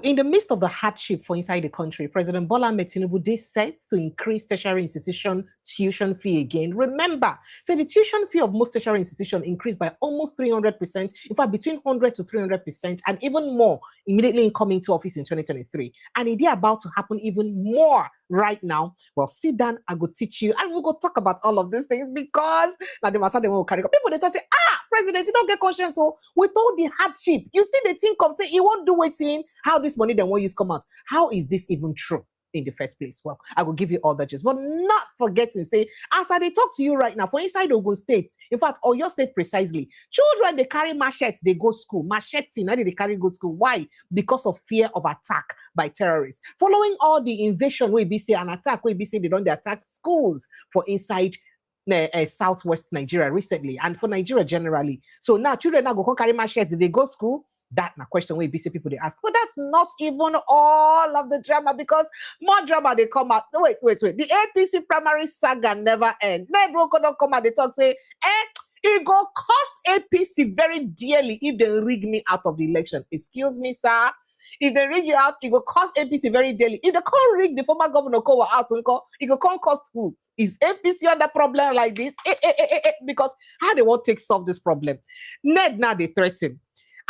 In the midst of the hardship for inside the country, President Bola Ahmed Tinubu did set to increase tertiary institution tuition fee again. Remember, so the tuition fee of most tertiary institutions increased by almost 300%, in fact, between 100 to 300%, and even more immediately in coming to office in 2023. And it is about to happen even more right now. Well, sit down, I go teach you, and we'll go talk about all of these things because now the matter they will carry. People they talk say, president, you don't get conscience. So with all the hardship, you see the thing come say he won't do it in how this money then won't use come out. How is this even true in the first place? Well, I will give you all the gist, but not forgetting, say, as I talk to you right now, for inside Ogun State, in fact, or your state precisely, children they carry machetes, they go school. Machetes, now they carry go school. Why? Because of fear of attack by terrorists. Following all the invasion, we be say an attack, we be say they don't attack schools for inside southwest Nigeria recently, and for Nigeria generally. So now children now go carry machetes, they go school. That na question where BC people they ask, but that's not even all of the drama, because more drama they come out. Wait. The APC primary saga never end. Ned Roko don't come out, they talk say, it go cost APC very dearly if they rig me out of the election. Excuse me, sir. If they rig you out, it will cost APC very dearly. If they can't rig the former governor Kowa out, it will cost who? Is APC under problem like this? Because how they want to solve this problem? Ned now they threaten.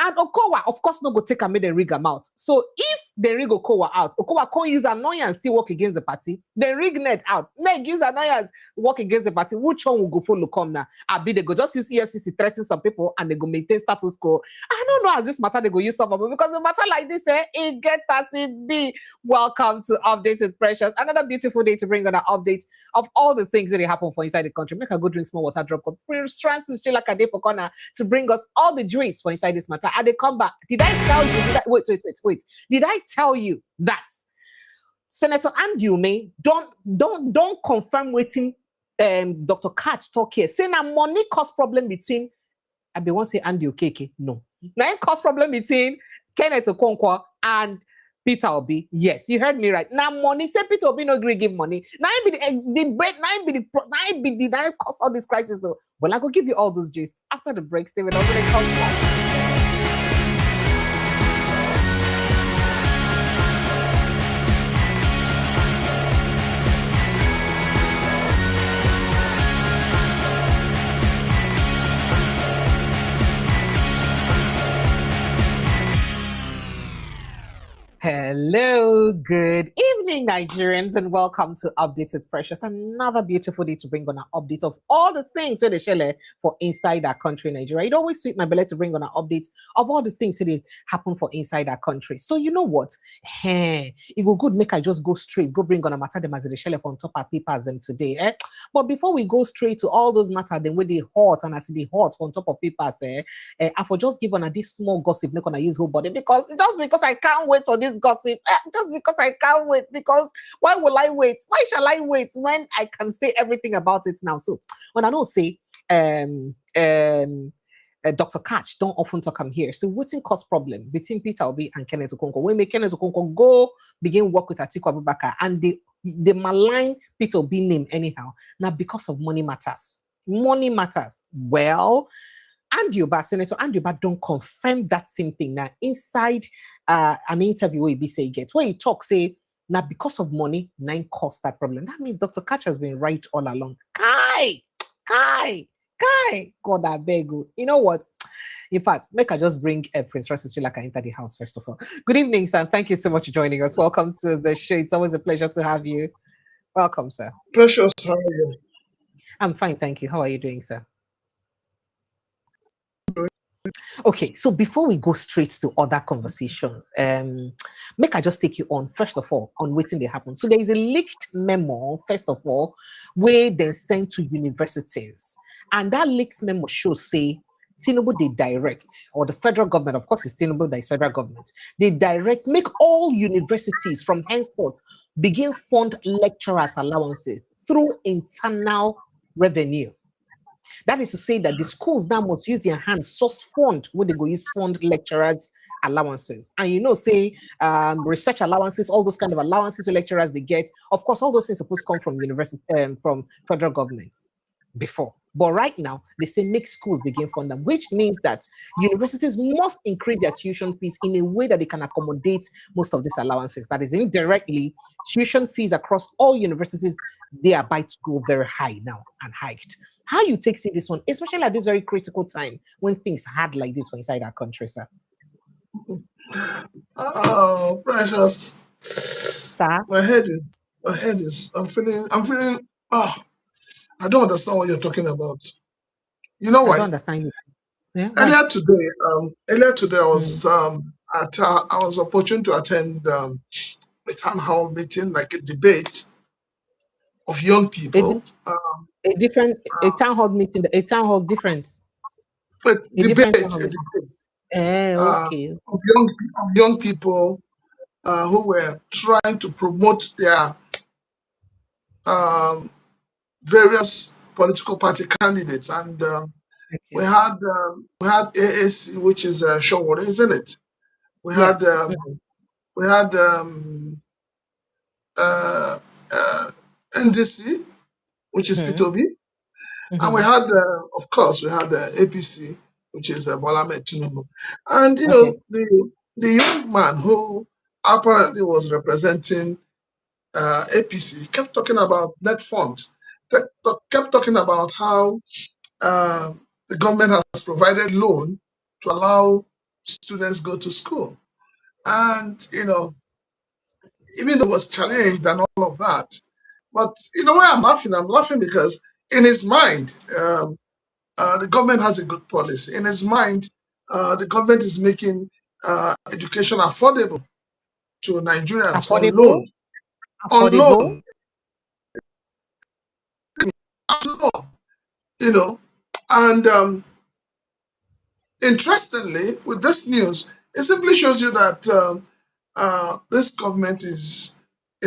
And Okowa, of course, no go take and make them rig him out. So if they rig Okowa out, Okowa can't use annoyance still work against the party. They rig Ned out. Ned use annoyance work against the party. Which one will go follow come now? Abi they go just use EFCC threaten some people and they go maintain status quo. I don't know as this matter they go use some of it, because the matter like this, it get as it be. Welcome to Updated Precious. Another beautiful day to bring on an update of all the things that happen for inside the country. Make a good drink small water drop. Francis still like a day for corner to bring us all the juice for inside this matter. And they come back. Did I tell you? Wait. Did I tell you that Senator Andiume don't confirm waiting Dr. Catch talk here? Saying a money cost problem between I be want say Andy Okeke. No. Now cause problem between Kenneth Okonkwo and Peter Obi. Yes, you heard me right. Now money, say Peter Obi no agree give money. Now be the cause all this crisis. So, well, I go give you all those gist after the break. Stay with us when it comes back. Hello, good evening, Nigerians, and welcome to Updated Precious. Another beautiful day to bring on an update of all the things that they share for inside our country, Nigeria. It always sweet my belly to bring on an update of all the things that happen for inside our country. So you know what? It will good make I just go straight, go bring on a matter them as they share on top of papers them today. But before we go straight to all those matter, then when they hot and I see the hot on top of papers, I for just give on this small gossip, make on a use whole body because I can't wait for this gossip, just because I can't wait, because why will I wait? Why shall I wait when I can say everything about it now? So when I don't say Dr. Catch don't often talk am here. So what's in cause problem between Peter Obi and Kenneth Okonkwo? When make Kenneth Okonkwo go begin work with Atiku Abubakar and they malign Peter Obi name anyhow. Now because of money matters. Money matters. Well, Senator Andiuba don't confirm that same thing. Now, inside an interview where he say get, where he talk, say, now because of money, nine caused that problem. That means Dr. Catch has been right all along. Kai, God, I beg you. You know what? In fact, make I just bring Prince Francis Chilaka into the house, first of all. Good evening, sir. Thank you so much for joining us. Welcome to the show. It's always a pleasure to have you. Welcome, sir. Precious, how are you? I'm fine, thank you. How are you doing, sir? Okay, so before we go straight to other conversations, make I just take you on, first of all, on waiting they happen. So there is a leaked memo, first of all, where they sent to universities. And that leaked memo shows, say, Tinubu, they direct, or the federal government, of course it's Tinubu, that is federal government, they direct, make all universities from henceforth begin fund lecturers' allowances through internal revenue. That is to say that the schools now must use their hands source fund when they go use fund lecturers' allowances. And you know, say research allowances, all those kind of allowances to lecturers they get. Of course, all those things supposed to come from university, from federal government before. But right now, they say make schools begin fund them, which means that universities must increase their tuition fees in a way that they can accommodate most of these allowances. That is indirectly, tuition fees across all universities, they are about to go very high now and hiked. How you take see this one, especially at this very critical time when things hard like this for inside our country, sir? Oh, precious. Sir, My head is, oh, I don't understand what you're talking about. You know I don't why? understand you. Yeah, why? Earlier today, Mm. I was opportune to attend a town hall meeting, like a debate of young A, people. di- a different, a town hall meeting, a town hall difference, But a different town debate, hall a meeting. debate uh, Okay. of young people who were trying to promote their um, various political party candidates, and we Okay. had AAC, which is Showore, isn't it? We had Yes. um, we had uh, uh, NDC, which is Peter Mm-hmm. Obi, and we Mm-hmm. had, of course, we had APC, which is Bola Tinubu, and Okay. the young man who apparently was representing APC kept talking about net fund, kept talking about how uh, the government has provided loan to allow students go to school. And, even though it was challenged and all of that, but why I'm laughing? I'm laughing because in his mind, the government has a good policy. In his mind, the government is making education affordable to Nigerians on Affordable. loan. On Affordable. loan, on loan, you know. And interestingly, with this news, it simply shows you that this government is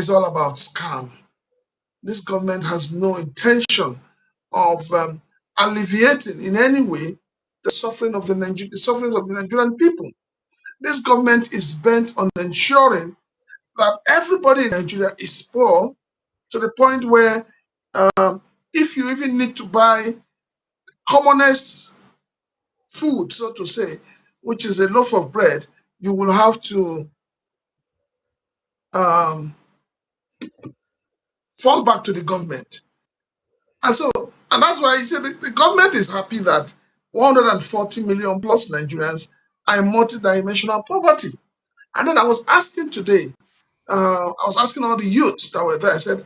all about scam. This government has no intention of alleviating in any way the suffering of the Nigerian people. This government is bent on ensuring that everybody in Nigeria is poor to the point where if you even need to buy commonest food, so to say, which is a loaf of bread, you will have to um, fall back to the government. And that's why you say the government is happy that 140 million plus Nigerians are in multidimensional poverty. And then I was asking all the youths that were there, I said,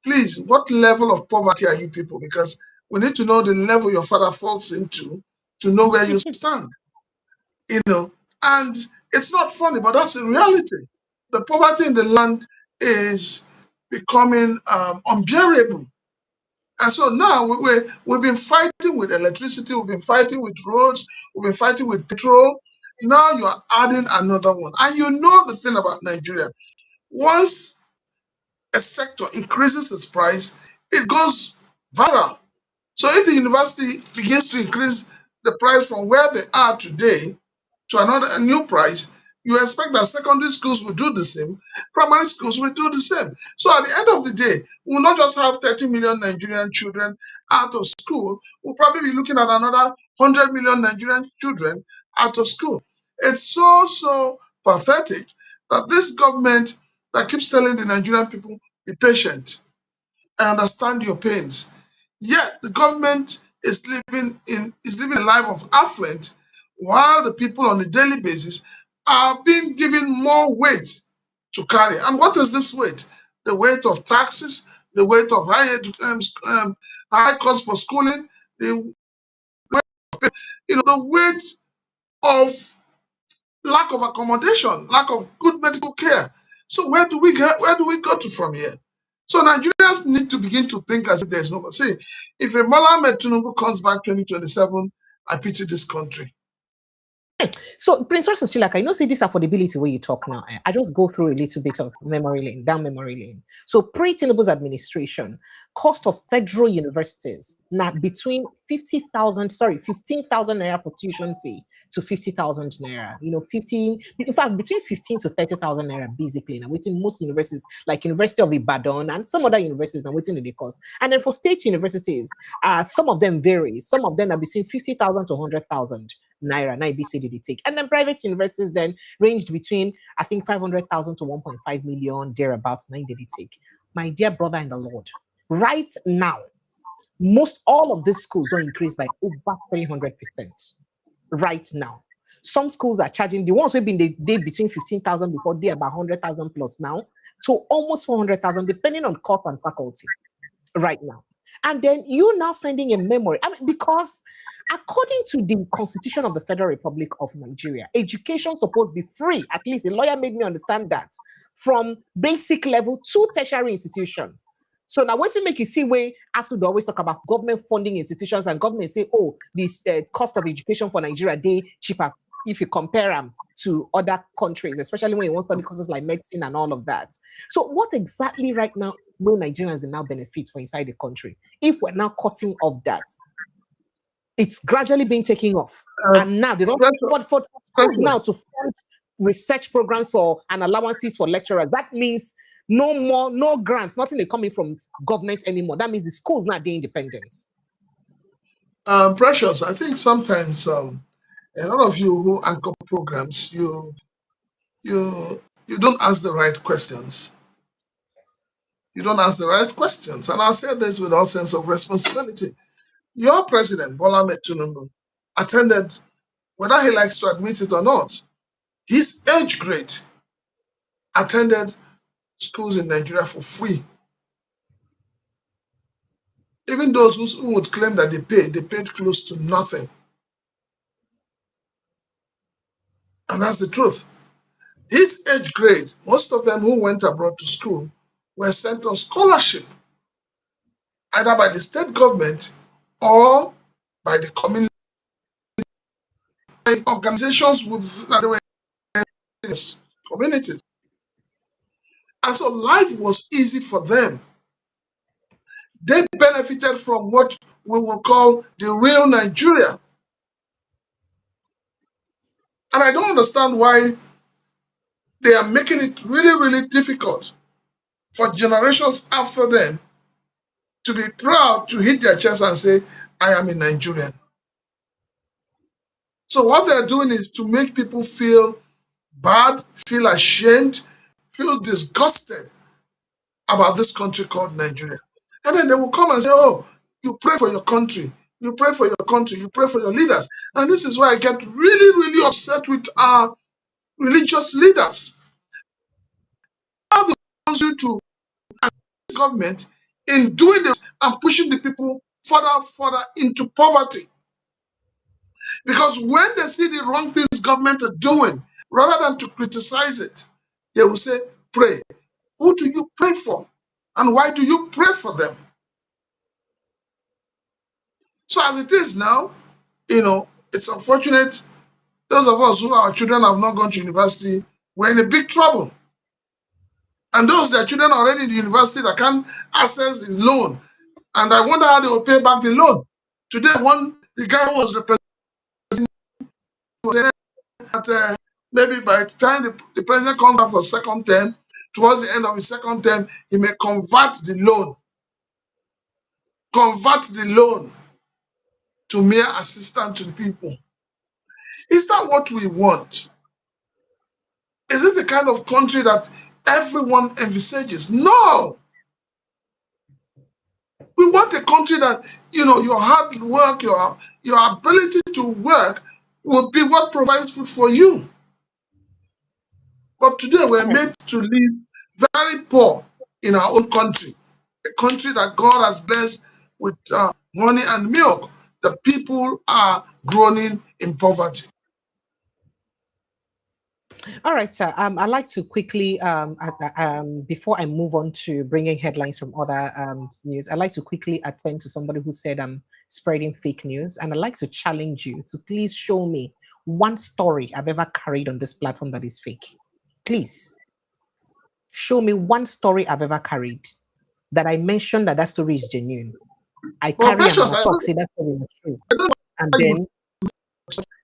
please, what level of poverty are you people? Because we need to know the level your father falls into to know where you stand, you know. And it's not funny, but that's the reality. The poverty in the land is becoming unbearable. And so now we've been fighting with electricity, we've been fighting with roads, we've been fighting with petrol. Now you are adding another one. And you know the thing about Nigeria. Once a sector increases its price, it goes viral. So if the university begins to increase the price from where they are today to a new price, you expect that secondary schools will do the same, primary schools will do the same. So at the end of the day, we'll not just have 30 million Nigerian children out of school, we'll probably be looking at another 100 million Nigerian children out of school. It's so pathetic that this government that keeps telling the Nigerian people, be patient, I understand your pains. Yet the government is living a life of affluent, while the people on a daily basis are being given more weight to carry. And what is this weight? The weight of taxes, the weight of high costs for schooling, the the weight of lack of accommodation, lack of good medical care. So where do we go to from here? So Nigerians need to begin to think as if there's no. See, if a Bola Ahmed Tinubu comes back 2027, I pity this country. So, Prince Ross is still like, I know, see this affordability where you talk now. I just go through a little bit of memory lane, down memory lane. So, pre Tinubu's administration, cost of federal universities now between 15,000 naira for tuition fee to 50,000 naira. 15, in fact, between 15 to 30,000 naira, basically. Now, within most universities, like University of Ibadan and some other universities, now waiting in the cost. And then for state universities, some of them vary. Some of them are between 50,000 to 100,000 naira. Now IBC did they take, and then private universities then ranged between I think 500,000 to 1.5 million thereabouts. Now did they take? My dear brother in the Lord, right now, most all of these schools don't increase by over 300% right now. Some schools are charging the ones who've been they did between 15,000 before they're about 100,000 plus now to almost 400,000 depending on course and faculty right now. And then you now sending a memory. I mean, because according to the Constitution of the Federal Republic of Nigeria, education supposed to be free. At least a lawyer made me understand that from basic level to tertiary institution. So now, once you make you see where as we always talk about government funding institutions and government say, oh, this cost of education for Nigeria, they cheaper if you compare them to other countries, especially when you want to study courses like medicine and all of that. So what exactly right now will Nigerians now benefit for inside the country if we're now cutting off that? It's gradually being taken off. And now they don't for schools now to fund research programs for and allowances for lecturers. That means no more, no grants, nothing is coming from government anymore. That means the schools now being independent. Precious, I think sometimes a lot of you who anchor programs, you don't ask the right questions. You don't ask the right questions. And I'll say this with all sense of responsibility. Your president, Bola Tinubu, attended, whether he likes to admit it or not, his age grade attended schools in Nigeria for free. Even those who would claim that they paid close to nothing. And that's the truth. His age grade, most of them who went abroad to school, were sent on scholarship, either by the state government or by the community organizations with that were communities. And so life was easy for them. They benefited from what we will call the real Nigeria. And I don't understand why they are making it really, really difficult for generations after them to be proud to hit their chest and say, I am a Nigerian. So what they're doing is to make people feel bad, feel ashamed, feel disgusted about this country called Nigeria. And then they will come and say, oh, you pray for your country, you pray for your country, you pray for your leaders. And this is why I get really, really upset with our religious leaders. How they want you to assist government in doing this and pushing the people further into poverty. Because when they see the wrong things government are doing, rather than to criticize it, they will say, pray. Who do you pray for? And why do you pray for them? So as it is now, it's unfortunate. Those of us who our children have not gone to university, we're in a big trouble. And those their children are already in the university that can't access the loan. And I wonder how they will pay back the loan. Today, the guy who was representing was saying that maybe by the time the president comes back for second term, towards the end of his second term, he may convert the loan. Convert the loan to mere assistance to the people. Is that what we want? Is this the kind of country that everyone envisages? No. We want a country that, your hard work, your ability to work will be what provides food for you. But today we're made to live very poor in our own country, a country that God has blessed with money and milk. The people are groaning in poverty. All right, sir. I'd like to quickly, before I move on to bringing headlines from other news, I'd like to quickly attend to somebody who said I'm spreading fake news. And I'd like to challenge you to please show me one story I've ever carried on this platform that is fake. Please show me one story I've ever carried that I mentioned that story is genuine. I Well, carry and Precious, I'll talk, say that story is true. I don't know And why you then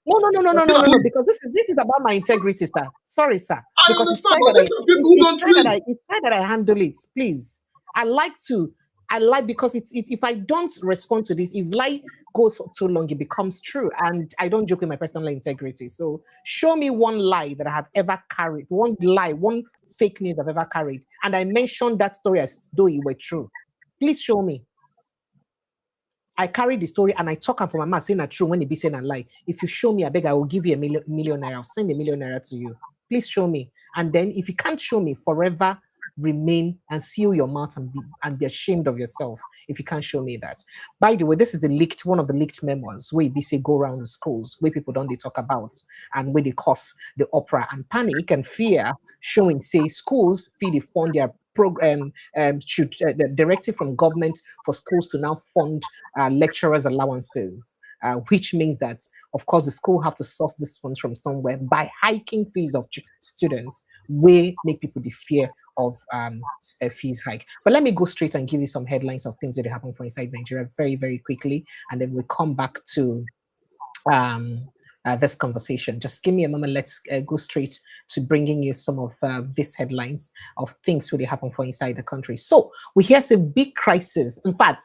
no, because this is about my integrity, sir. Sorry, sir. I Because it's understand, fine but that these are people who don't read. it's fine that I handle it, please. I like because if I don't respond to this, if lie goes for too long, it becomes true. And I don't joke with my personal integrity. So show me one lie that I have ever carried, one lie, one fake news I've ever carried. And I mentioned that story as though it were true. Please show me. I carry the story and I talk for my mouth saying that true when it be saying a lie. If you show me, I beg, I will give you a million naira. I'll send $1 million to you. Please show me. And then if you can't show me, forever remain and seal your mouth and be ashamed of yourself if you can't show me that. By the way, this is one of the leaked memos where we say go around the schools where people don't they talk about and where they cause the uproar and panic and fear, showing say schools feel fund their program should the directive from government for schools to now fund lecturers' allowances, which means that, of course, the school have to source these funds from somewhere by hiking fees of students, way make people the fear of a fees hike. But let me go straight and give you some headlines of things that happen for inside Nigeria very, very quickly, and then we'll come back to this conversation. Just give me a moment. Let's go straight to bringing you some of these headlines of things really happen for inside the country. So we hear some big crisis. In fact,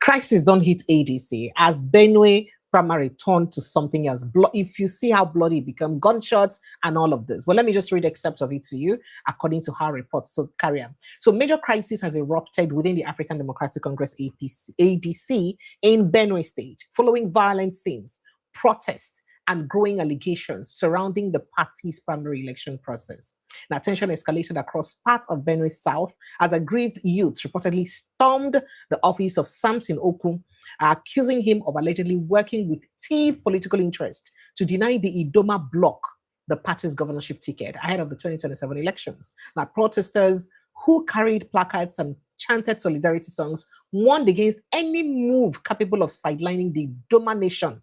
crisis don't hit ADC as Benue primary turned to something else. If you see how bloody it become, gunshots and all of this. Well, let me just read excerpt of it to you according to our reports. So carry on. So major crisis has erupted within the African Democratic Congress ADC in Benue State following violent scenes, protests, and growing allegations surrounding the party's primary election process. Now, tension escalated across parts of Benue South as aggrieved youths reportedly stormed the office of Samson Oku, accusing him of allegedly working with thief political interest to deny the Idoma bloc the party's governorship ticket ahead of the 2027 elections. Now, protesters who carried placards and chanted solidarity songs warned against any move capable of sidelining the Idoma nation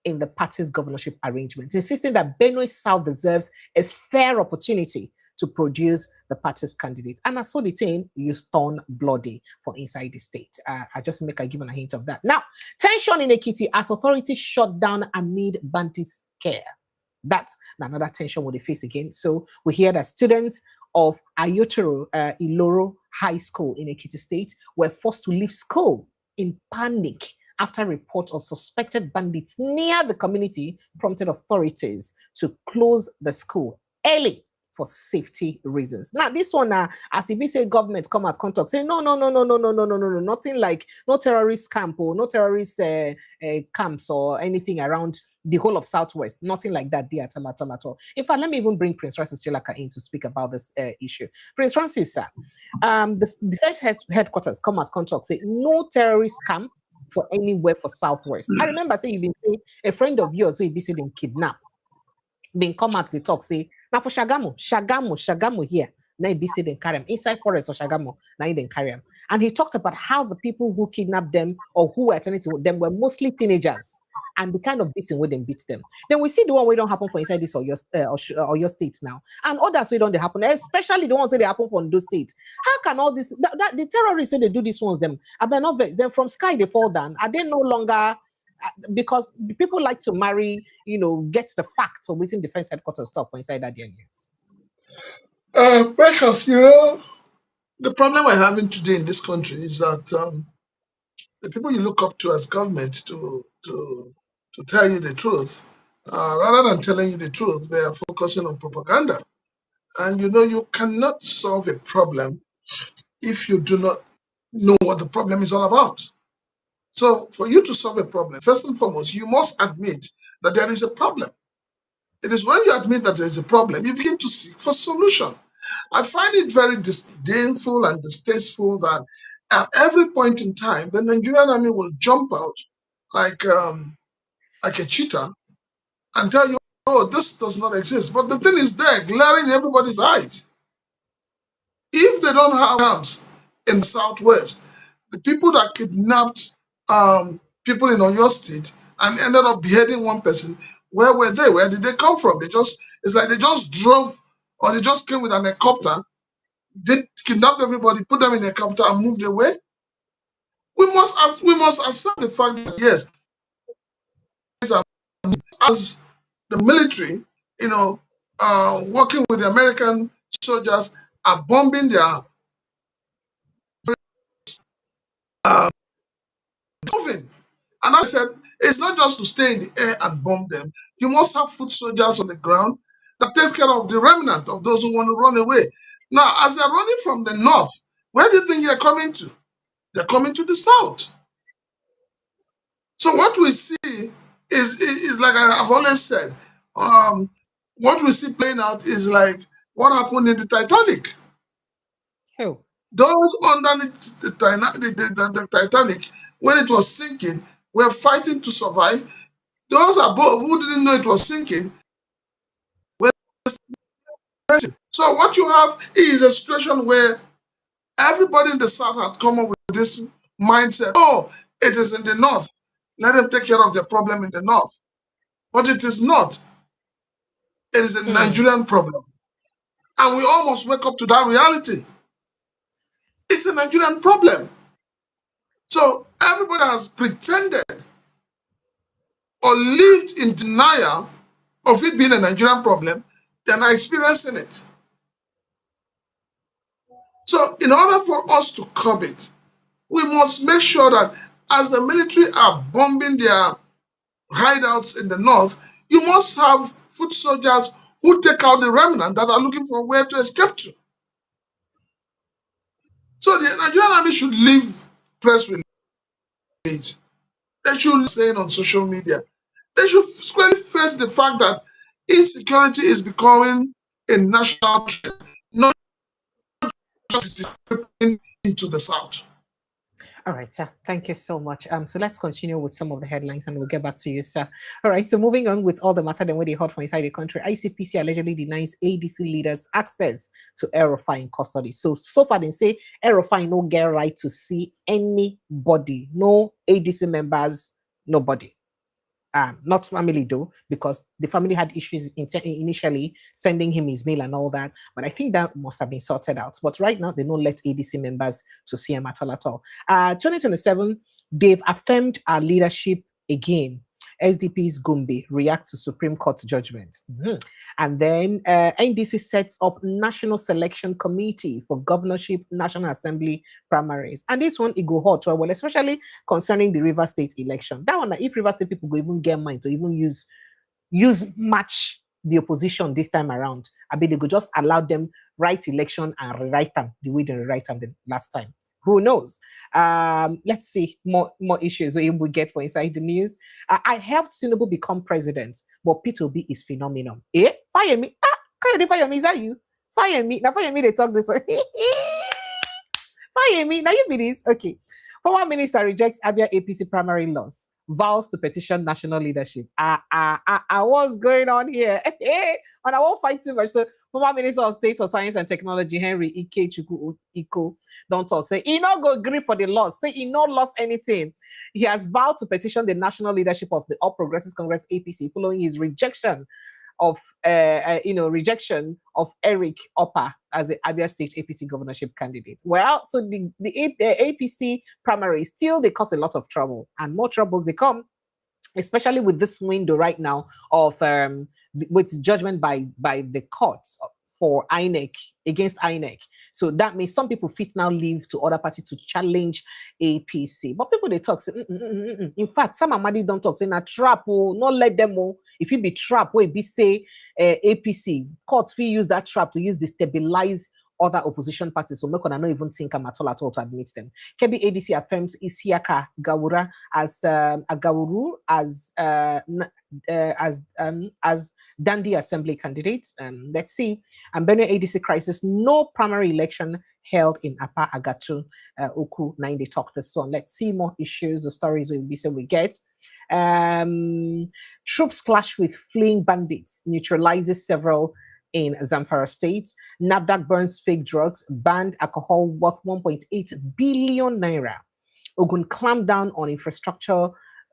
in the party's governorship arrangements, insisting that Benue South deserves a fair opportunity to produce the party's candidate. And as so detained, you turn bloody for inside the state. I just make a given a hint of that. Now, tension in Ekiti as authorities shut down amid bandit scare. That's another tension we face again. So we hear that students of Ayotoro Iloro High School in Ekiti State were forced to leave school in panic after reports of suspected bandits near the community prompted authorities to close the school early for safety reasons. Now, this one, as if we say government come out contact, say no, nothing like no terrorist camp or no terrorist camps or anything around the whole of Southwest. Nothing like that there at all. In fact, let me even bring Prince Francis Chelaka in to speak about this issue. Prince Francis, sir, the defense headquarters come out contact, say no terrorist camp for anywhere for Southwest. I remember saying, even say a friend of yours who you be saying kidnap, been come out the talk say now for Shagamu here. Now be say they carry him inside forest or Shagamu. Now they carry him, and he talked about how the people who kidnapped them or who were attending to them were mostly teenagers, and the kind of beating where they beat them. Then we see the one where don't happen for inside this or your states now, and others where don't they happen, especially the ones where they happen for those states. How can all this the terrorists when they do these ones them? I mean, not then from sky they fall down. Are they no longer? Because people like to marry, get the facts of within defense headquarters stuff inside that their news. Precious, the problem we're having today in this country is that the people you look up to as government to tell you the truth, rather than telling you the truth, they are focusing on propaganda. And you cannot solve a problem if you do not know what the problem is all about. So for you to solve a problem, first and foremost, you must admit that there is a problem. It is when you admit that there is a problem, you begin to seek for solution. I find it very disdainful and distasteful that at every point in time, the Nigerian army will jump out like a cheetah and tell you, oh, this does not exist. But the thing is there, glaring in everybody's eyes. If they don't have arms in the Southwest, the people that kidnapped people in Oyo State and ended up beheading one person Where were they? Where did they come from? It's like they just drove, or they just came with an helicopter, they kidnapped everybody, put them in a helicopter and moved away. We must accept the fact that yes, as the military, working with the American soldiers, are bombing their moving. And I said, it's not just to stay in the air and bomb them. You must have foot soldiers on the ground that takes care of the remnant of those who want to run away. Now, as they're running from the north, where do you think they're coming to? They're coming to the south. So what we see is like I've always said, what we see playing out is like what happened in the Titanic. Oh. Those underneath the Titanic, when it was sinking, were fighting to survive. Those above who didn't know it was sinking were fighting. So what you have is a situation where everybody in the south had come up with this mindset. Oh, it is in the north. Let them take care of their problem in the north. But it is not. It is a Nigerian problem. And we almost wake up to that reality. It's a Nigerian problem. So everybody has pretended or lived in denial of it being a Nigerian problem. They're not experiencing it. So in order for us to curb it, we must make sure that as the military are bombing their hideouts in the north, you must have foot soldiers who take out the remnant that are looking for where to escape to. So the Nigerian army should leave press release. They should say on social media. They should squarely face the fact that insecurity is becoming a national trend, not just into the south. All right, sir. Thank you so much. So let's continue with some of the headlines and we'll get back to you, sir. All right. So moving on with all the matter then where they heard from inside the country, ICPC allegedly denies ADC leaders access to Erofai in custody. So far they say Erofai no get right to see anybody, no ADC members, nobody. Not family though, because the family had issues initially sending him his mail and all that. But I think that must have been sorted out. But right now, they don't let ADC members to see him at all at all. 2027, they've affirmed our leadership again. SDP's Gumbi reacts to Supreme Court judgment. And then NDC sets up National Selection Committee for Governorship National Assembly primaries. And this one, it go hot, well, especially concerning the River State election. That one, if River State people go even get mind to even use match the opposition this time around, I mean, they could just allow them write election and rewrite them the way they rewrite them the last time. Who knows? Let's see more issues we will get for inside the news. I helped Tinubu become president, but Peter Obi is phenomenal. Fire me. Can you fire me? Is that you? Fire me. Now fire me, they talk this way. Fire me. Now you be this. Okay. Former minister rejects Abia APC primary loss, vows to petition national leadership. What's going on here? And I won't fight too much. So, former minister of state for science and technology, Henry Ike Chukwu Iko, don't talk. Say he not go agree for the loss. Say he not lost anything. He has vowed to petition the national leadership of the All Progressives Congress APC following his rejection of Eric Oppa as the Abia State APC governorship candidate. Well, so the APC primary still they cause a lot of trouble, and more troubles they come, especially with this window right now of with judgment by the courts for INEC against INEC. So that means some people fit now leave to other parties to challenge APC. But people they talk say, in fact, some Amadi don't talk say na trap, not let them if it be trap, where be say APC courts will use that trap to use destabilize other opposition parties. So Mekona not even think I'm at all to admit them. Kebi ADC affirms Isiaka Gawura as Agawuru as Dundee Assembly candidate. Let's see. And Benue ADC crisis, no primary election held in Apa Agatu Oku 9. They talk this one. Let's see more issues, the stories we get. Troops clash with fleeing bandits, neutralizes several in Zamfara State. NAFDAC burns fake drugs, banned alcohol worth 1.8 billion naira. Ogun clamped down on infrastructure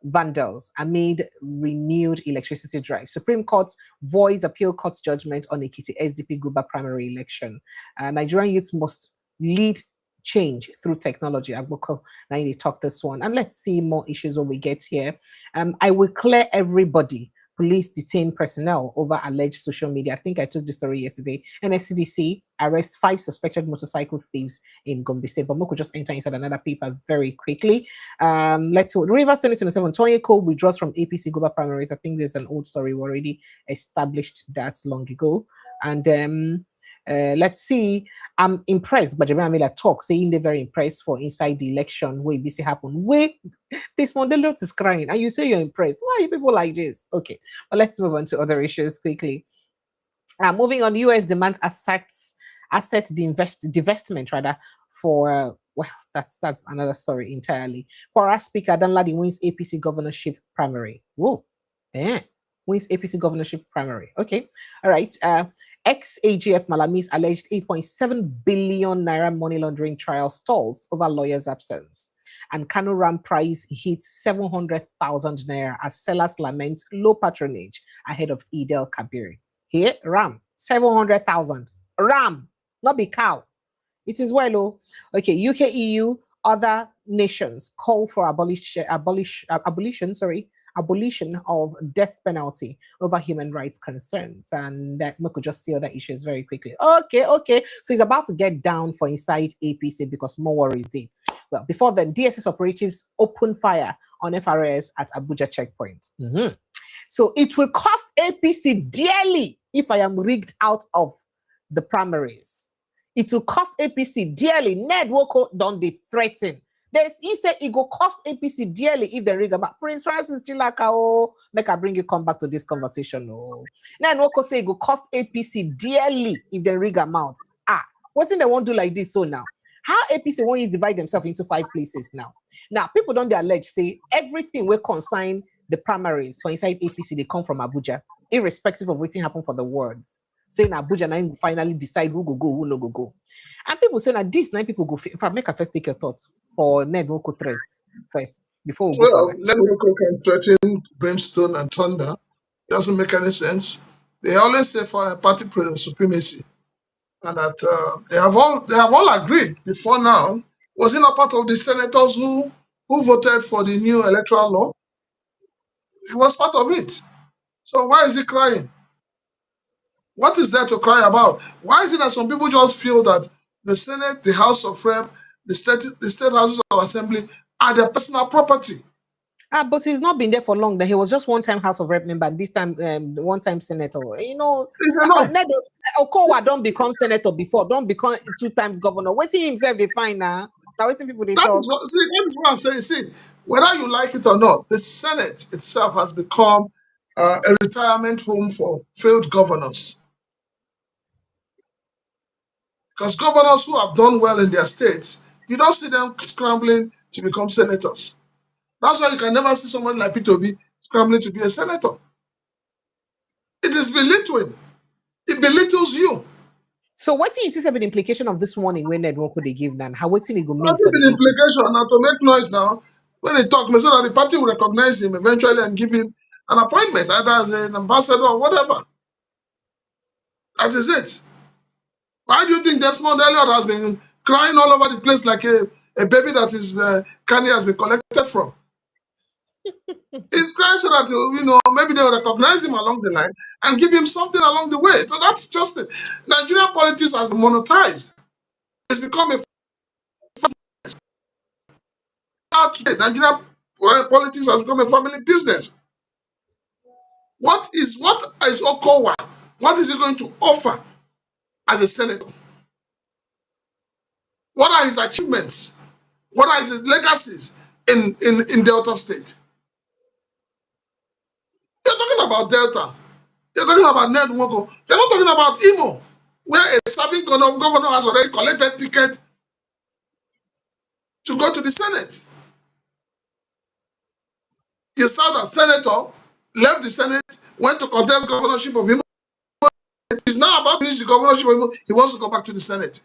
vandals amid renewed electricity drive. Supreme Court voids appeal court's judgment on Ekiti SDP Guba primary election. Nigerian youths must lead change through technology. Agboko, now you talk this one. And let's see more issues when we get here. I will clear everybody. Police detain personnel over alleged social media. I think I took this story yesterday. NSCDC arrest 5 suspected motorcycle thieves in Gombe State. But Moko just enter inside another paper very quickly. Let's see. Rivers 2027. Toye Cole withdraws from APC Global primaries. I think there's an old story. We already established that long ago. And let's see. I'm impressed. But Amila talk saying they're very impressed for inside the election where BC happened. Wait, this Mondelot is crying, and you say you're impressed. Why are you people like this? Okay, but let's move on to other issues quickly. Moving on, US demands asset divestment rather for well, that's another story entirely. For our speaker, Adelabu wins APC governorship primary. Whoa, yeah. Wins APC governorship primary. Okay. All right. Ex-AGF Malamis alleged 8.7 billion naira money laundering trial stalls over lawyer's absence. And Kano Ram price hits 700,000 naira as sellers lament low patronage ahead of Eid el-Kabir. Here, Ram, 700,000. Ram, not be cow. It is well, oh. Okay, UK, EU, other nations call for abolition of death penalty over human rights concerns. And that we could just see other issues very quickly. Okay. So he's about to get down for inside APC because more worries there. Well, before then, DSS operatives open fire on FRS at Abuja checkpoint. So it will cost APC dearly if I am rigged out of the primaries. It will cost APC dearly. Ned Woko don't be threatened. He said it will cost APC dearly if they rig about Prince Francis Chilaka. Oh, make I bring you come back to this conversation. Oh, Ned Woko say it will cost APC dearly if they rig amount. What's in they won't do like this? So now, how APC won't divide themselves into 5 places now? Now, people don't they allege say everything will consign the primaries for inside APC, they come from Abuja, irrespective of what happened for the wards. Saying Abuja now finally decide who go, who no go. And people say that these 9 people go. If I make a first take your thoughts for Ned Woko threats first before we go forward. Ned Woko can threaten brimstone and thunder. It doesn't make any sense. They always say for a party supremacy, and that they have all agreed before now. Was he not part of the senators who voted for the new electoral law? He was part of it. So why is he crying? What is there to cry about? Why is it that some people just feel that the Senate, the House of Rep, the state houses of assembly are their personal property? But he's not been there for long. That he was just one-time House of Rep member, this time one-time senator. You know, Okowa don't become senator before, don't become 2 times governor. What's he himself define now? Waiting people they talk. That is what I'm saying. See, whether you like it or not, the Senate itself has become a retirement home for failed governors. Because governors who have done well in their states, you don't see them scrambling to become senators. That's why you can never see someone like Peter Obi scrambling to be a senator. It is belittling. It belittles you. So what is the implication of this warning when Ned Woko they give then? How what's it go mean? I think the implication now to make noise now when they talk, so that the party will recognize him eventually and give him an appointment, either as an ambassador or whatever. That is it. Why do you think Desmond Elliott has been crying all over the place like a baby that his candy has been collected from? He's crying so that, maybe they'll recognize him along the line and give him something along the way. So that's just it. Nigerian politics has been monetized. It's become a today. Nigerian politics has become a family business. What is Okowa? What is he going to offer as a senator? What are his achievements? What are his legacies in Delta State? You're talking about Delta. You're talking about Ned Woko. You're not talking about Imo, where a serving governor has already collected ticket to go to the Senate. You saw that senator left the Senate, went to contest governorship of Imo. He's now about to finish the governorship of Imo. He wants to go back to the Senate.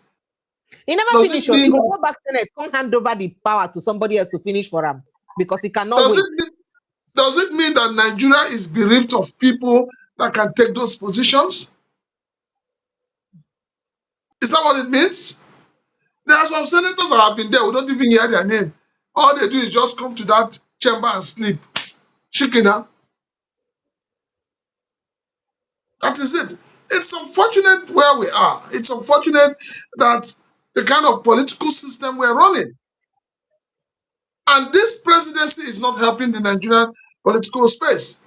He never finished. He will go back Senate, come hand over the power to somebody else to finish for him because he cannot wait. Does it mean that Nigeria is bereft of people that can take those positions? Is that what it means? There are some senators that have been there, we don't even hear their name. All they do is just come to that chamber and sleep. Shikina. That is it. It's unfortunate where we are. It's unfortunate that the kind of political system we're running. And this presidency is not helping the Nigerian political space.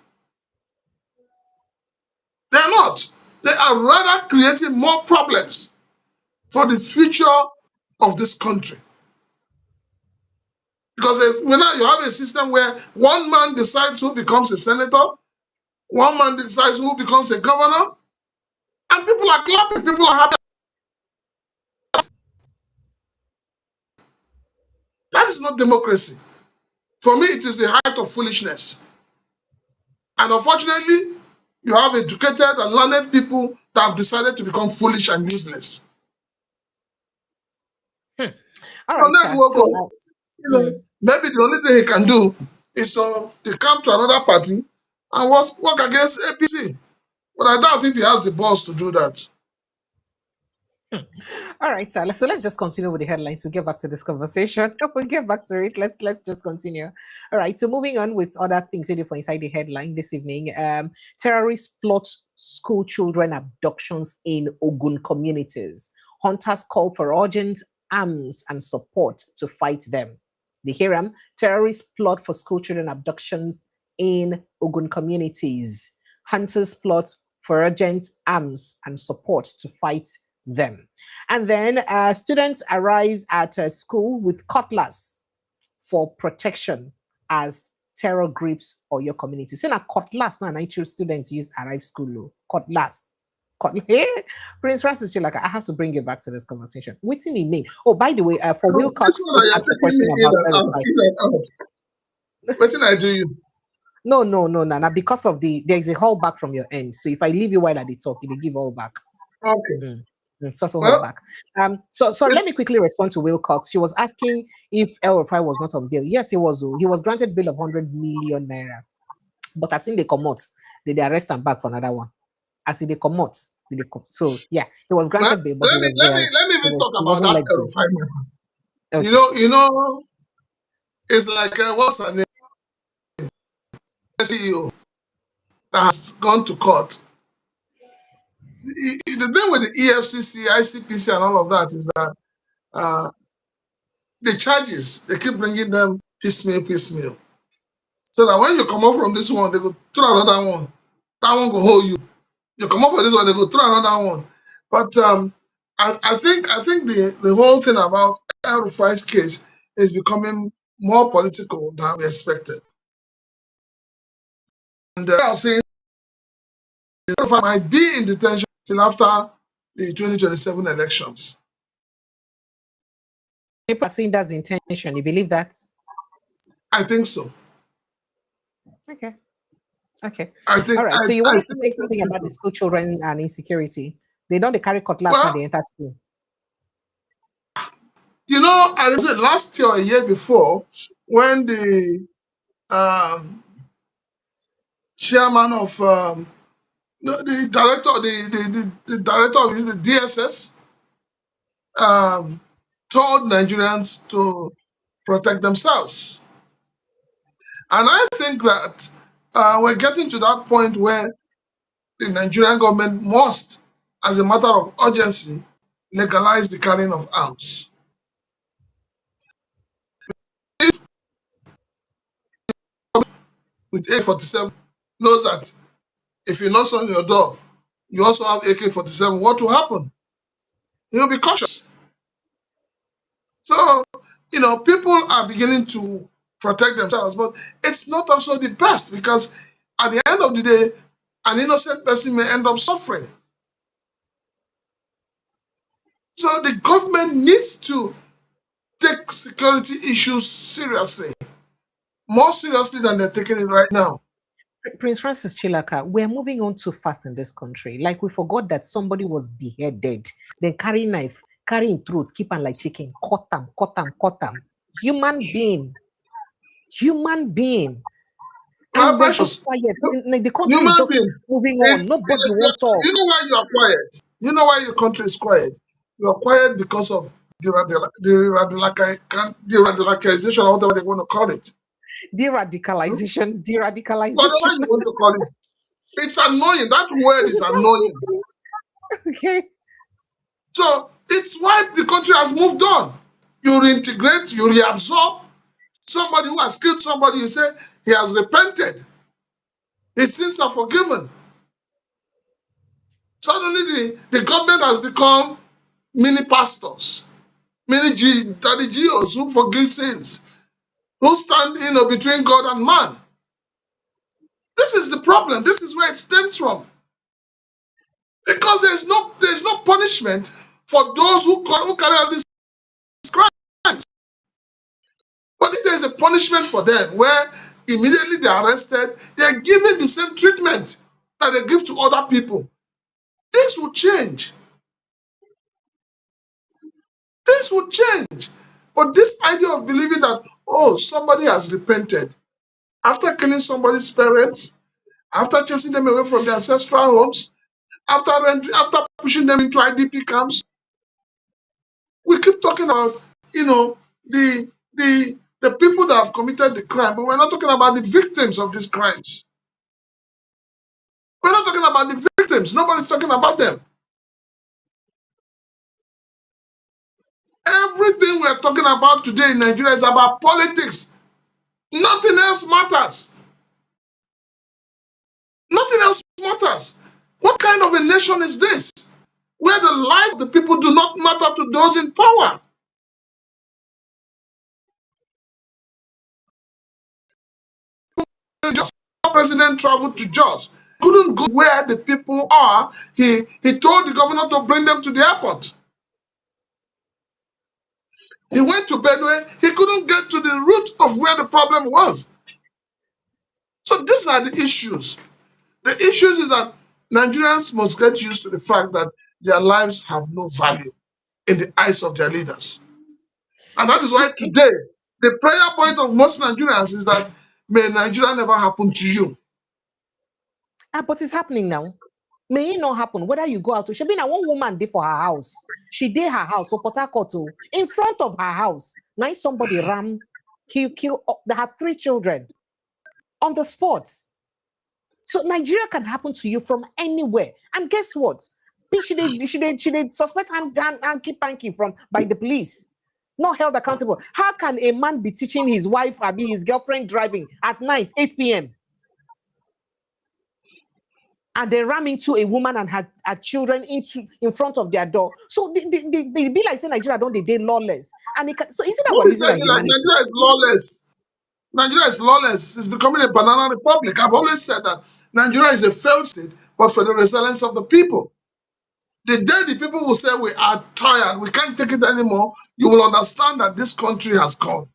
They're not. They are rather creating more problems for the future of this country. Because now you have a system where one man decides who becomes a senator, one man decides who becomes a governor, and people are clapping, people are happy. That is not democracy. For me, it is the height of foolishness. And unfortunately, you have educated and learned people that have decided to become foolish and useless. All So right, then sir. we'll So, go. Maybe the only thing he can do is to come to another party and work against APC. But I doubt if he has the balls to do that. all right, sir. So let's just continue with the headlines. We'll get back to this conversation. We'll get back to it. Let's just continue. All right. So moving on with other things ready for inside the headline this evening. Terrorists plot school children abductions in Ogun communities. Hunters call for urgent arms and support to fight them. The Hiram, terrorists plot for school children abductions in Ogun communities. Hunters plot for urgent arms and support to fight them. And then students arrives at a school with cutlass for protection as terror grips or your community. Saying a cutlass now, Nigerian students use arrive school. Cutlass. Hey, Prince Francis Chilaka, I have to bring you back to this conversation. What's in the name? Oh, by the way, for No, Wilcox, this one, you're asked a taking question me in about and out, terrified. in and out. What did I do you? No. Because of there is a hold back from your end. So if I leave you while I talk, it'll give all back. Okay. Sort of hold Well, back. So let me quickly respond to Wilcox. She was asking if El Rufai was not on bail. Yes, he was. He was granted bail of 100 million naira. But as in the commot, they arrest him back for another one. As in the commot, so yeah, he was granted bail, but let me even talk he about wasn't that let go. refinement. Okay. You know, it's like what's her name? CEO that has gone to court. The thing with the EFCC, ICPC, and all of that is that uh, the charges they keep bringing them piecemeal. So that when you come out from this one, they go throw another one. That one go hold you. You come out for this one, they go throw another one. But I think the whole thing about El Rufai's case is becoming more political than we expected. And I was saying El Rufai might be in detention till after the 2027 elections. People are saying that's the intention. You believe that? I think so. Okay. Okay. I think All right. So you wanted to say something sincerely about so. the school children and insecurity. They don't carry cutlass when Well, they enter school. I was it last year or a year before when the um, chairman of the director, the director of the DSS told Nigerians to protect themselves. And I think that we're getting to that point where the Nigerian government must, as a matter of urgency, legalize the carrying of arms. If with A47 knows that if you knock on your door, you also have AK-47, what will happen? You'll be cautious. So, people are beginning to protect themselves, but it's not also the best because at the end of the day, an innocent person may end up suffering. So the government needs to take security issues seriously, more seriously than they're taking it right now. Prince Francis Chilaka, we're moving on too fast in this country. Like we forgot that somebody was beheaded, then carry knife, carrying throat, keep on like chicken, cut them. Human being. And we're Precious, just quiet. Like the country is human just being, moving on. Nobody won't talk. you know why you are quiet? You know why your country is quiet? You are quiet because of the radicalization, or whatever they want to call it. De-radicalization, Whatever de-radicalization. you want to call it. It's annoying. That word is annoying. Okay. So it's why the country has moved on. You reintegrate, you reabsorb. Somebody who has killed somebody, you say he has repented. His sins are forgiven. Suddenly the government has become mini pastors, daddy geos who forgive sins, who stand between God and man. This is the problem. This is where it stems from. Because there's no punishment for those who carry out these crimes. But if there's a punishment for them where immediately they are arrested, they are given the same treatment that they give to other people, things will change. Things will change. But this idea of believing that, oh, somebody has repented after killing somebody's parents, after chasing them away from their ancestral homes, after pushing them into IDP camps, we keep talking about, the the people that have committed the crime, but we're not talking about the victims of these crimes. We're not talking about the victims. Nobody's talking about them. Everything we're talking about today in Nigeria is about politics. Nothing else matters. Nothing else matters. What kind of a nation is this? Where the life of the people do not matter to those in power. Just president traveled to Jos. Couldn't go where the people are. He told the governor to bring them to the airport. He went to Benue. He couldn't get to the root of where the problem was. So these are the issues. The issues is that Nigerians must get used to the fact that their lives have no value in the eyes of their leaders. And So that is why today, the prayer point of most Nigerians is that may Nigeria never happen to you. but it's happening now. May it not happen whether you go out to. She been a one woman did for her house. She did her house for Port Harcourt in front of her house. Now somebody ram, kill. They have 3 children on the spot. So Nigeria can happen to you from anywhere. And guess what? She did suspect and keep hanky from by the police. Not held accountable. How can a man be teaching his wife or be his girlfriend driving at night, 8 p.m.? And they ram into a woman and had children in front of their door. So they be like saying Nigeria don't they lawless. And so is it that we're losing our humanity? Nigeria is lawless. Nigeria is lawless. It's becoming a banana republic. I've always said that Nigeria is a failed state, but for the resilience of the people. The day the people will say we are tired, we can't take it anymore, you will understand that this country has gone.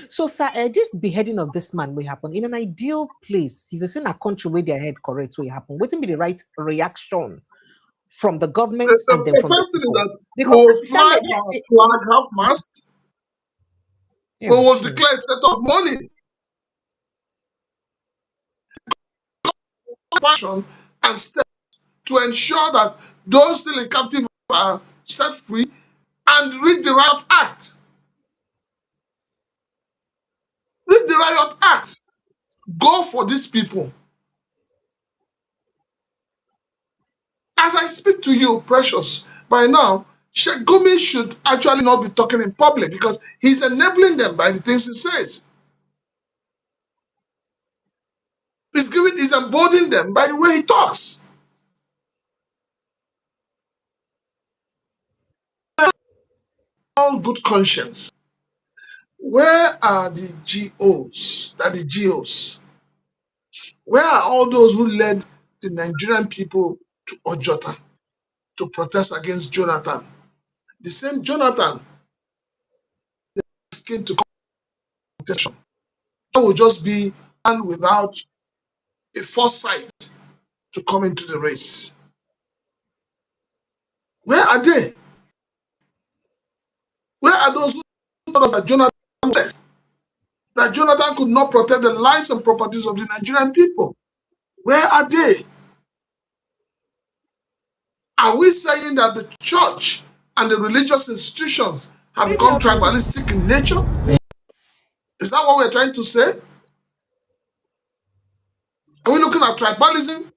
So, sir, this beheading of this man will happen in an ideal place. If you've seen a country where their head correct will happen, what will be the right reaction from the government and then The from the first thing is people? that we Because will fly our flag half-mast. We will declare a state of mourning. Passion and steps to ensure that those still in captivity are set free and read the Riot Act. Read the Riot Act. Go for these people. As I speak to you, Precious, by now, Sheikh Gumi should actually not be talking in public because he's enabling them by the things he says. He's emboldening them by the way he talks. All good conscience. Where are the GOs? The GOs? Where are all those who led the Nigerian people to Ojota to protest against Jonathan? The same Jonathan asking to contestation. That will just be and without a foresight to come into the race. Where are they? Where are those who told us that Jonathan said that Jonathan could not protect the lives and properties of the Nigerian people. Where are they? Are we saying that the church and the religious institutions have become tribalistic in nature? Is that what we're trying to say? Are we looking at tribalism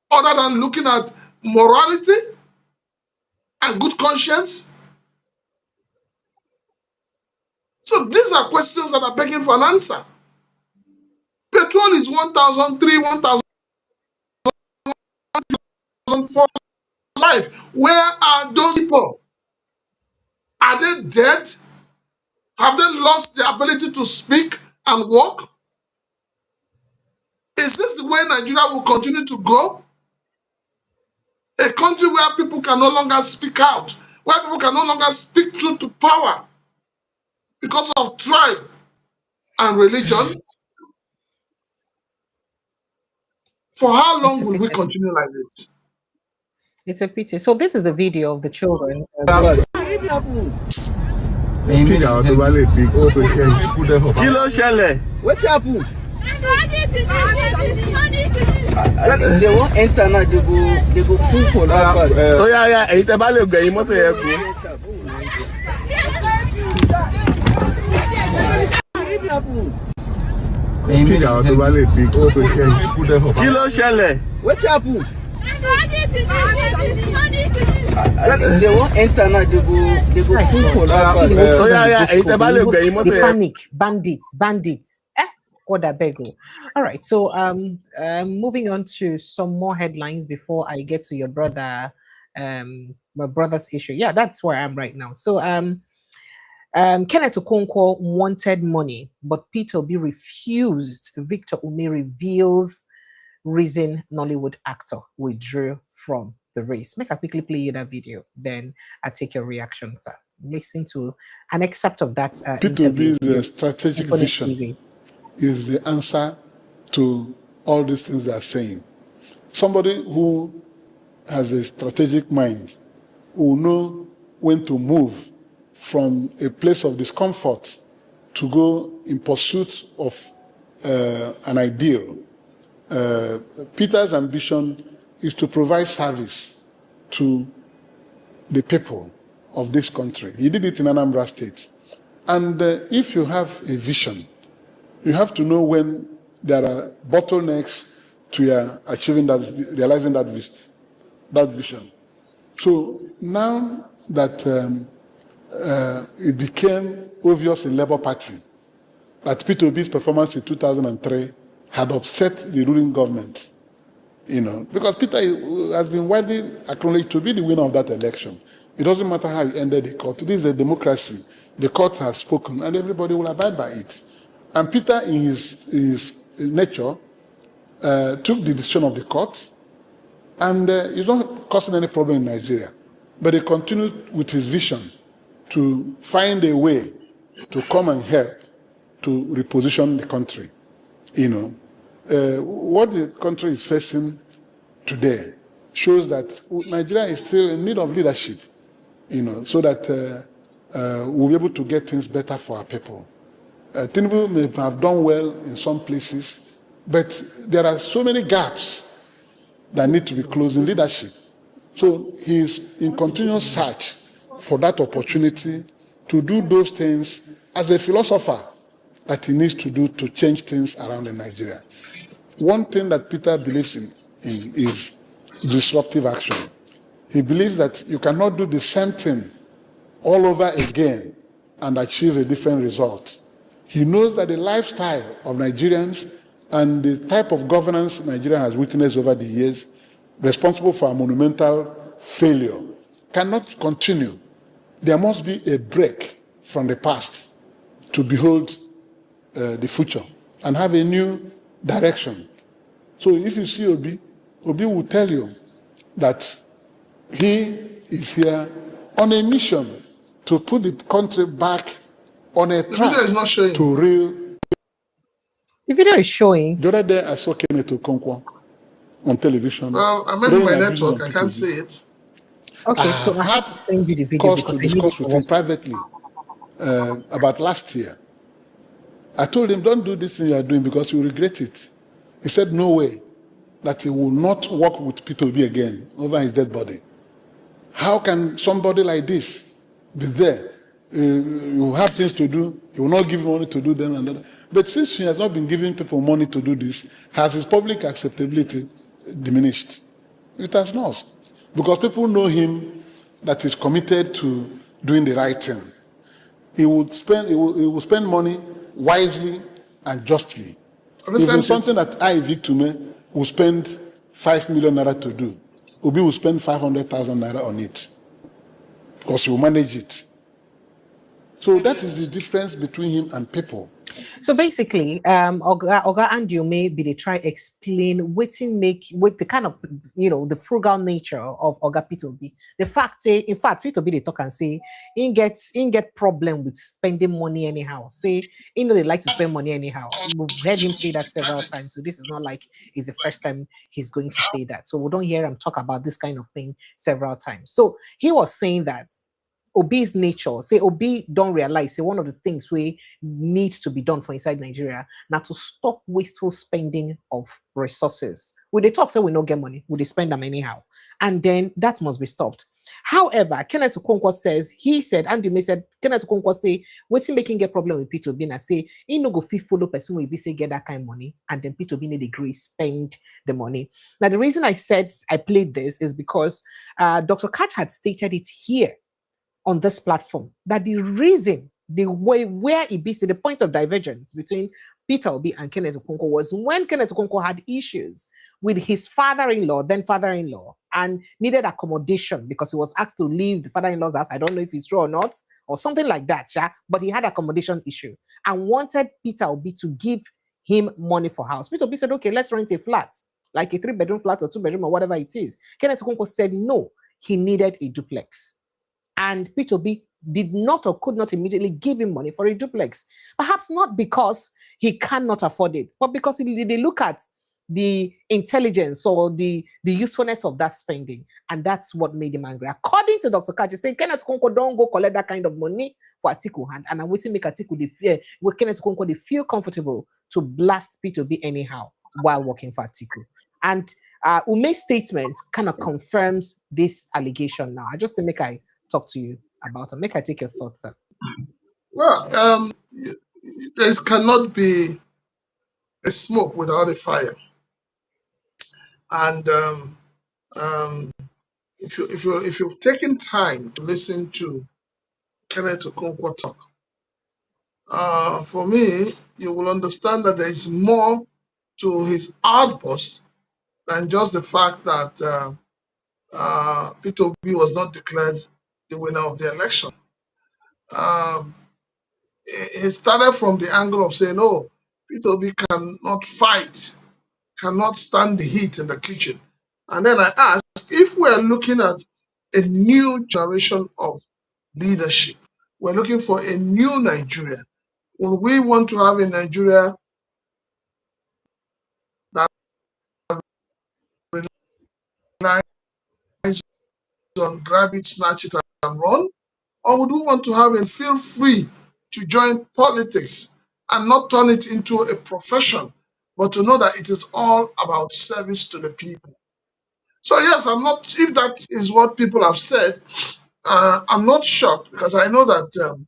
other than looking at morality and good conscience? So these are questions that are begging for an answer. Petrol is 1,003, 1,005. Where are those people? Are they dead? Have they lost the ability to speak and walk? Is this the way Nigeria will continue to go? A country where people can no longer speak out, where people can no longer speak truth to power because of tribe and religion? For how long will we continue like this? It's a pity. So this is the video of the children. What happened? They won't enter now. They go full for that. Oh yeah. It's about the game. What What happened? They won't enter now. They go full for that. Oh yeah. It's about the game. The panic, bandits. All right. So moving on to some more headlines before I get to your brother, my brother's issue. Yeah, that's where I am right now. So Kenneth Okonkwo wanted money, but Peter Obi refused. Victor Ume reveals reason Nollywood actor withdrew from the race. Make I quickly play you that video, then I take your reaction, sir. Listen to an excerpt of that Peter Obi's strategic vision is the answer to all these things they are saying. Somebody who has a strategic mind will know when to move from a place of discomfort to go in pursuit of an ideal. Peter's ambition is to provide service to the people of this country. He did it in Anambra State. And if you have a vision, you have to know when there are bottlenecks to your achieving that, realizing that vision. So now that it became obvious in Labour Party that Peter Obi's performance in 2003 had upset the ruling government, because Peter has been widely acknowledged to be the winner of that election. It doesn't matter how he ended the court. This is a democracy. The court has spoken, and everybody will abide by it. And Peter, in his nature, took the decision of the court, and he's not causing any problem in Nigeria. But he continued with his vision to find a way to come and help to reposition the country. What the country is facing today shows that Nigeria is still in need of leadership, so that we'll be able to get things better for our people. Tinubu may have done well in some places, but there are so many gaps that need to be closed in leadership. So he's in continuous search for that opportunity to do those things as a philosopher that he needs to do to change things around in Nigeria. One thing that Peter believes in is disruptive action. He believes that you cannot do the same thing all over again and achieve a different result. He knows that the lifestyle of Nigerians and the type of governance Nigeria has witnessed over the years, responsible for a monumental failure, cannot continue. There must be a break from the past to behold the future and have a new direction. So if you see Obi will tell you that he is here on a mission to put the country back on a track to real. The video is showing. The other day I saw Kenneth Okonkwo on television. Well, I'm on my network. I can't see it. Okay, so I have to send you the video to discuss with him privately about last year. I told him, don't do this thing you are doing because you will regret it. He said, no way, that he will not work with Peter Obi again over his dead body. How can somebody like this be there? You have things to do, you will not give money to do them. And that. But since he has not been giving people money to do this, has his public acceptability diminished? It has not. Because people know him that he's committed to doing the right thing. He will spend money wisely and justly. If it's something that I, Victume, will spend 5 million naira to do, Obi will spend 500,000 naira on it because he will manage it. So that is the difference between him and people. So basically, Oga and you may be they try explain with the kind of the frugal nature of Oga Peter Obi. The fact say, in fact, Peter Obi they talk and say, in get problem with spending money anyhow. Say, they like to spend money anyhow. We've heard him say that several times. So this is not like it's the first time he's going to say that. So we don't hear him talk about this kind of thing several times. So he was saying that Obi's nature, say Obi don't realize, say one of the things we needs to be done for inside Nigeria, now to stop wasteful spending of resources. When they talk, say we don't get money, we they spend them anyhow. And then that must be stopped. However, Kenneth Okonkwo says, Andy May said, Kenneth Okonkwo say, what's making get problem with Peter Obi? I say, he no go fit follow person will be say get that kind of money, and then Peter Obi need agree spend the money. Now, the reason I said I played this is because Dr. Katch had stated it here on this platform that the reason, the way where it be, the point of divergence between Peter Obi and Kenneth Okonkwo was when Kenneth Okonkwo had issues with his then father-in-law, and needed accommodation because he was asked to leave the father-in-law's house. I don't know if it's true or not, or something like that, but he had accommodation issue and wanted Peter Obi to give him money for house. Peter Obi said, okay, let's rent a flat, like a 3-bedroom flat or 2-bedroom or whatever it is. Kenneth Okonkwo said no, he needed a duplex. And Peter Obi did not or could not immediately give him money for a duplex. Perhaps not because he cannot afford it, but because they look at the intelligence or the usefulness of that spending. And that's what made him angry. According to Dr. Kaji, saying Kenneth Okonkwo don't go collect that kind of money for Atiku hand. And I'm waiting to make Atiku Kenneth Okonkwo they feel comfortable to blast Peter Obi anyhow while working for Atiku. And Ume's statement kind of confirms this allegation now. I just to make I talk to you about it. Make I take your thoughts, sir. Well, there cannot be a smoke without a fire. And if you've taken time to listen to Kenneth Okonkwo talk, for me, you will understand that there is more to his outburst than just the fact that Peter Obi was not declared the winner of the election. It started from the angle of saying, oh, Peter Obi cannot fight, cannot stand the heat in the kitchen. And then I asked, if we're looking at a new generation of leadership, we're looking for a new Nigeria. Would we want to have a Nigeria that relies on grab it, snatch it, and run? Or would we want to have a feel free to join politics and not turn it into a profession, but to know that it is all about service to the people? So yes, I'm not, if that is what people have said, I'm not shocked, because I know that,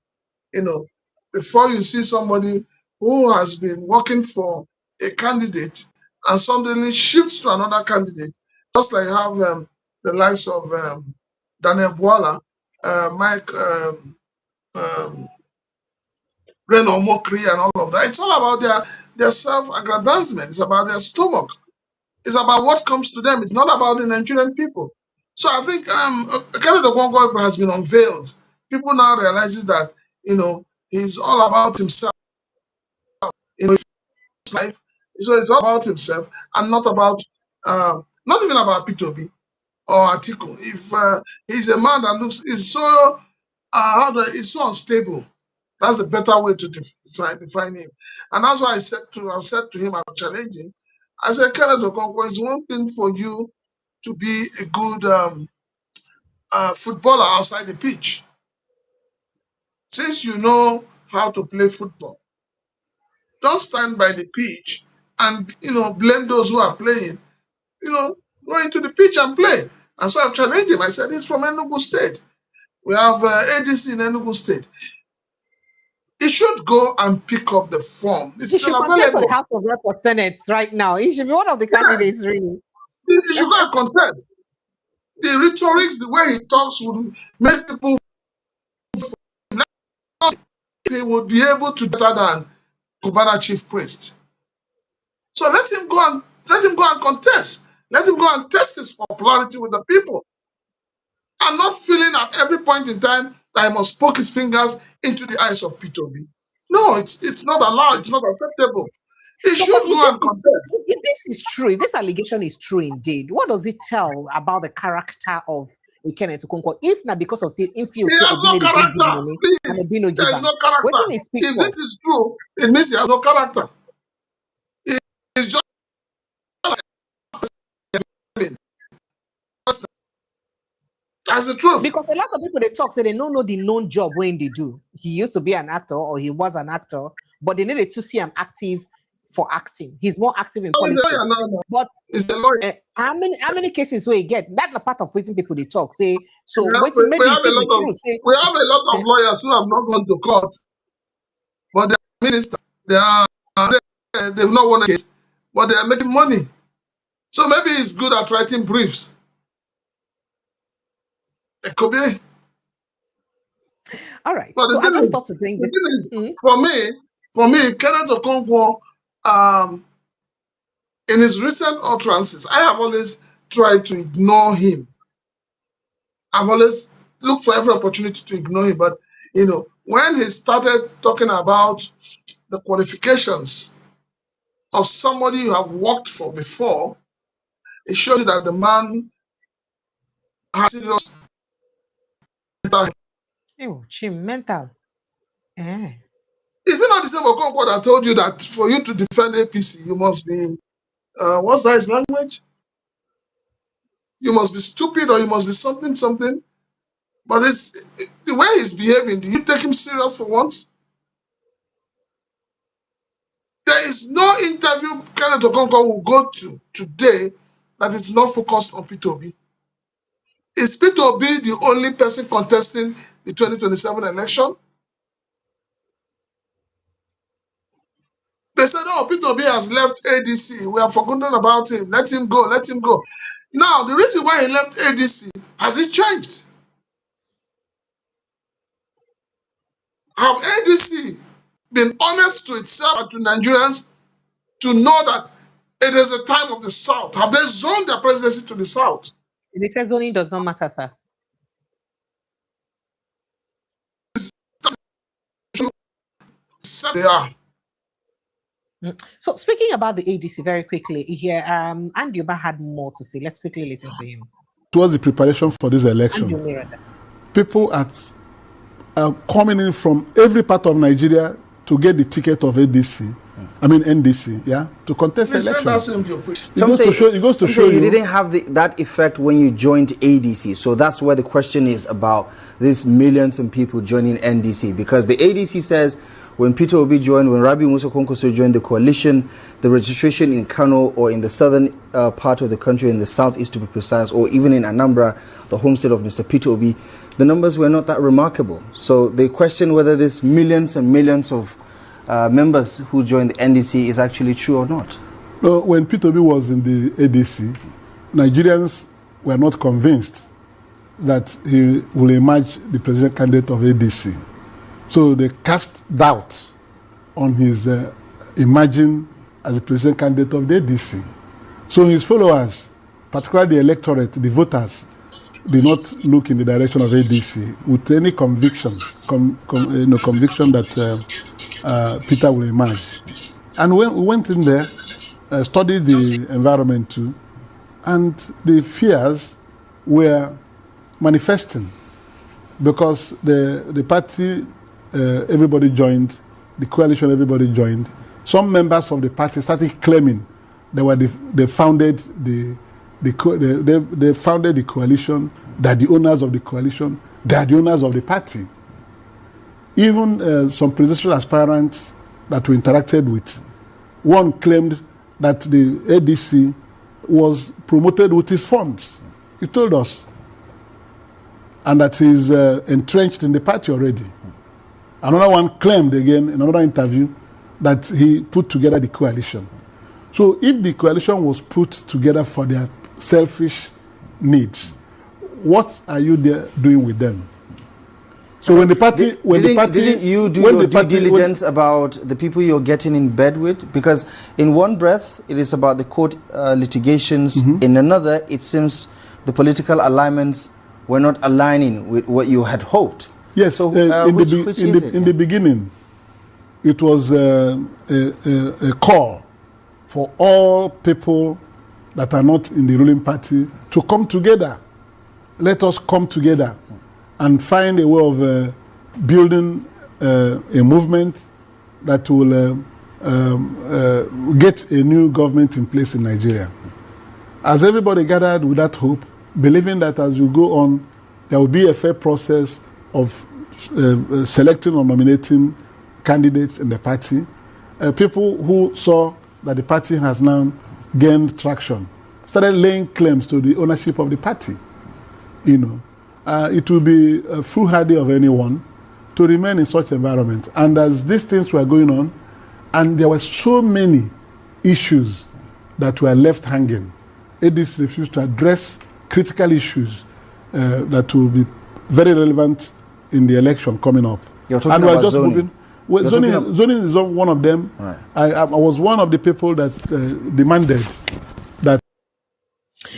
before you see somebody who has been working for a candidate and suddenly shifts to another candidate, just like you have the likes of Daniel Bwala, Mike Reno Mokri, and all of that. It's all about their self-aggrandizement. It's about their stomach. It's about what comes to them. It's not about the Nigerian people. So I think Kenneth Okonkwo has been unveiled. People now realizes that, he's all about himself in his life. So it's all about himself and not about, not even about P2B or Atiku. If he's a man that is so, is so unstable, that's a better way to define him. And that's why I've said to him, I'm challenging. I said, Kenneth Okonkwo, it's one thing for you to be a good footballer outside the pitch. Since you know how to play football, Don't stand by the pitch and, blame those who are playing. Go into the pitch and play. And so I've challenged him. I said, he's from Enugu State. We have ADC in Enugu State. He should go and pick up the form. It's He still should contest for the available. House of Rep or Senate right now. He should be one of the Yes, candidates, really. he should go and contest. The rhetorics, the way he talks would make people, he would be able to do better than Cubana chief priest. So let him go and contest. Let him go and test his popularity with the people. And not feeling at every point in time that he must poke his fingers into the eyes of Peter Obi. No, it's not allowed, it's not acceptable. He should go and contest. If this is true, if this allegation is true indeed, what does it tell about the character of Kenneth Okonkwo? If not because of say, if you He has no character. Please, there is no character. If this is true, it means he has no character. He's just that's the truth. Because a lot of people they talk say they don't know the known job when they do. He used to be an actor or he was an actor, but they needed to see him active for acting. He's more active in politics. No. But he's a lawyer. How many cases where you get that's a part of waiting people they talk say so we have a lot of lawyers who have not gone to court, but they are ministers. They've not won a case, but they are making money. So maybe he's good at writing briefs. It could be. All right. But so I just thought to bring this. For me, Kenneth Okonkwo, in his recent utterances, I have always tried to ignore him. I've always looked for every opportunity to ignore him. But, when he started talking about the qualifications of somebody you have worked for before, it shows you that the man has serious mental. Mental. Is it not the same Okonkwo that told you that for you to defend APC, you must be, what's that his language? You must be stupid or you must be something. But it's the way he's behaving. Do you take him serious for once? There is no interview Kenneth Okonkwo will go to today that is not focused on Peter Obi. Is Peter Obi the only person contesting the 2027 election? They said, oh, Peter Obi has left ADC. We have forgotten about him. Let him go. Now, the reason why he left ADC, has it changed? Have ADC been honest to itself and to Nigerians to know that it is the time of the South? Have they zoned their presidency to the South? They say zoning does not matter, sir. They are. So speaking about the ADC very quickly here, Andy Oba had more to say. Let's quickly listen to him. Towards the preparation for this election, people are coming in from every part of Nigeria to get the ticket of ADC. I mean NDC, to contest election. It goes to show you didn't have that effect when you joined ADC. So that's where the question is about these millions of people joining NDC, because the ADC says when Peter Obi joined, when Rabi Musa Konkoso joined the coalition, the registration in Kano or in the southern part of the country, in the southeast to be precise, or even in Anambra, the home state of Mr. Peter Obi, the numbers were not that remarkable. So they question whether this millions and millions of members who joined the NDC is actually true or not. No, when Peter Obi was in the ADC, Nigerians were not convinced that he will emerge the president candidate of ADC. So they cast doubt on his emerging as the president candidate of the ADC. So his followers, particularly the electorate, the voters, did not look in the direction of ADC with any conviction, conviction that Peter will emerge. And when we went in there, studied the environment too, and the fears were manifesting because the party, everybody joined, the coalition, everybody joined. Some members of the party started claiming they founded the coalition, that the owners of the coalition, they are the owners of the party. Even some presidential aspirants that we interacted with, one claimed that the ADC was promoted with his funds. He told us. And that he's entrenched in the party already. Another one claimed again in another interview that he put together the coalition. So if the coalition was put together for their selfish needs, what are you there doing with them? So when the party, didn't you do your due diligence about the people you're getting in bed with? Because in one breath, it is about the court litigations. In another, it seems the political alignments were not aligning with what you had hoped. Yes, so, in the beginning, it was a call for all people that are not in the ruling party to come together. Let us come together and find a way of building a movement that will get a new government in place in Nigeria. As everybody gathered with that hope, believing that as you go on, there will be a fair process of selecting or nominating candidates in the party. People who saw that the party has now gained traction started laying claims to the ownership of the party. You know, it will be foolhardy of anyone to remain in such environment. And as these things were going on, and there were so many issues that were left hanging, ADC refused to address critical issues that will be very relevant in the election coming up. You're talking about just zoning. Zoning is one of them. Right. I was one of the people that demanded that.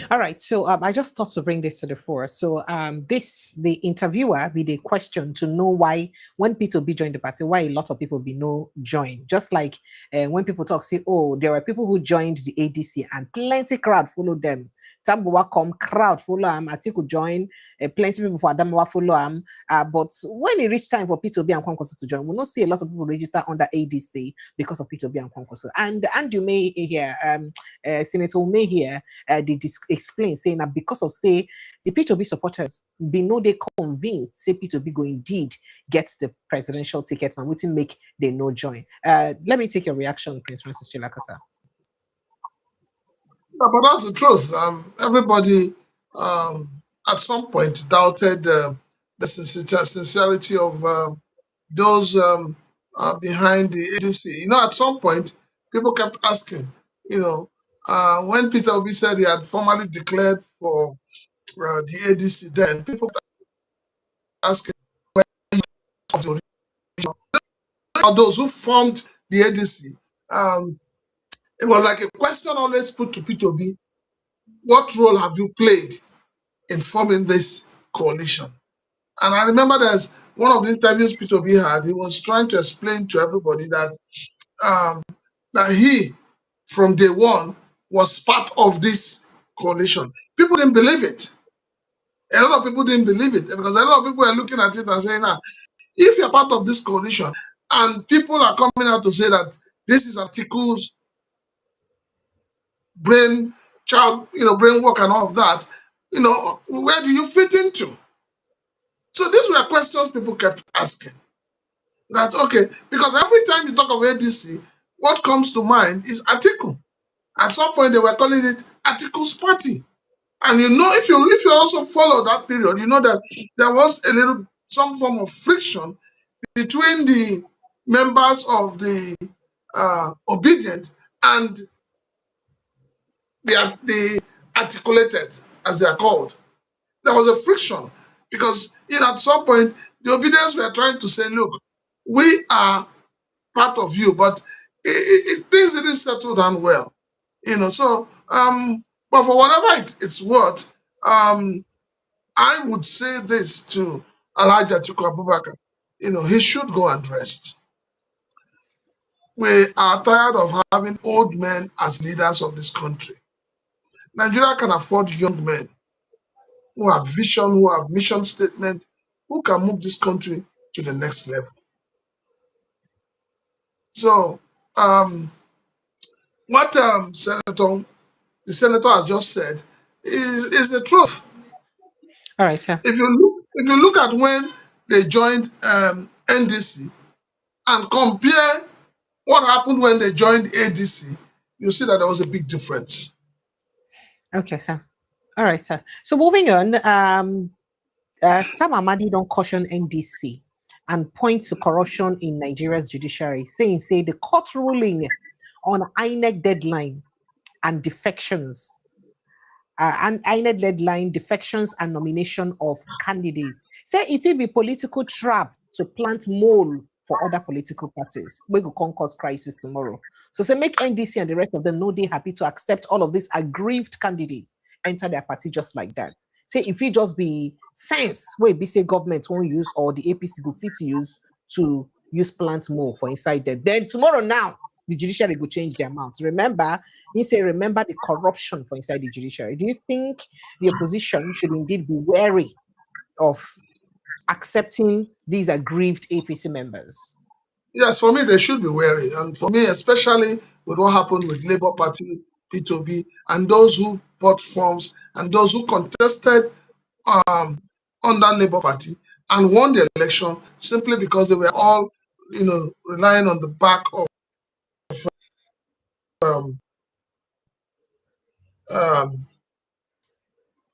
All right, so I just thought to bring this to the fore. So the interviewer with a question to know why, when Peter Obi joined the party, why a lot of people be no join. Just like when people talk, say, oh, there were people who joined the ADC and plenty crowd followed them. Tambuwa come, crowd follow him, Atiku join, plenty people for Adamawa follow him. But when it reached time for Peter Obi and Kwankwaso to join, we'll not see a lot of people register under ADC because of Peter Obi and Kwankwaso. And you may hear, Senator may hear, they explain saying that because of, say, the Peter Obi supporters be no they convinced, say Peter Obi go indeed get the presidential ticket and wouldn't make they no join. Let me take your reaction, Prince Francis Chilakasa. Yeah, but that's the truth. Everybody at some point doubted the sincerity of those behind the ADC. You know, at some point, people kept asking, you know, when Peter Obi said he had formally declared for the ADC, then people kept asking, where are those who formed the ADC? It was like a question always put to Peter Obi: what role have you played in forming this coalition? And I remember there's one of the interviews Peter Obi had, he was trying to explain to everybody that that he, from day one, was part of this coalition. People didn't believe it. A lot of people didn't believe it because a lot of people were looking at it and saying, if you're part of this coalition and people are coming out to say that this is Atiku's brain work and all of that, where do you fit into? So these were questions people kept asking. That, okay, because every time you talk of ADC, what comes to mind is Atiku. At some point, they were calling it Atiku's party. And if you also follow that period, you know that there was some form of friction between the members of the obedient and the articulated, as they are called. There was a friction because at some point the obedience were trying to say, look, we are part of you, but things didn't settle down well. So but for whatever it's worth, I would say this to Elijah Atiku Abubakar, he should go and rest. We are tired of having old men as leaders of this country. Nigeria can afford young men who have vision, who have mission statement, who can move this country to the next level. So, what the senator has just said is the truth. All right, sir. If you look at when they joined NDC and compare what happened when they joined ADC, you see that there was a big difference. Okay, sir. All right, sir. So moving on, Sam Amadi don't caution NDC and point to corruption in Nigeria's judiciary, saying, the court ruling on INEC deadline and defections, and INEC deadline, defections and nomination of candidates. Say if it be political trap to plant mole for other political parties, we go cause crisis tomorrow. So say make NDC and the rest of them know they're happy to accept all of these aggrieved candidates enter their party just like that. Say if it just be sense where BC government won't use or the APC go fit to use plant more for inside them. Then tomorrow now the judiciary will change their amount. Remember the corruption for inside the judiciary. Do you think the opposition should indeed be wary of accepting these aggrieved APC members? Yes, for me, they should be wary. And for me, especially with what happened with Labour Party, Peter Obi, and those who bought forms and those who contested under Labour Party and won the election simply because they were all, relying on the back of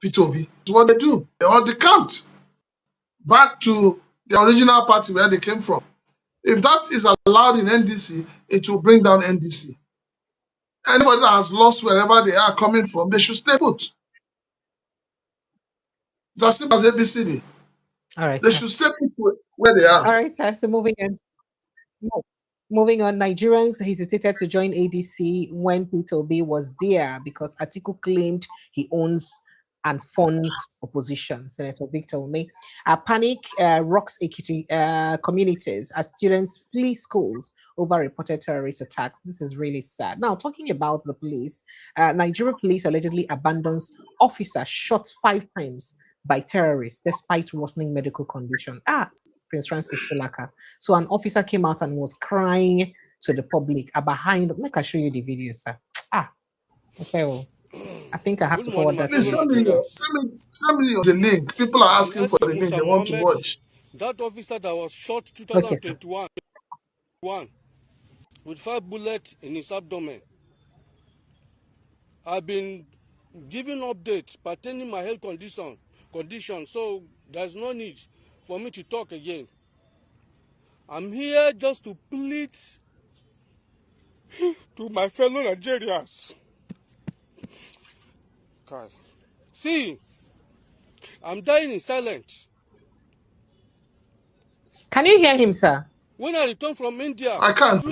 Peter Obi. What they do, they all decamped back to the original party where they came from. If that is allowed in NDC, it will bring down NDC. Anybody that has lost wherever they are coming from, they should stay put. It's as simple as ABCD. All right. They should stay put where they are. All right, sir. So moving on, Nigerians hesitated to join ADC when Peter Obi was there because Atiku claimed he owns and funds opposition. Senator Victor Ume. Panic rocks Ekiti communities as students flee schools over reported terrorist attacks. This is really sad. Now, talking about the police, Nigeria police allegedly abandons officer shot 5 times by terrorists despite worsening medical condition. Prince Francis Tulaka. So an officer came out and was crying to the public behind. Make I show you the video, sir. Okay. Well, I think I have to forward that. Please send me the link. People are asking for the link. They want to watch. That officer that was shot 2021 with 5 bullets in his abdomen. I've been giving updates pertaining my health condition, so there's no need for me to talk again. I'm here just to plead to my fellow Nigerians. God. See, I'm dying in silence. Can you hear him, sir? When I return from India, I can't.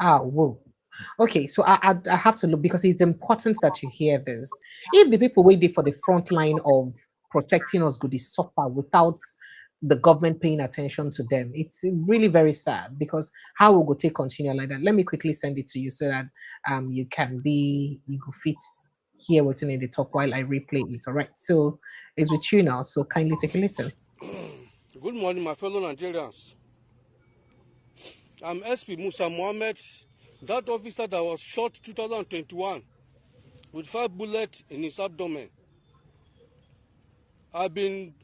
Whoa. Okay, so I have to look because it's important that you hear this. If the people waiting for the front line of protecting us could suffer without the government paying attention to them, it's really very sad because how we go take continue like that. Let me quickly send it to you so that you can fit here what's in the top while I replay it. All right, so it's with you now, so kindly take a listen. Good morning, my fellow Nigerians. I'm SP Musa Mohammed, that officer that was shot 2021 with 5 bullets in his abdomen. I've been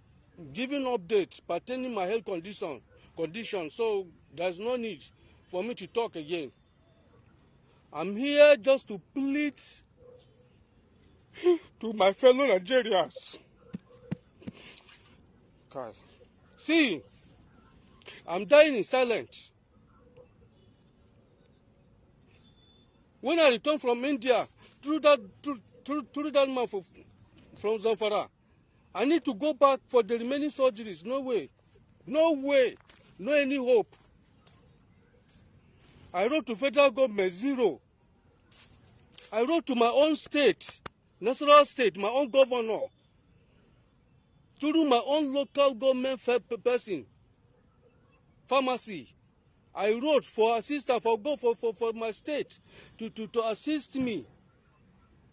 giving updates pertaining my health condition, so there's no need for me to talk again. I'm here just to plead to my fellow Nigerians. God. See, I'm dying in silence. When I returned from India, through that man from Zamfara, I need to go back for the remaining surgeries. No way. No any hope. I wrote to federal government, 0. I wrote to my own state, national state, my own governor, through my own local government person, pharmacy. I wrote for assistance for my state to assist me,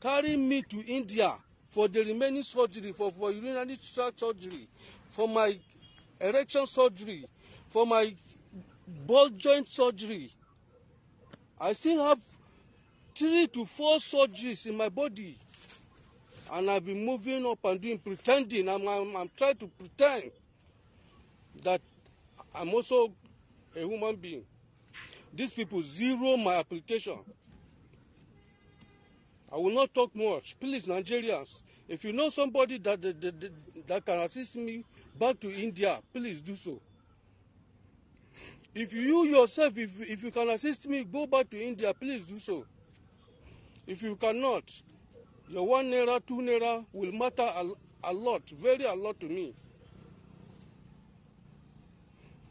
carry me to India for the remaining surgery, for urinary tract surgery, for my erection surgery, for my ball joint surgery. I still have 3 to 4 surgeries in my body, and I've been moving up and pretending. I'm trying to pretend that I'm also a human being. These people zero my application. I will not talk much. Please, Nigerians, if you know somebody that can assist me back to India, please do so. If you yourself, if you can assist me, go back to India, please do so. If you cannot, your 1 naira, 2 naira will matter a lot, very a lot to me.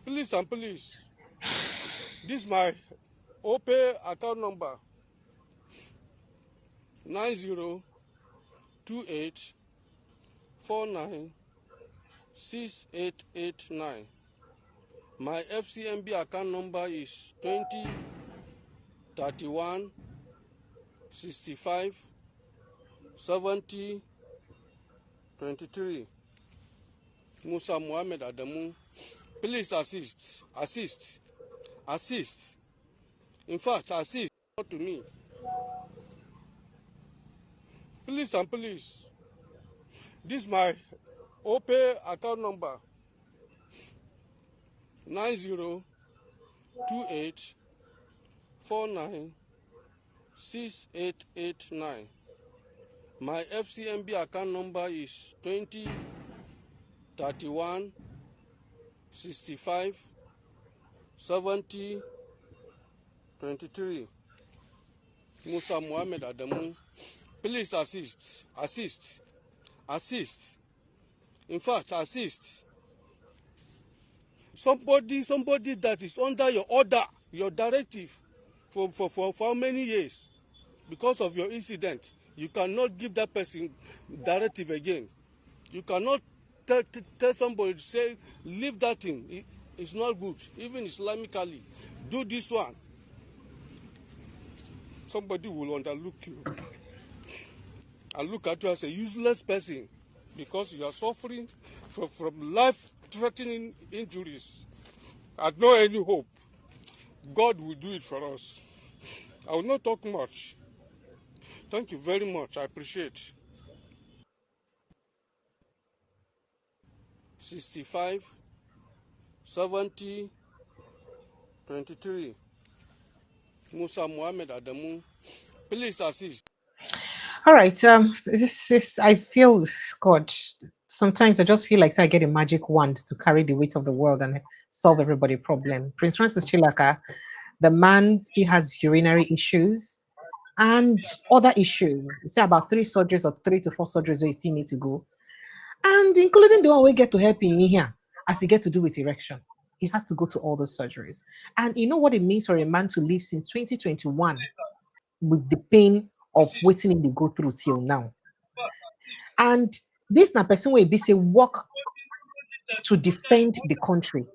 Please and please, this is my OPay account number, 9028496889. My FCMB account number is 2031657023. Musa Muhammad Adamu. Please assist. In fact, assist to me. Please and please. This is my OPay account number, 9028496889. My FCMB account number is 2031657023. Musa Muhammad Adamu. Please assist. In fact, assist. Somebody that is under your order, your directive, for how many years? Because of your incident, you cannot give that person directive again. You cannot tell somebody to say, leave that thing. It's not good. Even Islamically, do this one. Somebody will underlook you and look at you as a useless person because you are suffering from life-threatening injuries. I no any hope. God will do it for us. I will not talk much. Thank you very much. I appreciate. 65 70 23. Musa Muhammad Adamu. Please assist. All right. This is, I feel, God, sometimes I just feel like I get a magic wand to carry the weight of the world and solve everybody's problem. Prince Francis Chilaka, the man still has urinary issues and other issues. Say about 3 surgeries or 3 to 4 surgeries where he still need to go. And including the one we get to help him in here, as he get to do with erection. He has to go to all those surgeries. And you know what it means for a man to live since 2021 with the pain of waiting they go through till now. And this na person will be say work to defend the country.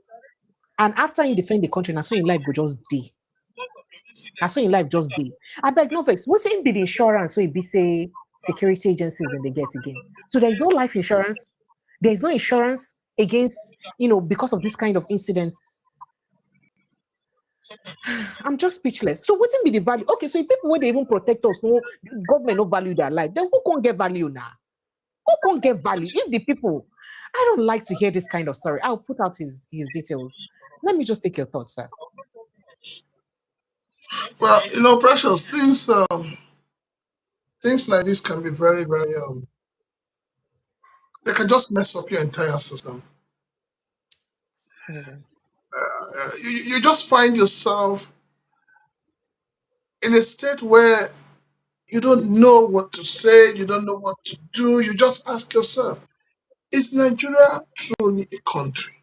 And after you defend the country, now so in life go just day. Now so in life just day. I beg no vex. What's in be the insurance where it be say security agencies and they get again? So there is no life insurance. There is no insurance against, because of this kind of incidents. I'm just speechless. So what's in be the value? Okay, so if people where they even protect us, no government no value their life, then who can't get value now? Who can't get value? If the people, I don't like to hear this kind of story. I'll put out his details. Let me just take your thoughts, sir. Well, Precious, things like this can be very, very they can just mess up your entire system. You just find yourself in a state where you don't know what to say, you don't know what to do. You just ask yourself, is Nigeria truly a country?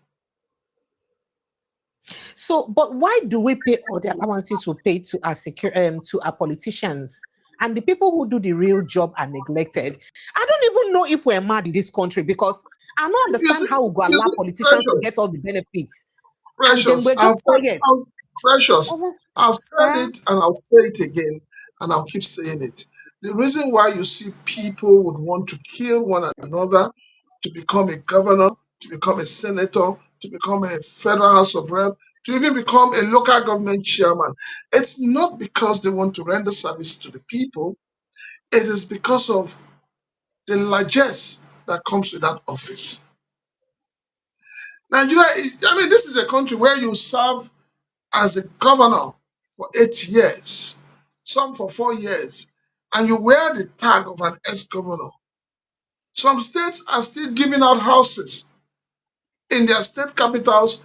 So, but why do we pay all the allowances we pay to our to our politicians? And the people who do the real job are neglected. I don't even know if we're mad in this country because I don't understand how we go allow politicians to get all the benefits. Precious, and then we're just quiet. Precious, I've said it and I'll say it again and I'll keep saying it. The reason why you see people would want to kill one another to become a governor, to become a senator, to become a federal house of rep, to even become a local government chairman, it's not because they want to render service to the people. It is because of the largesse that comes with that office. Nigeria, this is a country where you serve as a governor for 8 years, some for 4 years, and you wear the tag of an ex-governor. Some states are still giving out houses in their state capitals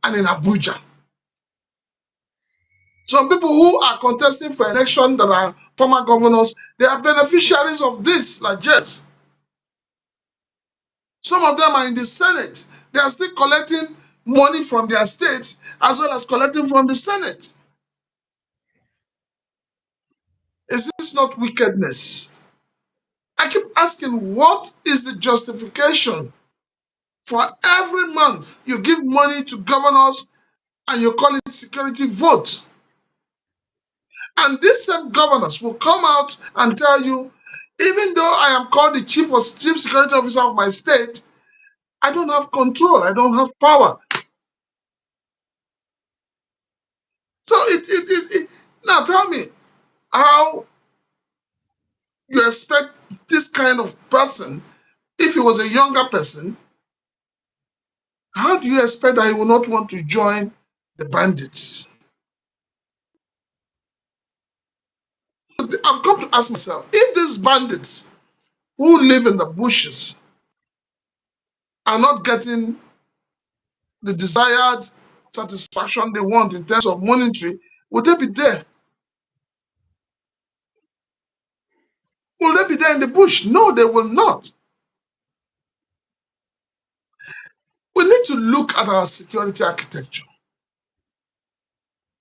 and in Abuja. Some people who are contesting for election that are former governors, they are beneficiaries of this, like Jess. Some of them are in the Senate. They are still collecting money from their states as well as collecting from the Senate. Is this not wickedness? I keep asking, what is the justification for every month you give money to governors and you call it security vote? And these same governors will come out and tell you, even though I am called the chief security officer of my state, I don't have control, I don't have power. So now tell me, how you expect this kind of person, if he was a younger person, how do you expect that he will not want to join the bandits? I've come to ask myself, if these bandits who live in the bushes are not getting the desired satisfaction they want in terms of monetary, will they be there? Will they be there in the bush? No, they will not. We need to look at our security architecture.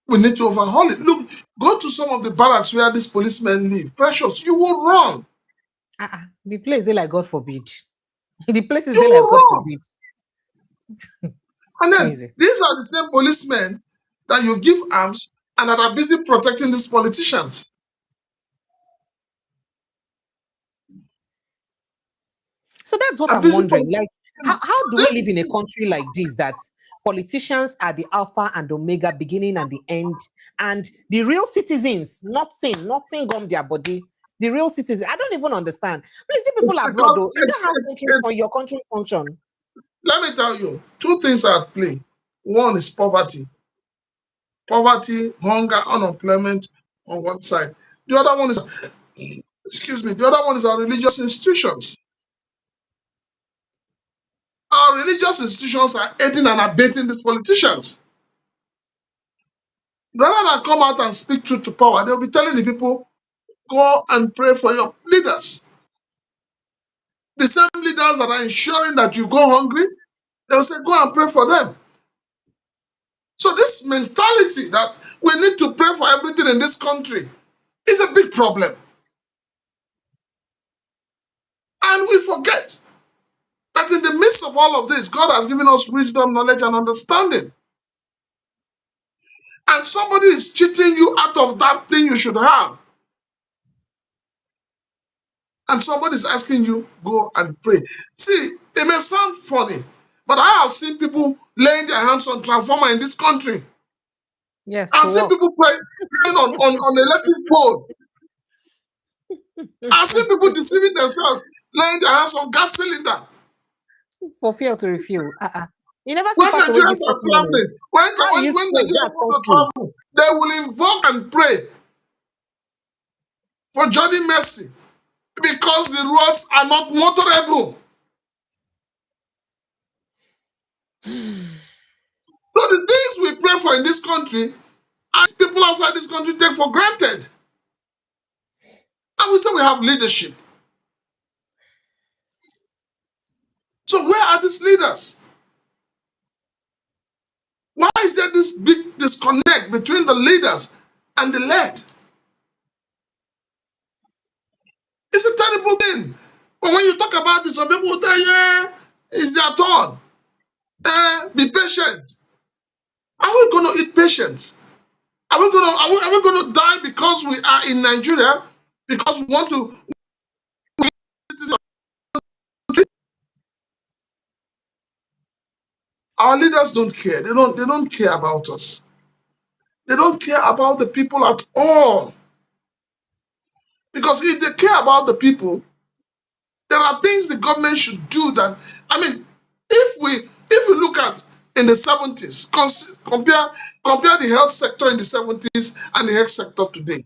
We need to overhaul it. Look, go to some of the barracks where these policemen live. Precious, you will run. The place they like God forbid. The places You they will like God run. forbid. And then Crazy. these are the same policemen that you give arms and that are busy protecting these politicians. So that's what Are I'm busy wondering. Like, how so do we live in a country like this that politicians are the alpha and omega, beginning and the end, and the real citizens, nothing gum their body. The real citizens, I don't even understand. Please, if people it's abroad, because though, is that how your countries function? let me tell you, two things are at play. One is poverty. Poverty, hunger, unemployment on one side. The other one is, the other one is our religious institutions. Our religious institutions are aiding and abetting these politicians. Rather than come out and speak truth to power, they'll be telling the people, go and pray for your leaders. The same leaders that are ensuring that you go hungry, they'll say, go and pray for them. So this mentality that we need to pray for everything in this country is a big problem. And we forget that in the midst of all of this, God has given us wisdom, knowledge, and understanding. And somebody is cheating you out of that thing you should have. And somebody is asking you, go and pray. See, it may sound funny, but I have seen people laying their hands on transformer in this country. Yes, I've seen people praying on electric pole. I've seen people deceiving themselves, laying their hands on gas cylinder. for fear to refuel. You never see When pastor will Nigerians give are testimony. traveling, when How you Nigerians that's want to country. travel, they will invoke and pray for journey mercy because the roads are not motorable. So the things we pray for in this country, as people outside this country take for granted. And we say we have leadership. So where are these leaders? Why is there this big disconnect between the leaders and the led? It's a terrible thing. But when you talk about this, some people will tell you, yeah, it's their turn. Be patient. Are we going to eat patience? Are we going to die because we are in Nigeria? Because we want to? Our leaders don't care. They don't care about us. They don't care about the people at all. Because if they care about the people, there are things the government should do that. I mean, if we look at in the 70s. Compare the health sector in the 70s and the health sector today.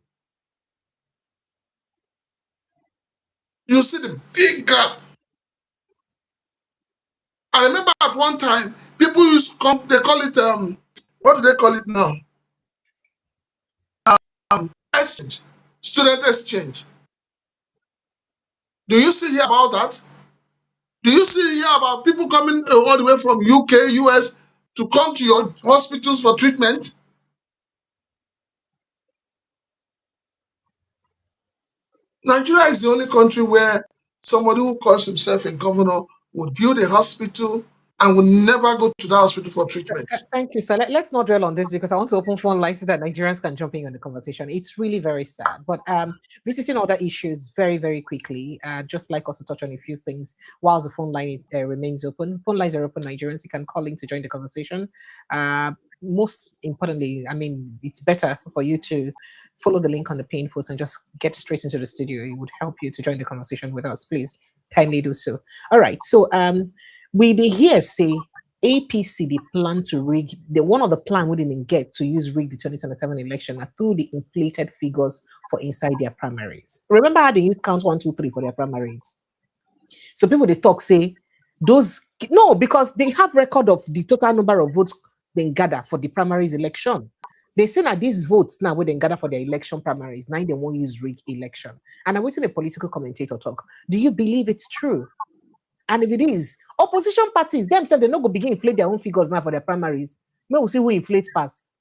You see the big gap. I remember at one time, people used they call it, what do they call it now? Exchange, student exchange. Do you see here about that? Do you see here about people coming all the way from UK, US to come to your hospitals for treatment? Nigeria is the only country where somebody who calls himself a governor would build a hospital and would never go to that hospital for treatment. Thank you, sir. Let's not dwell on this because I want to open phone lines so that Nigerians can jump in on the conversation. It's really very sad. But visiting other issues very, very quickly, just like us to touch on a few things whilst the phone line remains open. Phone lines are open, Nigerians. You can call in to join the conversation. Most importantly, I mean, it's better for you to follow the link on the pin post and just get straight into the studio. It would help you to join the conversation with us. Please kindly do so. All right. So we did hear say APC the plan to rig one of the plan we didn't get to use rig the 2027 election through the inflated figures for inside their primaries. Remember how they used count 1, 2, 3 for their primaries? So people they talk say those no, because they have record of the total number of votes they gather for the primaries election. They say that these votes now when they gather for their election primaries, now they won't use rig election. And I'm waiting a political commentator talk. Do you believe it's true? And if it is, opposition parties themselves, they're not going to begin inflate their own figures now for their primaries. Maybe we'll see who inflates fast.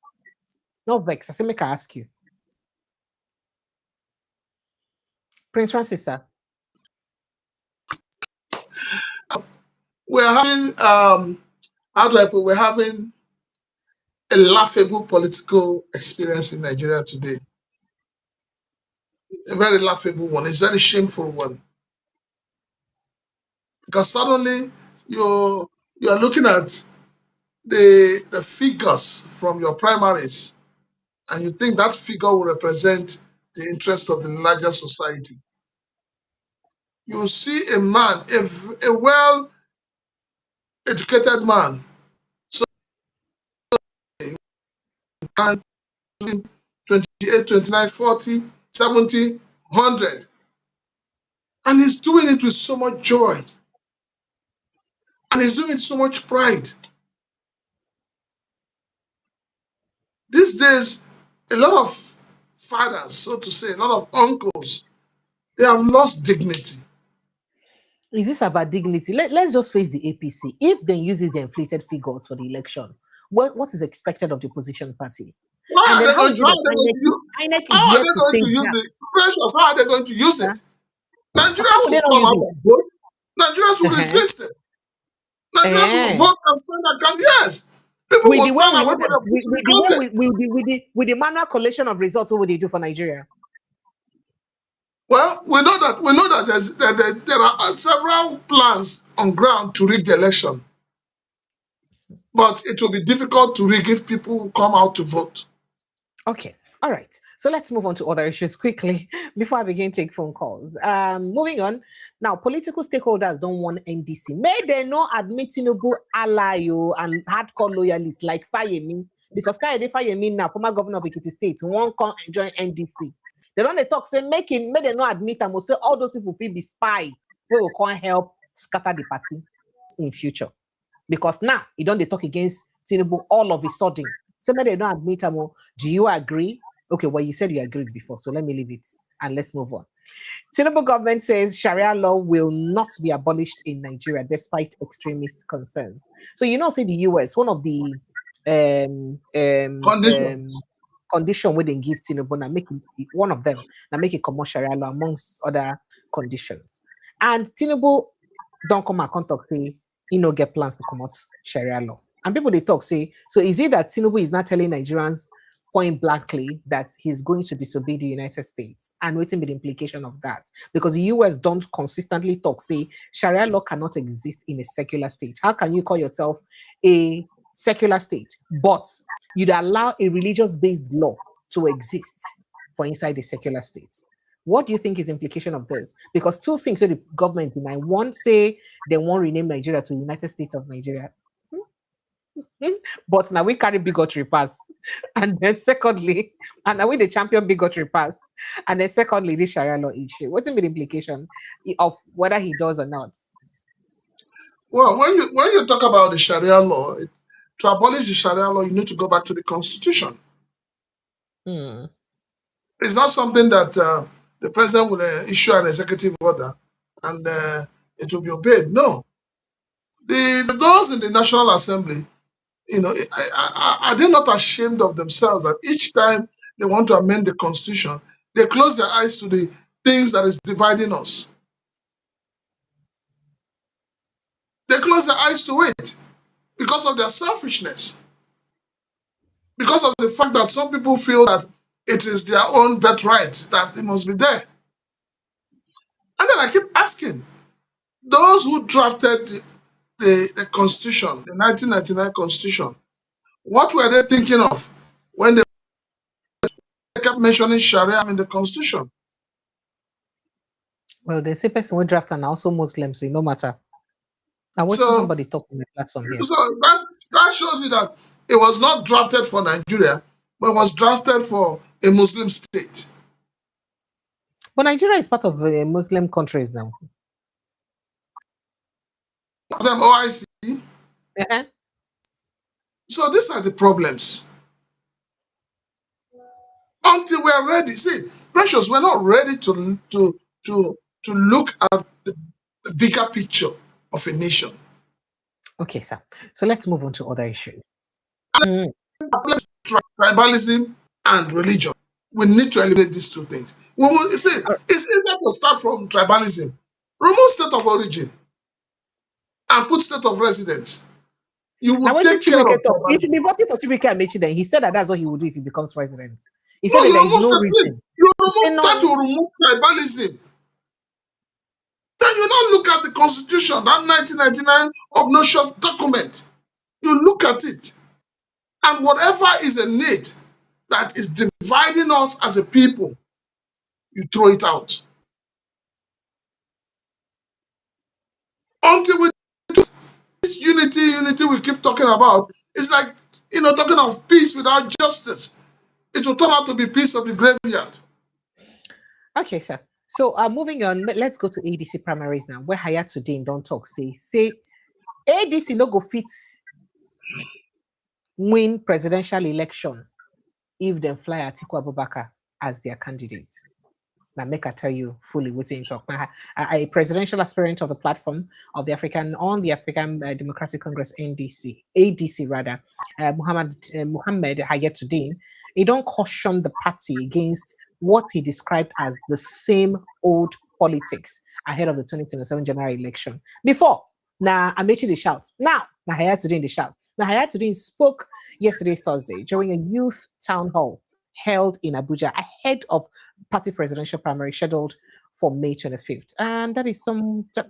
No vex. I say, make I ask you. Prince Francis, sir. We're having, how do I put, we're having a laughable political experience in Nigeria today. A very laughable one. It's a very shameful one. Because suddenly you're looking at the figures from your primaries and you think that figure will represent the interest of the larger society. You see a man, a well-educated man, so 28, 29, 40, 70, 100. And he's doing it with so much joy. And he's doing it with so much pride. These days, a lot of fathers, so to say, a lot of uncles, they have lost dignity. Is this about dignity? Let's just face the APC. If they uses the inflated figures for the election, what is expected of the opposition party? How are they going to use the pressures? How are they going to use it? Nigerians will come out and vote. Nigerians will resist it. Nigerians will vote and stand against. Yes. People will stand away from with the manual collation of results. What would they do for Nigeria? Well, we know that there are several plans on ground to rig the election. But it will be difficult to rig if people come out to vote. Okay. All right. So let's move on to other issues quickly before I begin to take phone calls. Moving on. Now, political stakeholders don't want NDC. May they not admit Tinubu Alayo and hardcore loyalists like Fayemi, because Fayemi now, former governor of Ekiti State, won't come and join NDC. They don't talk, say, may they not admit and will say all those people will be spy who will come help scatter the party in future. Because now, you don't talk against Tinubu all of a sudden. So may they don't admit them. Do you agree? Okay, well, you said you agreed before, so let me leave it and let's move on. Tinubu government says Sharia law will not be abolished in Nigeria despite extremist concerns. So say the US, one of the condition where they give Tinubu now make it one of them now make a commercial Sharia law amongst other conditions. And Tinubu don't come and talk say he no get plans to come out Sharia law. And people they talk say, so is it that Tinubu is not telling Nigerians point blankly that he's going to disobey the United States, and waiting with the implication of that? Because the US don't consistently talk, say Sharia law cannot exist in a secular state. How can you call yourself a secular state, but you'd allow a religious-based law to exist for inside the secular state? What do you think is the implication of this? Because two things that the government deny. One, say they won't rename Nigeria to United States of Nigeria. But now we carry bigotry pass. And then secondly, and now we the champion bigotry pass. And then secondly, this Sharia law issue. What's the implication of whether he does or not? Well, when you talk about the Sharia law, to abolish the Sharia law, you need to go back to the Constitution. It's not something that the president will issue an executive order and it will be obeyed. No. Those in the National Assembly, are they not ashamed of themselves that each time they want to amend the Constitution, they close their eyes to the things that is dividing us? They close their eyes to it because of their selfishness. Because of the fact that some people feel that it is their own birthright that it must be there. And then I keep asking, those who drafted the Constitution, the 1999 Constitution, what were they thinking of when they kept mentioning Sharia in the Constitution? Well, the same person who draft and also Muslims, so no matter. I watched somebody talk on the platform here. So that shows you that it was not drafted for Nigeria, but it was drafted for a Muslim state. But Nigeria is part of Muslim countries now. Them OIC. Uh-huh. So these are the problems. Until we are ready, see, Precious, we're not ready to look at the bigger picture of a nation. Okay, sir. So let's move on to other issues. Tribalism and religion. We need to eliminate these two things. We will see. It's easier to start from tribalism. Remove state of origin and put state of residence. You will take care of tribalism. If you be voting for Chibuike Amechi, then he said that that's what he would do if he becomes president. He said that there is no reason. You remove tribalism. Then you now look at the Constitution, that 1999 obnoxious document. You look at it, and whatever is a need that is dividing us as a people, you throw it out. Until we do this unity we keep talking about, it's like, talking of peace without justice. It will turn out to be peace of the graveyard. Okay, sir. So moving on, let's go to ADC primaries now, where Hayatuddin don't talk. Say ADC no go fit win presidential election if they fly Atiku Abubakar as their candidate. Now, make I tell you fully what's in talk. A presidential aspirant of the platform of the African Democratic Congress ADC rather, Muhammad Hayatuddin, he don't caution the party against what he described as the same old politics ahead of the 2027 general election. Before, now Amechi the shout. Now Hayatuddin the shout. Now Hayatuddin spoke yesterday, Thursday, during a youth town hall held in Abuja ahead of party presidential primary scheduled for May 25th. And that is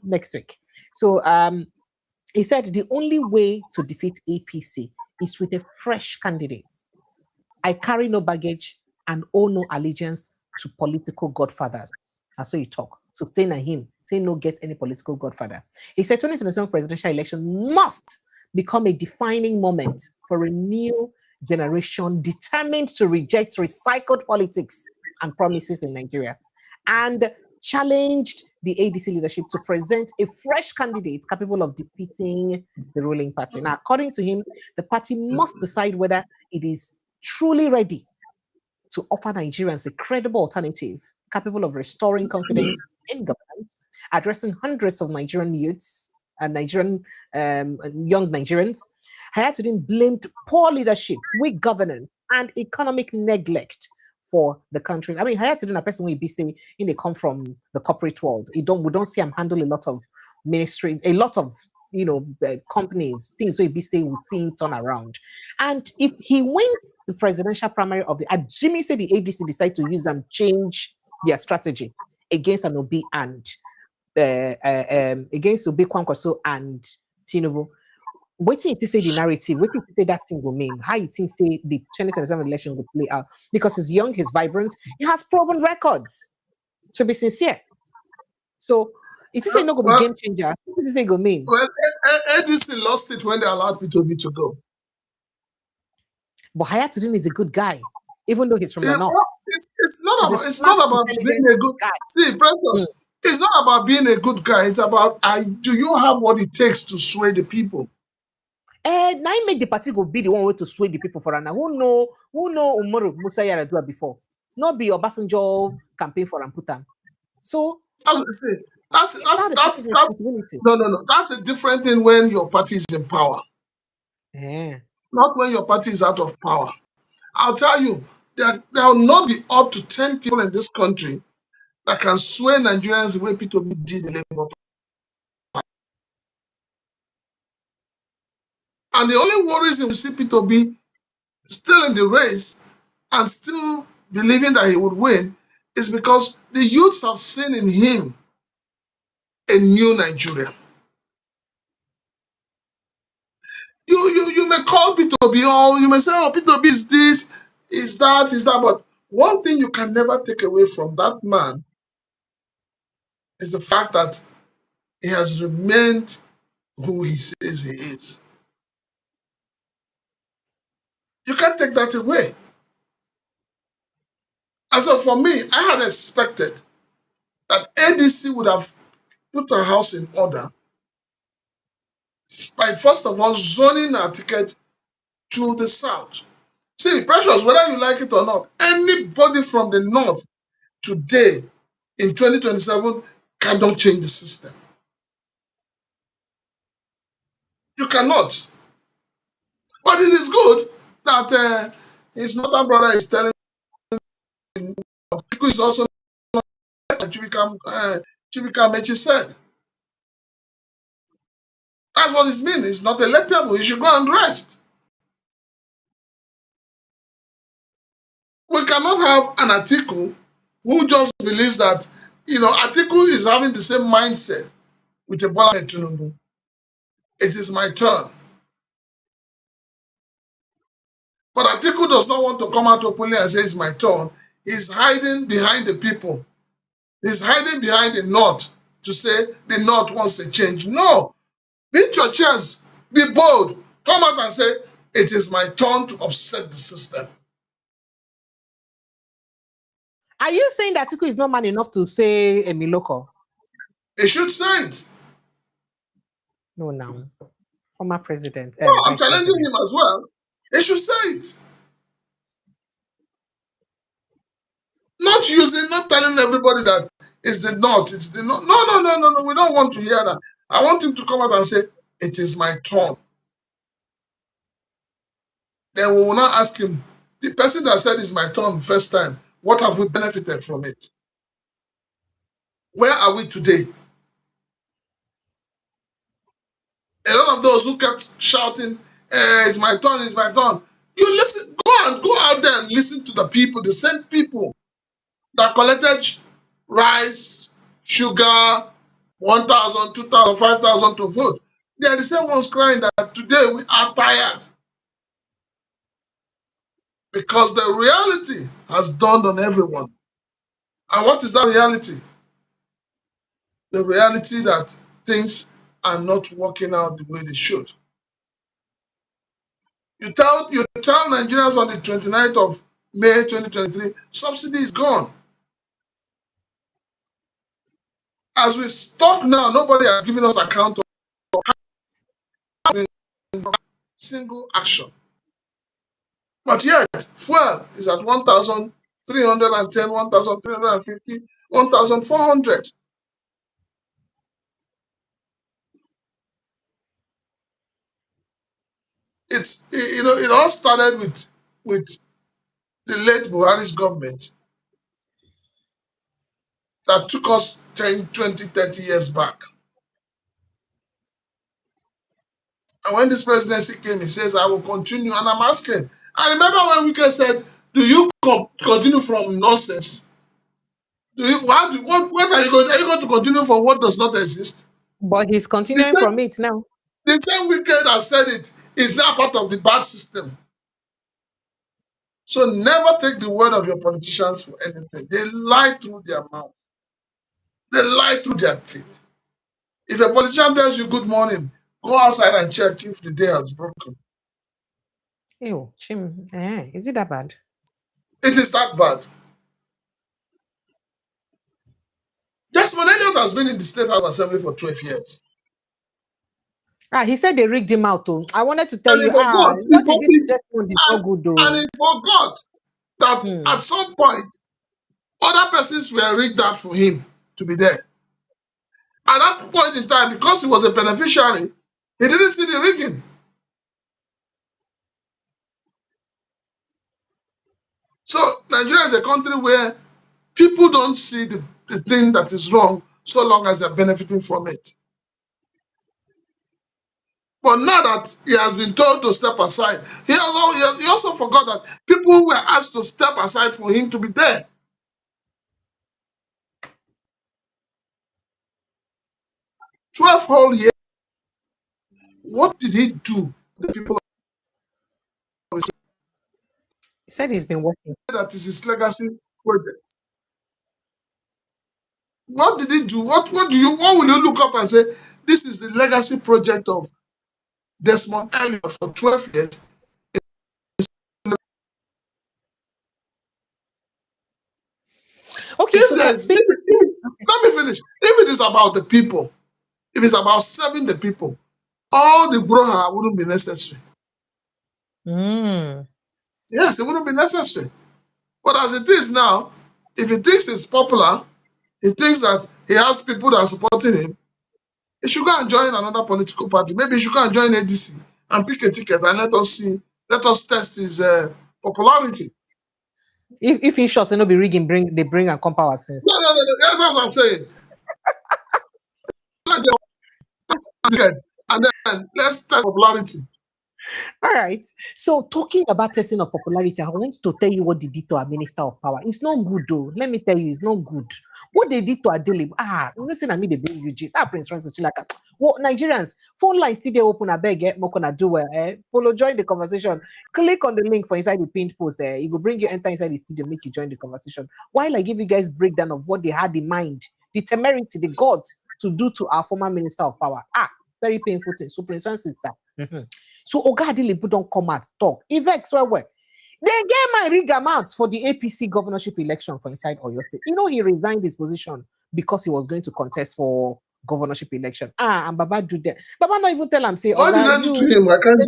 next week. So he said the only way to defeat APC is with a fresh candidate. I carry no baggage and owe no allegiance to political godfathers. That's what you talk. So say na him, say no get any political godfather. He said 2027 presidential election must become a defining moment for a new generation determined to reject recycled politics and promises in Nigeria, and challenged the ADC leadership to present a fresh candidate capable of defeating the ruling party. Now, according to him, the party must decide whether it is truly ready to offer Nigerians a credible alternative capable of restoring confidence in governance, addressing hundreds of Nigerian youths and young Nigerians. Hayatuddin blamed poor leadership, weak governance, and economic neglect for the country. I mean, Hayatuddin, a person will be saying, they come from the corporate world. We don't see him handle a lot of ministry, a lot of companies, things where BC will see him turn around. And if he wins the presidential primary of assuming say the ADC decide to use and change their strategy against an Obi and against Obi Kwankwaso and Tinubu, what do you say the narrative? What do you say that thing will mean? How you think say the 2027 election will play out? Because he's young, he's vibrant, he has proven records. To be sincere. So it is not going to be game changer. What does it go mean? Well, ADC lost it when they allowed Peter Obi to go. But Hayatuddin is a good guy, even though he's from the north. It's not He's a about smart, being intelligent a good guy. see, Precious. It's not about being a good guy. It's about do you have what it takes to sway the people? Now he make the party go be the one way to sway the people for Anna. Who know Umaru Musa Yaradua before? Not be Obasanjo campaign for Ramputan. So I would say that's responsibility. no. That's a different thing when your party is in power. Yeah. Not when your party is out of power. I'll tell you, there will not be up to 10 people in this country that can sway Nigerians the way Peter Obi did in Labour Party. And the only reason we see Peter Obi still in the race and still believing that he would win is because the youths have seen in him a new Nigeria. You may call Peter Obi, or you may say, oh, Peter Obi is this, is that, but one thing you can never take away from that man is the fact that he has remained who he says he is. You can't take that away. And so for me, I had expected that ADC would have put her house in order by first of all zoning our ticket to the south. See, Precious, whether you like it or not, anybody from the north today in 2027 cannot change the system. You cannot. But it is good that his northern brother is telling him is also not Chibika Mechi said. That's what it means. It's not electable. You should go and rest. We cannot have an Atiku who just believes that, Atiku is having the same mindset with a Bola Tinubu. It is my turn. But Atiku does not want to come out openly and say it's my turn. He's hiding behind the people. He's hiding behind the North to say the North wants a change. No. Beat your chest. Be bold. Come out and say, it is my turn to upset the system. Are you saying that Atiku is not man enough to say Emiloko? He should say it. No, now. Former president. No, I'm challenging him as well. He should say it. Not telling everybody that it's the North, it's the North. No. We don't want to hear that. I want him to come out and say, it is my turn. Then we will not ask him, the person that said it's my turn first time, what have we benefited from it? Where are we today? A lot of those who kept shouting, it's my turn, it's my turn. You listen, go out there and listen to the people, the same people that collected rice, sugar, 1,000, 2,000, 5,000 to vote. They are the same ones crying that today we are tired. Because the reality has dawned on everyone. And what is that reality? The reality that things are not working out the way they should. You tell Nigerians on the 29th of May 2023, subsidy is gone. As we stop now, nobody has given us account of having single action. But yet, fuel is at 1,310, 1,350, 1,400. It all started with the late Buhari's government that took us 10, 20, 30 years back. And when this presidency came, he says, I will continue. And I'm asking, I remember when Wike said, do you continue from nonsense? What are you going? Are you going to continue from what does not exist? But he's continuing from it now. The same Wike that said it is now part of the bad system. So never take the word of your politicians for anything. They lie through their mouth. They lie through their teeth. If a politician tells you good morning, go outside and check if the day has broken. Ew, Chim. Is it that bad? It is that bad. Desmond Elliott has been in the State House Assembly for 12 years. He said they rigged him out. Too. I wanted to tell And he you, forgot. what did this Desmond is not good though? And he forgot that at some point, other persons were rigged out for him to be there. At that point in time, because he was a beneficiary, he didn't see the rigging. So Nigeria is a country where people don't see the thing that is wrong so long as they're benefiting from it. But now that he has been told to step aside, he also forgot that people were asked to step aside for him to be there. 12 whole years. What did he do? The people He said he's been working. That is his legacy project. What did he do? What will you look up and say, this is the legacy project of Desmond Elliott for 12 years? Okay, let me finish. If it is about the people, if it's about serving the people, all the broha wouldn't be necessary. Yes, it wouldn't be necessary. But as it is now, if he thinks it's popular, he thinks that he has people that are supporting him, he should go and join another political party. Maybe he should go and join ADC and pick a ticket and let us test his popularity. If he shots and no be rigging, they bring and come power since. No. That's what I'm saying. And then let's test popularity. All right. So talking about testing of popularity, I want to tell you what they did to our Minister of Power. It's not good though. Let me tell you, it's not good. What they did to Adelabu, listen, I mean, they bring you gist. Prince Francis, like, well, Nigerians, phone lines still they open. I beg, Mokona do well. Follow, join the conversation. Click on the link for inside the pinned post there. It will bring you enter inside the studio, make you join the conversation. While I give you guys breakdown of what they had in mind, the temerity, the gods to do to our former Minister of Power. Very painful thing. So Prince Francis, So Oga Adelabu don't come out talk. Vex well. They gave my rig amount for the APC governorship election for inside Oyo State. You know, he resigned his position because he was going to contest for governorship election. And Baba do that. Baba not even tell him, say, what did I do to him? I can't.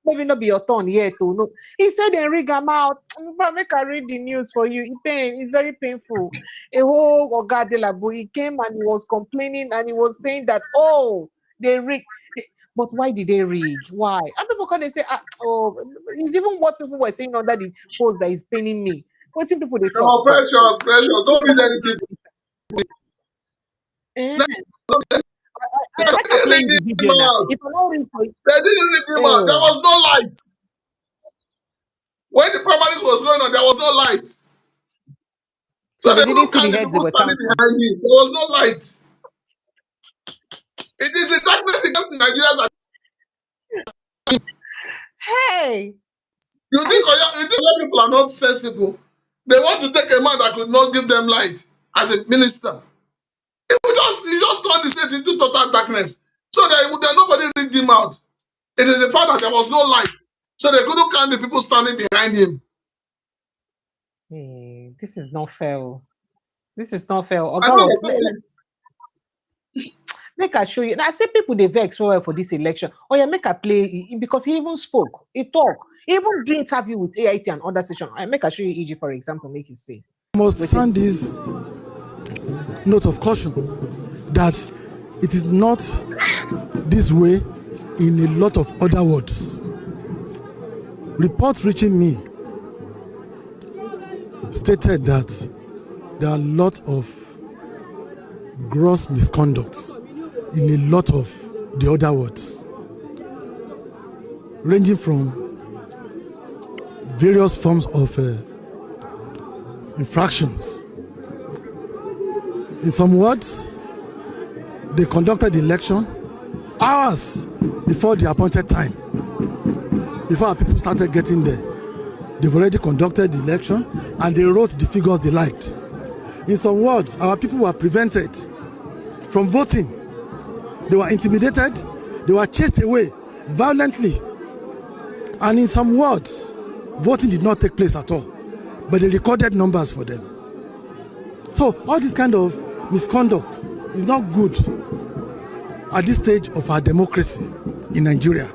Maybe not be your turn here to know. He said they rig him out. Make I read the news for you. It's very painful. A whole Oga Adelabu, he came and he was complaining and he was saying that, they rig. But why did they rig? Why? And people can say, it's even what people were saying under the post that is paining me. What some people they talk? Precious. Don't read anything. I playing the video now. If I'm not reading for it, they didn't read him out. There was no light. When the primaries was going on, there was no light. So they didn't see the heads they were standing behind him. There was no light. It is the darkness he comes to Nigeria. Hey, you think people are not sensible? They want to take a man that could not give them light as a minister. He just turned the state into total darkness. So nobody read him out. It is the fact that there was no light. So they couldn't count the people standing behind him. This is not fair. This is not fair. Make I show you. Now I say people they vex for this election. Make I play because he even spoke. He talked. He even did interview with AIT and other stations. Make I show you EG, for example, make you see. Must sound this note of caution that it is not this way in a lot of other words. Reports reaching me stated that there are a lot of gross misconducts in a lot of the other words, ranging from various forms of infractions. In some words, they conducted the election hours before the appointed time. Before our people started getting there, they've already conducted the election and they wrote the figures they liked. In some words, our people were prevented from voting. They were intimidated, they were chased away violently. And in some wards, voting did not take place at all, but they recorded numbers for them. So all this kind of misconduct is not good at this stage of our democracy in Nigeria.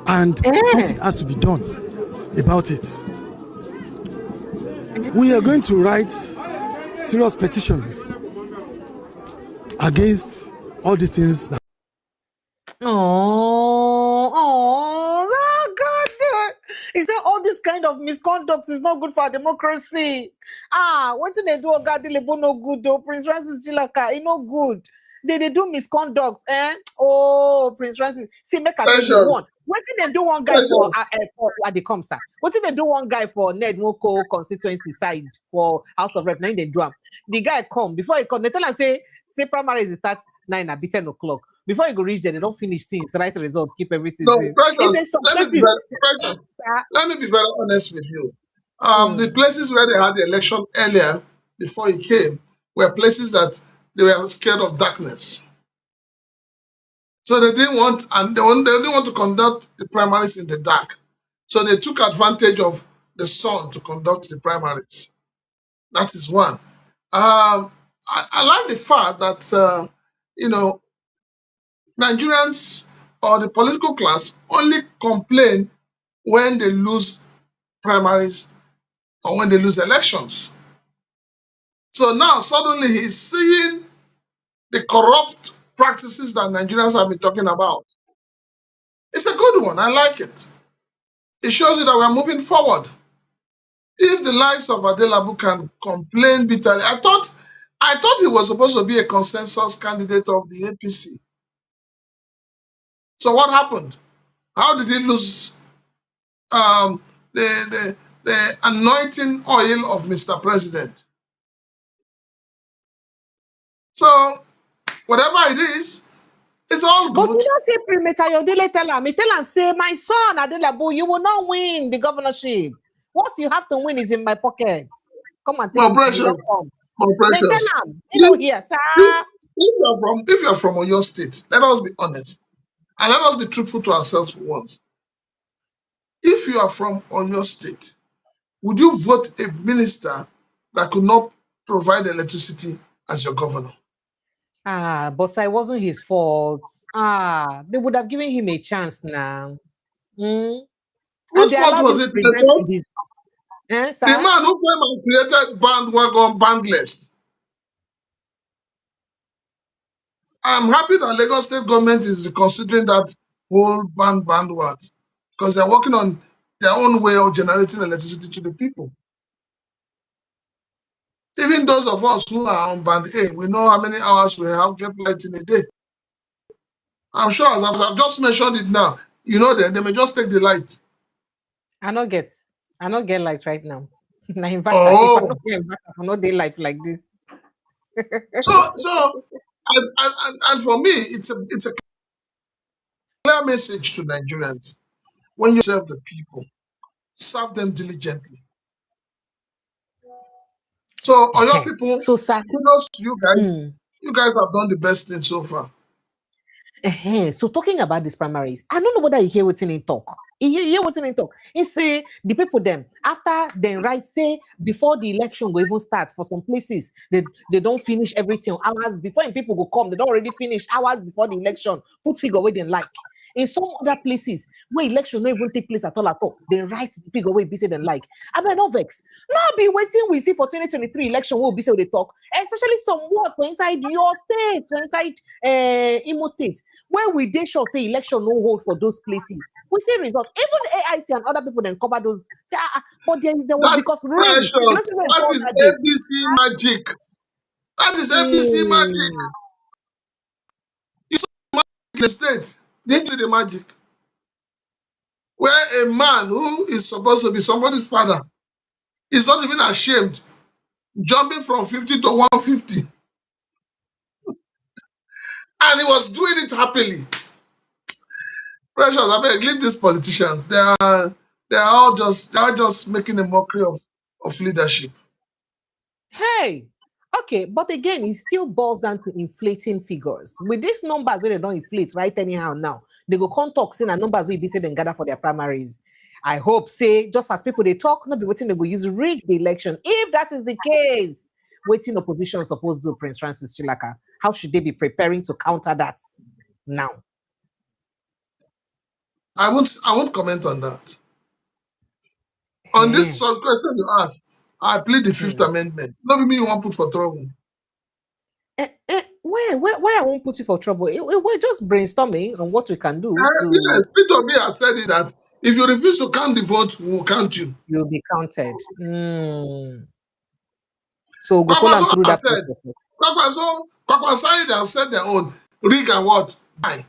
And something has to be done about it. We are going to write serious petitions against all these things. God. He said all this kind of misconduct is not good for our democracy. What's in they do? Adelabu no good though. Prince Francis Chilaka, he no good. They do misconduct, eh? Oh, Prince Francis. See, make a tell you one. What did they do one guy for the Comsa? What did they do one guy for Ned Moko constituency side for House of Rep? Now they do him. The guy come before he come. They tell him say primaries start 9 at 10 o'clock. Before you go reach there, they don't finish things, write results, keep everything. No, Precious, let me be very honest with you. The places where they had the election earlier, before he came, were places that they were scared of darkness. So they didn't want, and they didn't want to conduct the primaries in the dark. So they took advantage of the sun to conduct the primaries. That is one. I like the fact that, Nigerians or the political class only complain when they lose primaries or when they lose elections. So now suddenly he's seeing the corrupt practices that Nigerians have been talking about. It's a good one. I like it. It shows you that we're moving forward. If the likes of Adelabu can complain bitterly, I thought he was supposed to be a consensus candidate of the APC. So what happened? How did he lose the anointing oil of Mr. President? So whatever it is, it's all good. But you don't say Primeta Yodele tell him. He tell him, say, my son Adelabu, you will not win the governorship. What you have to win is in my pockets. Come and take Well, Precious. Tell him. You know, here, sir. If you're from Oyo State, let us be honest. And let us be truthful to ourselves for once. If you are from Oyo State, would you vote a minister that could not provide electricity as your governor? But it wasn't his fault. They would have given him a chance now. Whose fault was it? The fault? The man who came and created bandwagon bandless. I'm happy that Lagos State government is reconsidering that whole bandwagon because they're working on their own way of generating electricity to the people. Even those of us who are on band A, we know how many hours we have get light in a day. I'm sure, as I've just mentioned it now, they may just take the light. I not get light right now. In fact, I not day light like this. So, and for me, it's a clear message to Nigerians: when you serve the people, serve them diligently. So, Oyo people, kudos to you guys. You guys have done the best thing so far. So talking about these primaries, I don't know whether you hear what's in talk. You hear what's in talk. He say the people them after then right say before the election will even start for some places they don't finish everything hours before people go come. They don't already finish hours before the election. Put figure where they like. In some other places where election don't even take place at all, they write the figure where be say they like. I mean, no vex. Now be waiting we see for 2023 election will be say they talk, especially some words for inside your state, for inside Imo State. When we dey sure say election no hold for those places, we see results. Even AIT and other people then cover those. Say, but there was because rain. That is ABC magic. That is ABC magic. You saw the magic in the state. Into the magic. Where a man who is supposed to be somebody's father is not even ashamed, jumping from 50 to 150. And he was doing it happily. Precious, I beg, leave these politicians. They are just making a mockery of leadership. Hey, Okay, but again, it still boils down to inflating figures. With these numbers, when they don't inflate, right? Anyhow, now they go come talk, saying numbers will be said and gather for their primaries. I hope, say, just as people they talk, not be waiting, they go use rig the election. If that is the case, waiting opposition supposed to Prince Francis Chilaka, how should they be preparing to counter that now? I won't comment on that. On this question you asked, I plead the Fifth Amendment. Not be me you want put for trouble. Why I won't put you for trouble? We're just brainstorming on what we can do to. Yes, Peter Obi has said it that if you refuse to count the vote, we will count you. You'll be counted. So we'll go follow through that process. Kwakwasai, they have said their own. Rig and what? Bye.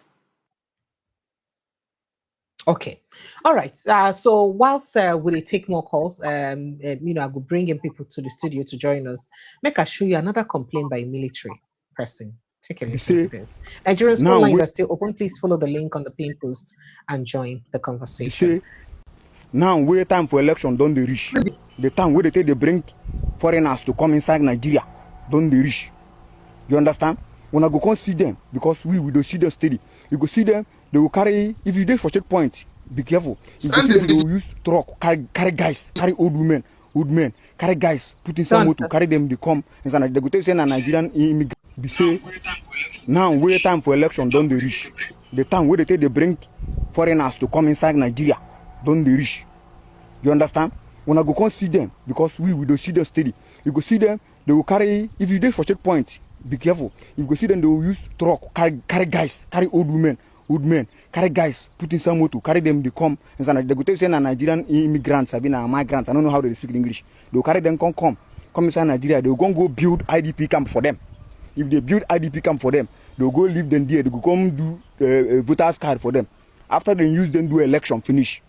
Okay. All right. So whilst we take more calls, I will bring in people to the studio to join us. Make I show you another complaint by a military person. Take a listen to this. Nigerian phone lines are still open. Please follow the link on the pin post and join the conversation. Now, where time for election don't they reach? The time where they bring foreigners to come inside Nigeria don't they reach? You understand? When I go come see them, because we don't see them steady. You go see them, they will carry, if you do for checkpoint, be careful. You go see them, they will use truck, carry guys, carry old men, carry guys, put in some motor, carry them, they come. And they go say Nigerian immigrant. Be say, now where time for election don't they reach? The time where they bring foreigners to come inside Nigeria don't they reach? You understand? When I go come see them, because we don't see them steady. You go see them, they will carry, if you do for checkpoint, be careful. You go see them, they will use truck, carry guys, carry old men, carry guys, put in some motor, carry them, they come. And they go say Nigerian immigrants, I mean migrants, I don't know how they speak English. They will carry them, come inside Nigeria, they will go build IDP camp for them. If they build IDP camp for them, they will go leave them there, they will come do voters card for them. After they use them, do election, finish.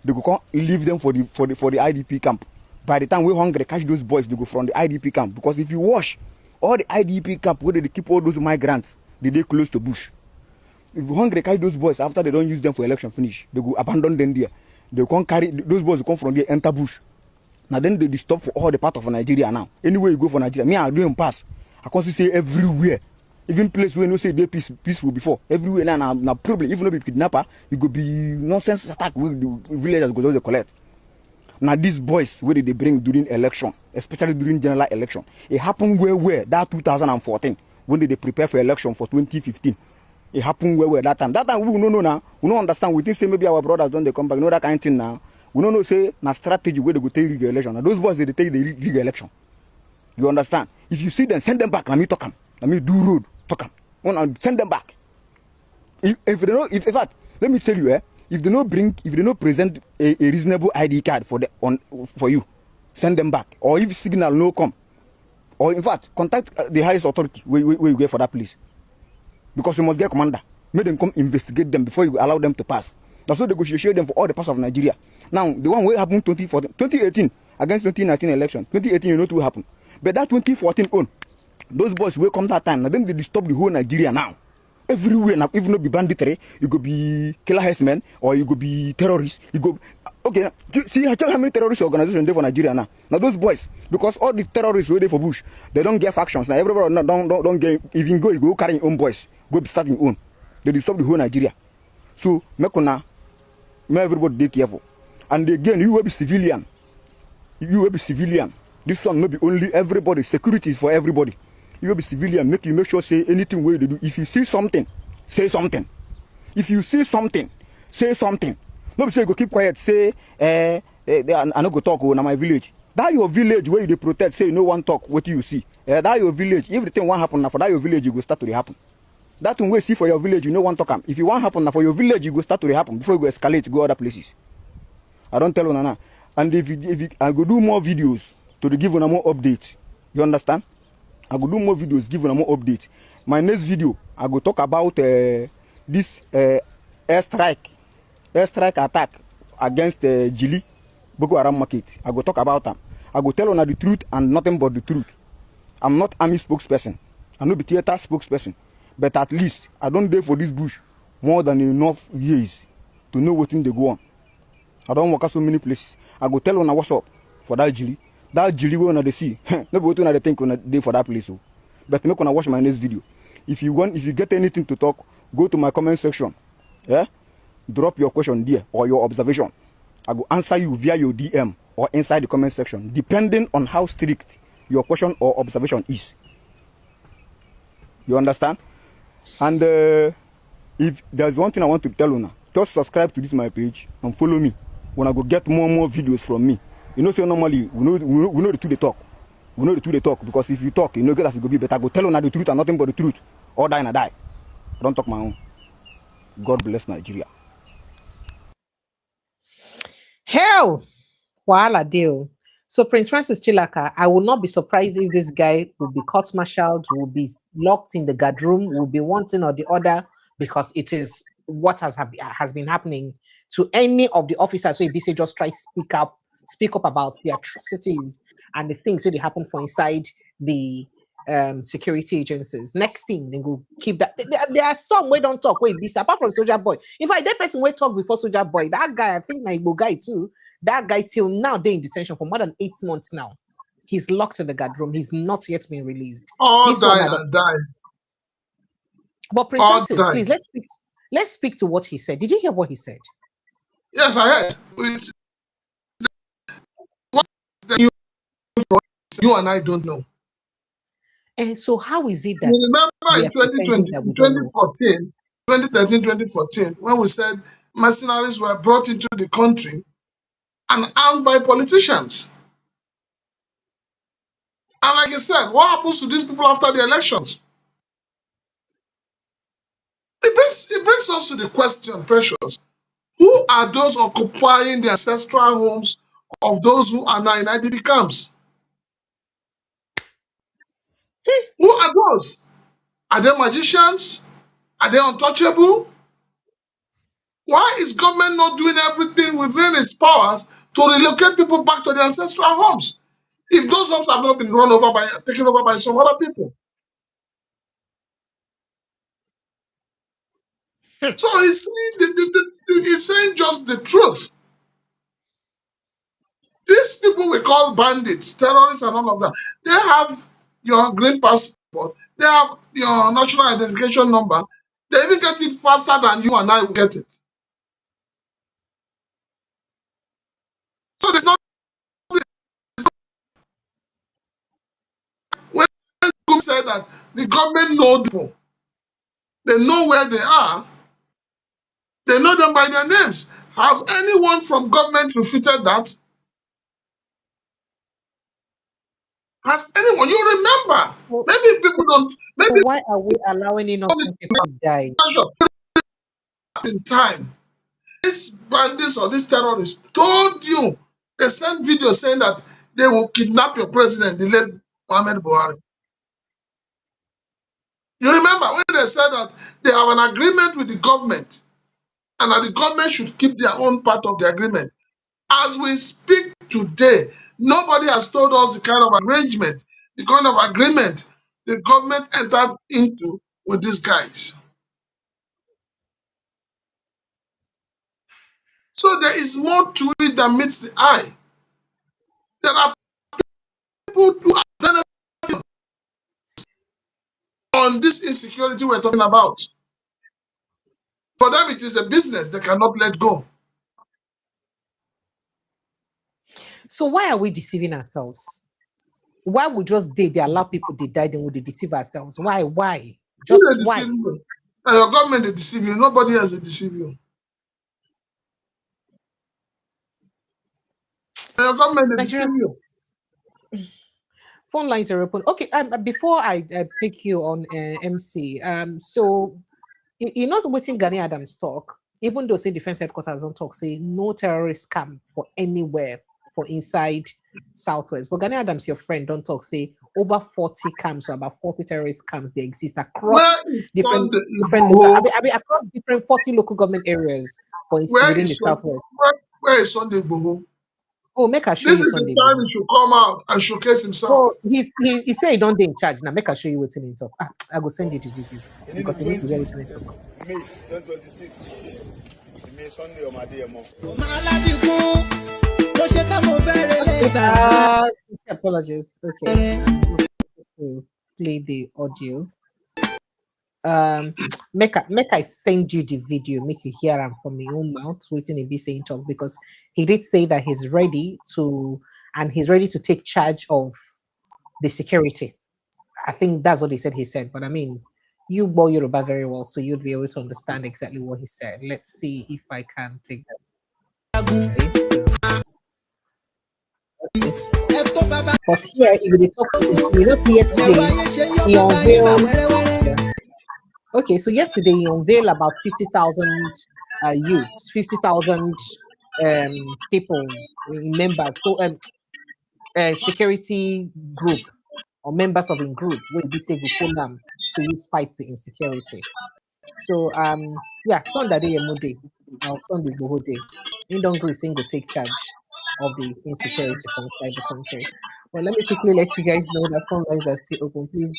They go come leave them for the IDP camp. By the time we're hungry, catch those boys, they go from the IDP camp. Because if you watch all the IDP camp where they keep all those migrants, they close to bush. If you're hungry, catch those boys after they don't use them for election finish. They go abandon them there. They can't carry those boys, come from there, enter bush. Now then they stop for all the part of Nigeria now. Anywhere you go for Nigeria, me I do pass. I can say everywhere. Even place where no say they peaceful before. Everywhere now problem. Even if you kidnapper, you go be nonsense attack with the villagers go to collect. Now these boys where they bring during election, especially during general election, it happened where that 2014 when they prepare for election for 2015. It happened where that time. That time we don't know now. We don't understand. We think say maybe our brothers don't they come back. You know that kind of thing now. We don't know say na strategy where they go take the election. Now those boys they take the rig election. You understand? If you see them, send them back. Let me talk them. Let me do road. Talk them. Send them back. If they don't, in fact, let me tell you, if they don't present a reasonable ID card for you, send them back. Or if signal no come, or in fact, contact the highest authority where you get for that place. Because you must get commander. Make them come investigate them before you allow them to pass. That's why they go share them for all the parts of Nigeria. Now, the one where happened 2018 against 2019 election. 2018, you know what happened. But that 2014 on, those boys will come that time. Now then they disturb the whole Nigeria now. Everywhere now, even though be banditry, you go be killer herdsmen or you go be terrorists. You go okay. See, I tell how many terrorist organizations there for Nigeria now. Now those boys, because all the terrorists were there for Bush, they don't get factions. Now everybody don't get even go. You go carry your own boys, go start your own. They disturb the whole Nigeria. So make everybody be careful. And again, you will be civilian. You will be civilian. This one not be only everybody. Security is for everybody. You will be civilian. Make sure say anything where they do. If you see something, say something. If you see something, say something. Not say go keep quiet. Say I not go talk on my village. That your village where you protect. Say no one talk. What you see? That your village. Everything want happen now for that your village. You go start to happen. That one we see for your village. You know one talk. If you want happen now for your village, you go start to happen before you go escalate. Go other places. I don't tell you now. And if you I go do more videos to give you more updates. You understand? I go do more videos, give you more updates. My next video, I go talk about this airstrike attack against Jili, Boko Haram market. I go talk about them. I go tell you the truth and nothing but the truth. I'm not army spokesperson. I'm not the theater spokesperson. But at least I don't dare for this bush more than enough years to know what thing they go on. I don't work at so many places. I go tell you what's up for that Jili. That jilly one they see. No go to think on a day for that place. So. But make gonna watch my next video. If you get anything to talk, go to my comment section. Yeah? Drop your question there or your observation. I will answer you via your DM or inside the comment section, depending on how strict your question or observation is. You understand? And if there's one thing I want to tell you now, just subscribe to this my page and follow me when I go get more and more videos from me. You know, so normally we know the two they talk. We know the two they talk, because if you talk, you know that it go be better. Go tell you the truth and nothing but the truth. Or die and I die. I don't talk my own. God bless Nigeria. Hell, wahala deal. So Prince Francis Chilaka, I will not be surprised if this guy will be court-martialed, will be locked in the guard room, will be one thing or the other, because it is what has been happening to any of the officers. So if say just try to speak up about the atrocities and the things that they happen for inside the security agencies. Next thing, they go keep that. There are some we don't talk. Wait, this apart from Soldier Boy. If that person will talk before Soldier Boy, that guy, I think my guy too. That guy till now they're in detention for more than 8 months now. He's locked in the guard room. He's not yet been released. All die and die. But Prince Francis, please let's speak to what he said. Did you hear what he said? Yes, I heard. You and I don't know. And so how is it that you remember in 2013, 2014, when we said mercenaries were brought into the country and armed by politicians? And like I said, what happens to these people after the elections? It brings us to the question, Precious. Who are those occupying the ancestral homes of those who are now in IDP camps? Who are those? Are they magicians? Are they untouchable? Why is government not doing everything within its powers to relocate people back to their ancestral homes, if those homes have not been taken over by some other people? So he's saying just the truth. These people we call bandits, terrorists, and all of that, they have your green passport, they have your national identification number, they even get it faster than you and I will get it. So there's not. When Kum said that the government know people, they know where they are, they know them by their names. Have anyone from government refuted that? Has anyone? You remember? Maybe people don't. Maybe why are we allowing innocent people to die? In time, these bandits or these terrorists told you, they sent videos saying that they will kidnap your president, the late Muhammad Buhari. You remember when they said that they have an agreement with the government and that the government should keep their own part of the agreement? As we speak today, nobody has told us the kind of arrangement, the kind of agreement the government entered into with these guys. So there is more to it than meets the eye. There are people who are benefiting on this insecurity we're talking about. For them, it is a business they cannot let go. So why are we deceiving ourselves? Why would just they allow people to die, then would they deceive ourselves? Why? Just why? You? And your government they deceive you. Nobody else they deceive you. And your government they deceive you. Phone lines are open. Okay, before I take you on MC, so you know waiting Gani Adams talk, even though say defense headquarters don't talk, say no terrorist camp for anywhere for inside Southwest. But Gani Adams, your friend, don't talk, say over 40 camps or about 40 terrorist camps they exist across different across different 40 local government areas for within the Southwest. Where is Sunday Igboho? Oh, make I show this you is Sunday. The time he should come out and showcase himself. Oh, he said he don't be in charge. Now make I show you what's in top. I go send you the video because you need to hear it in top. May 2026. May Sunday or my day more. Apologies. Okay. I'm supposed to play the audio. Make I send you the video, make you hear him from my own mouth, waiting and be saying talk, because he did say that he's ready to take charge of the security. I think that's what he said, but I mean, you boy Yoruba very well, so you'd be able to understand exactly what he said. Let's see if I can take that. Okay, so, but here, if you talk, you know, see yesterday, he unveiled. Yeah. Okay, so yesterday he unveiled about 50,000 youths, 50,000 people, members. So, security group or members of a group will be say go follow to use fight the insecurity. So yeah, Sunday day Monday or Sunday go day. In don't agree saying go take charge of the insecurity for inside the country. Well, let me quickly let you guys know that phone lines are still open. Please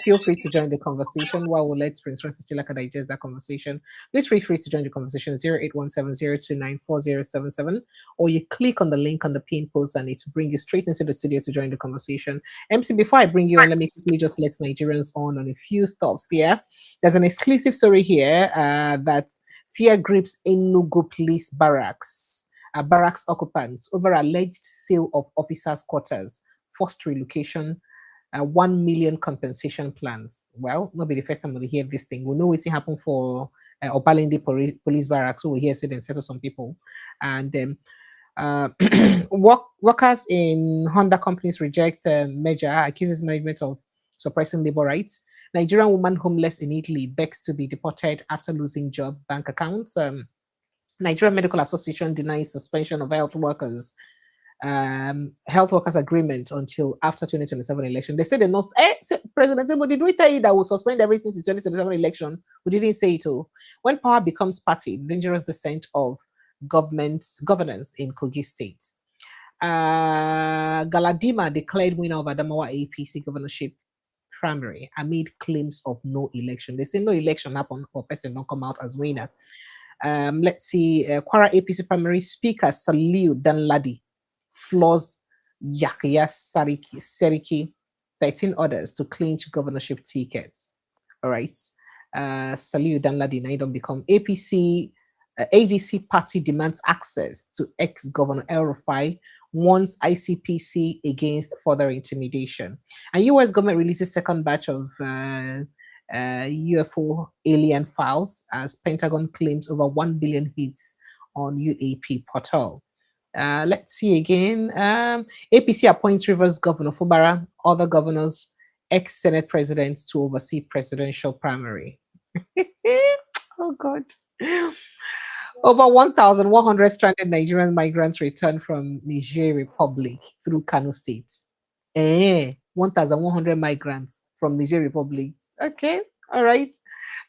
feel free to join the conversation while we'll let Prince Francis Chilaka digest that conversation. Please feel free to join the conversation 0817029477, or you click on the link on the pin post and it will bring you straight into the studio to join the conversation. MC, before I bring you on, let me quickly just let Nigerians on a few stuffs here. There's an exclusive story here that fear grips Enugu police barracks. Barracks occupants over alleged sale of officers' quarters, forced relocation, 1 million compensation plans. Well, not be the first time we hear this thing. We know what's happened for Opalindi police barracks, so we hear say they settle some people. And workers in Honda companies reject measure, accuses management of suppressing labor rights. Nigerian woman homeless in Italy begs to be deported after losing job, bank accounts. Nigerian Medical Association denies suspension of health workers agreement until after 2027 election. They said they're not. President Tinubu, did we tell you that we'll suspend everything since 2027 election? We didn't say it all. When power becomes party, dangerous descent of governance in Kogi State. Galadima declared winner of Adamawa APC governorship primary amid claims of no election. They say no election happened or person don't come out as winner. Let's see, Kwara APC primary speaker Saliu Danladi floors Yahya Seriki, 13 others to clinch governorship tickets. All right. Saliu Danladi now don't become APC. ADC party demands access to ex-governor El Rufai, warns ICPC against further intimidation. And US government releases second batch of UFO alien files as Pentagon claims over 1 billion hits on UAP portal. Let's see again. APC appoints Rivers Governor Fubara, other governors, ex-Senate president to oversee presidential primary. Oh God. Over 1,100 stranded Nigerian migrants returned from Niger Republic through Kano State. 1,100 migrants from Niger Republic. Okay, all right.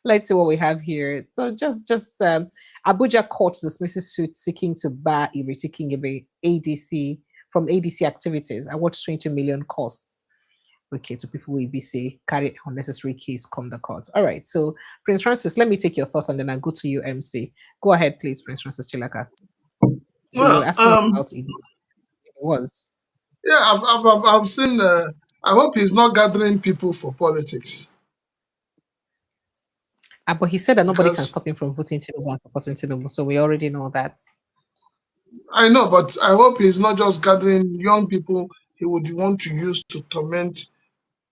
Let's see what we have here. So just Abuja court dismisses suit seeking to bar Ireti Kingebe ADC from ADC activities. Award 20 million costs. Okay, to people will be say carry unnecessary case come the court. All right, so Prince Francis, let me take your thoughts and then I'll go to you, MC. Go ahead, please, Prince Francis Chilaka. So Well, you're asking about it. It was. Yeah, I've seen. I hope he's not gathering people for politics. But he said that nobody can Because stop him from voting Tinubu and supporting Tinubu, so we already know that. I know, but I hope he's not just gathering young people he would want to use to torment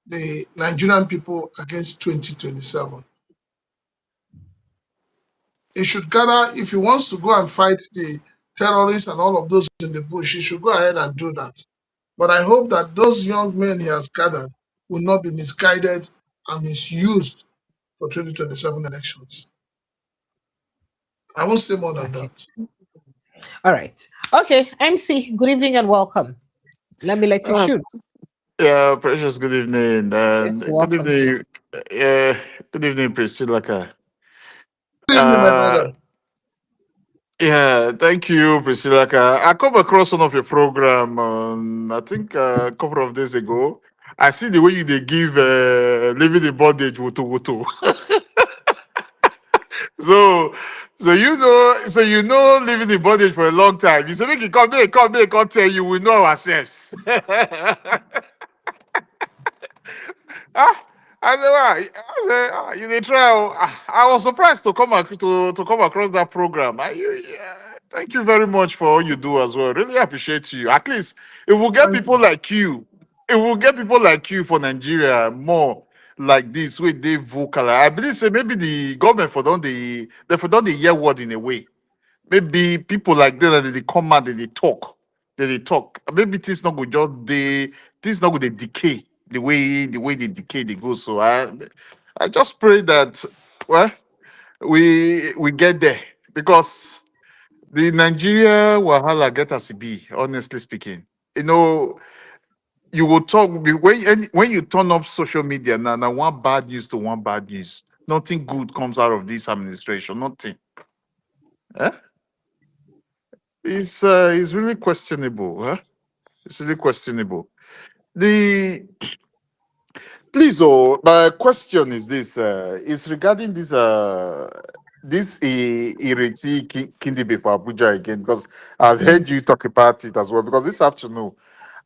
the Nigerian people against 2027. He should gather, if he wants to go and fight the terrorists and all of those in the bush, he should go ahead and do that. But I hope that those young men he has gathered will not be misguided and misused for 2027 elections. I won't say more than that. All right. Okay, MC, good evening and welcome. Let me let you shoot. Yeah, Precious, good evening. Yes, Good welcome. evening. Good evening, Prince Chilaka. Good evening, my brother. Yeah, thank you, Priscilla. I come across one of your program, I think a couple of days ago. I see the way you they give living in bondage wutu wutu. So So living in bondage for a long time. You say make it come tell you we know ourselves. Ah, I say, you dey try. I was surprised to to come across that program. Thank you very much for all you do as well. Really appreciate you. At least if we get Thank you. people like you, if we get people like you for Nigeria more like this, where they vocal. I believe say maybe the government for done the year word in a way. Maybe people like that they come out, they talk, they talk. Maybe things not go they decay the way they decay they go. So I just pray that well we get there because the Nigeria wahala get us be honestly speaking. You know, you will talk when you turn up social media now one bad news to one bad news. Nothing good comes out of this administration. Nothing. Eh? It's really questionable. Huh? It's really questionable. The Please, oh, my question is this: is regarding this Ireti Kindibe for Abuja again because I've heard you talk about it as well. Because this afternoon,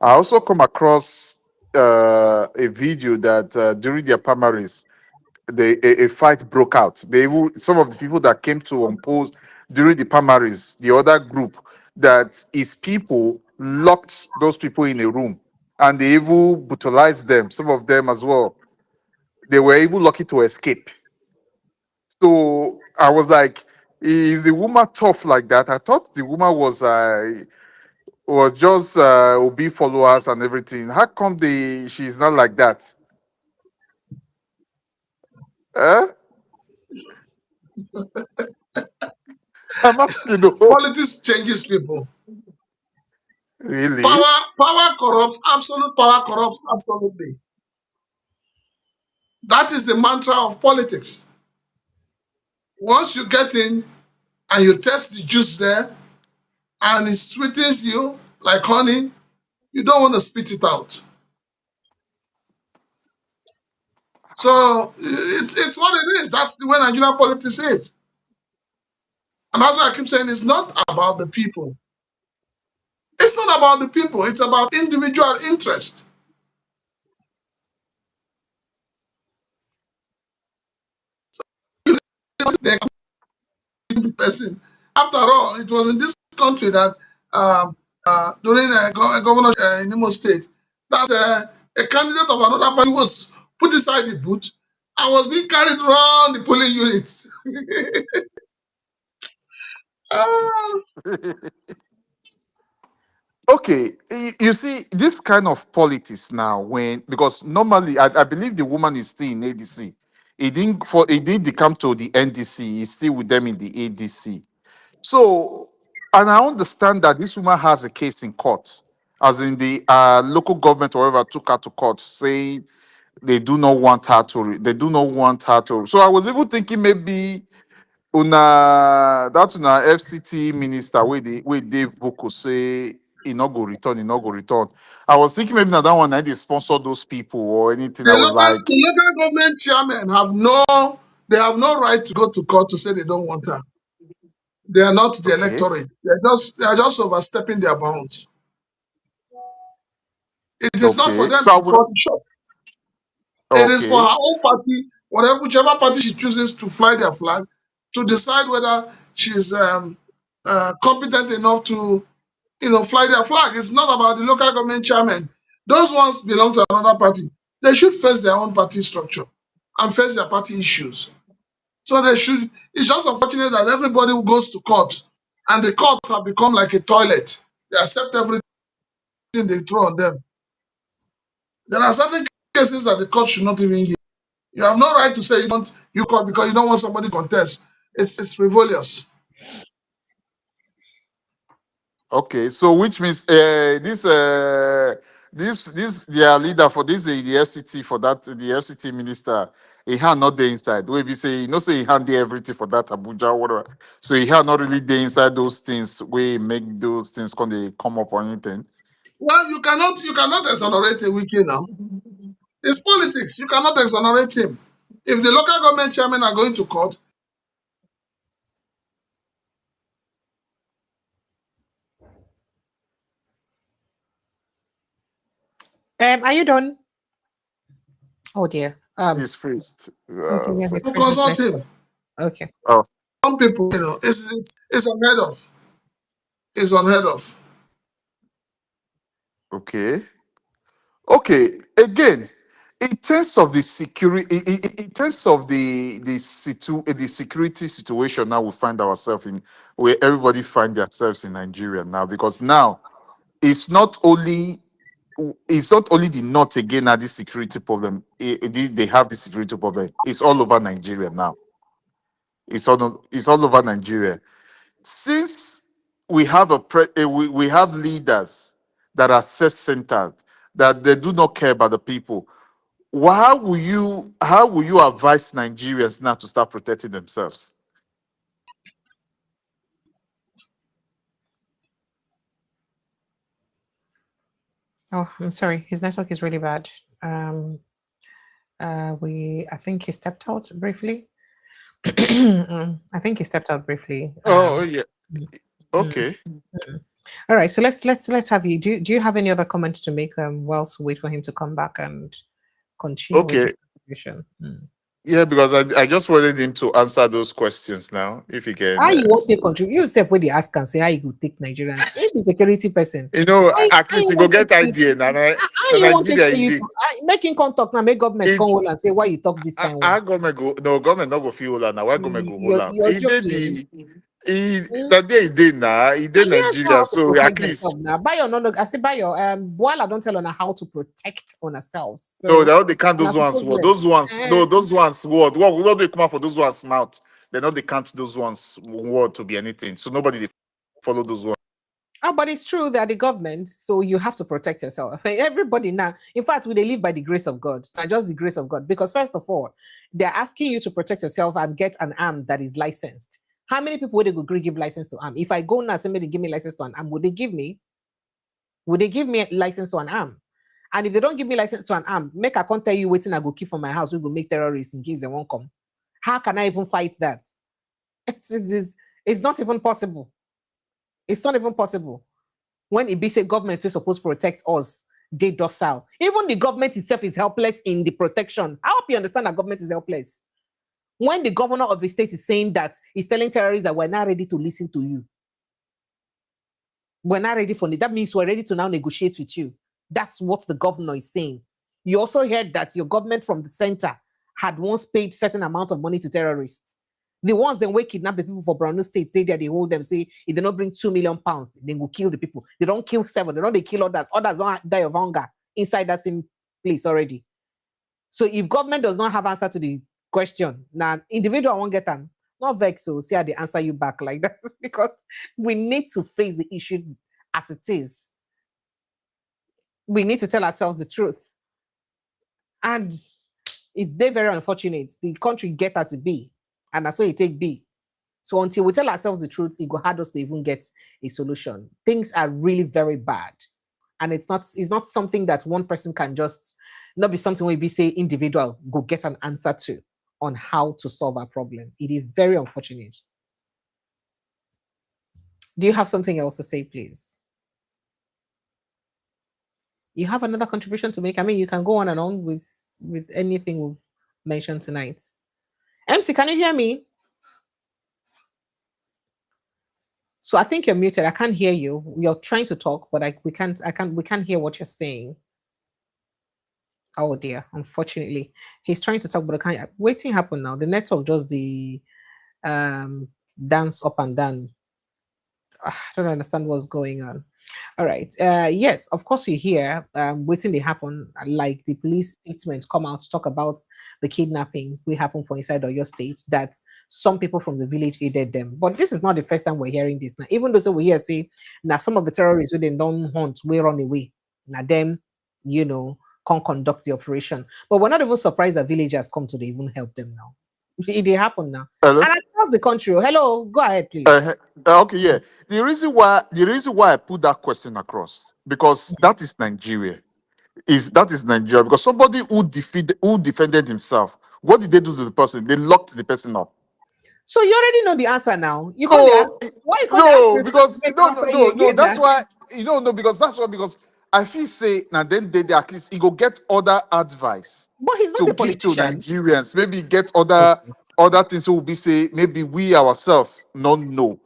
I also come across a video that during their primaries, a fight broke out. Some of the people that came to oppose during the primaries, the other group, that his people locked those people in a room and they even brutalized them, some of them as well. They were even lucky to escape. So I was like, is the woman tough like that? I thought the woman was just Obi followers and everything. How come she's not like that? Eh? I'm asking though. Politics changes people. Really? Power corrupts. Absolute power corrupts absolutely. That is the mantra of politics. Once you get in and you test the juice there and it sweetens you like honey, you don't want to spit it out. So it's what it is. That's the way Nigerian politics is. And that's why I keep saying it's not about the people. It's not about the people. It's about individual interest. The person. After all, it was in this country that during governor in Imo State that a candidate of another party was put inside the booth and was being carried around the polling units. Ah, Okay, you see this kind of politics now because normally I believe the woman is still in ADC. He didn't come to the NDC. He's still with them in the ADC. So, and I understand that this woman has a case in court, as in the local government or whatever took her to court, saying they do not want her to. So I was even thinking maybe una FCT minister where Dave Boko say he no go return. I was thinking maybe na that one they sponsor those people or anything. I was like, the local government chairmen have no right to go to court to say they don't want her. They are not the okay, electorate. They are just overstepping their bounds. It is not for okay. them So I to would call the shots. It is for okay, her own party, whichever party she chooses to fly their flag, to decide whether she's competent enough to, fly their flag. It's not about the local government chairman. Those ones belong to another party. They should face their own party structure and face their party issues. So they should. It's just unfortunate that everybody goes to court, and the courts have become like a toilet. They accept everything they throw on them. There are certain cases that the court should not even hear. You have no right to say you court because you don't want somebody to contest. It's frivolous. okay. So which means this their leader for this the FCT for that the FCT minister he had not the inside. We be say say he hand there everything for that Abuja whatever. So he had not really the inside those things we make those things when they come up or anything. Well, you cannot exonerate a wiki now. It's politics. You cannot exonerate him. If the local government chairmen are going to court, Are you done? Oh dear. He's freezed. Okay, yeah, To consult him. Okay. Oh, Some people, it's unheard of. It's unheard of. okay. Okay. Again, in terms of the security, in terms of the security situation now we find ourselves in, where everybody find themselves in Nigeria now, because now it's not only the north again at this security problem. They have the security problem. It's all over Nigeria now. It's all over Nigeria. Since we have we have leaders that are self-centered, that they do not care about the people. How will you advise Nigerians now to start protecting themselves? Oh, I'm sorry. His network is really bad. I think he stepped out briefly. I think he stepped out briefly. Oh yeah. Mm, Okay. mm. All right. So let's have you. Do you have any other comment to make? Whilst we wait for him to come back and continue with Okay. this conversation. Yeah, because I just wanted him to answer those questions now. If he can, How you want to contribute? You self when they ask and say how you go take Nigerians. If the security person, at how least you you go want get to idea. Now, how you want to Nigeria, say you make him come talk now, make government come it, hold and say why you talk this kind one. our government go no government not go feel hold am now. Why government go hold am? You're joking. The day he did now, he did Nigerians know Nigeria, how to so protect at themselves least now. Buy your no, I say buy your while I don't tell on how to protect on ourselves. no, So they can't now those ones. suppose What learn. those ones? No, those ones word. What they come out for those ones mouth? They know they can't those ones word to be anything. So nobody they follow those ones. Oh, but it's true that the government, so you have to protect yourself. Everybody now, in fact, we they live by the grace of God, not just the grace of God. Because first of all, they're asking you to protect yourself and get an arm that is licensed. How many people would they go give license to arm? If I go now, somebody give me license to an arm, would they give me? Would they give me a license to an arm? And if they don't give me license to an arm, make I can't tell you waiting I go keep for my house, we go make terrorists in case they won't come. How can I even fight that? It's not even possible. It's not even possible. When it be say government is supposed to protect us, they docile. Even the government itself is helpless in the protection. I hope you understand that government is helpless. When the governor of the state is saying that, he's telling terrorists that we're not ready to listen to you. We're not ready for it. That means we're ready to now negotiate with you. That's what the governor is saying. You also heard that your government from the center had once paid certain amount of money to terrorists. The ones that will kidnap the people for Borno State, say that they hold them, say if they don't bring £2 million, they will kill the people. They don't kill 7, they kill others. Others don't die of hunger inside that same place already. So if government does not have answer to the question, now individual won't get them. Not vex, so see how they answer you back like that. Because we need to face the issue as it is. We need to tell ourselves the truth. And it's very unfortunate. The country get as it be, and that's why you take B. So until we tell ourselves the truth, it will hard us to even get a solution. Things are really very bad. And it's not something that one person can just not be something where we say individual go get an answer to on how to solve our problem. It is very unfortunate. Do you have something else to say, please? You have another contribution to make? I mean, you can go on and on with anything we've mentioned tonight. MC, can you hear me? So I think you're muted. I can't hear you. You're trying to talk, but we can't hear what you're saying. Oh dear, unfortunately. He's trying to talk, but I can't. Waiting happen now. The network just the dance up and down. I don't understand what's going on. All right. Yes, of course you hear waiting they happen, like the police statement come out to talk about the kidnapping we happened for inside Oyo State, that some people from the village aided them. But this is not the first time we're hearing this now. Even though we hear say now some of the terrorists when they don't hunt, we run away. Now them, can't conduct the operation. But we're not even surprised that villagers come to even help them now. It happen now. Hello? And across the country. Hello, go ahead, please. Okay, yeah. The reason why I put that question across, because that is Nigeria. That is Nigeria, because somebody who defended himself, what did they do to the person? They locked the person up. So you already know the answer now. You can't ask. No, Why you can't ask no, this because make no, answer no, you no, no. again That's now? why you don't know, because I feel say now then they at least he go get other advice But he's not to a give to politician. Nigerians. Maybe get other things will be say maybe we ourselves not know.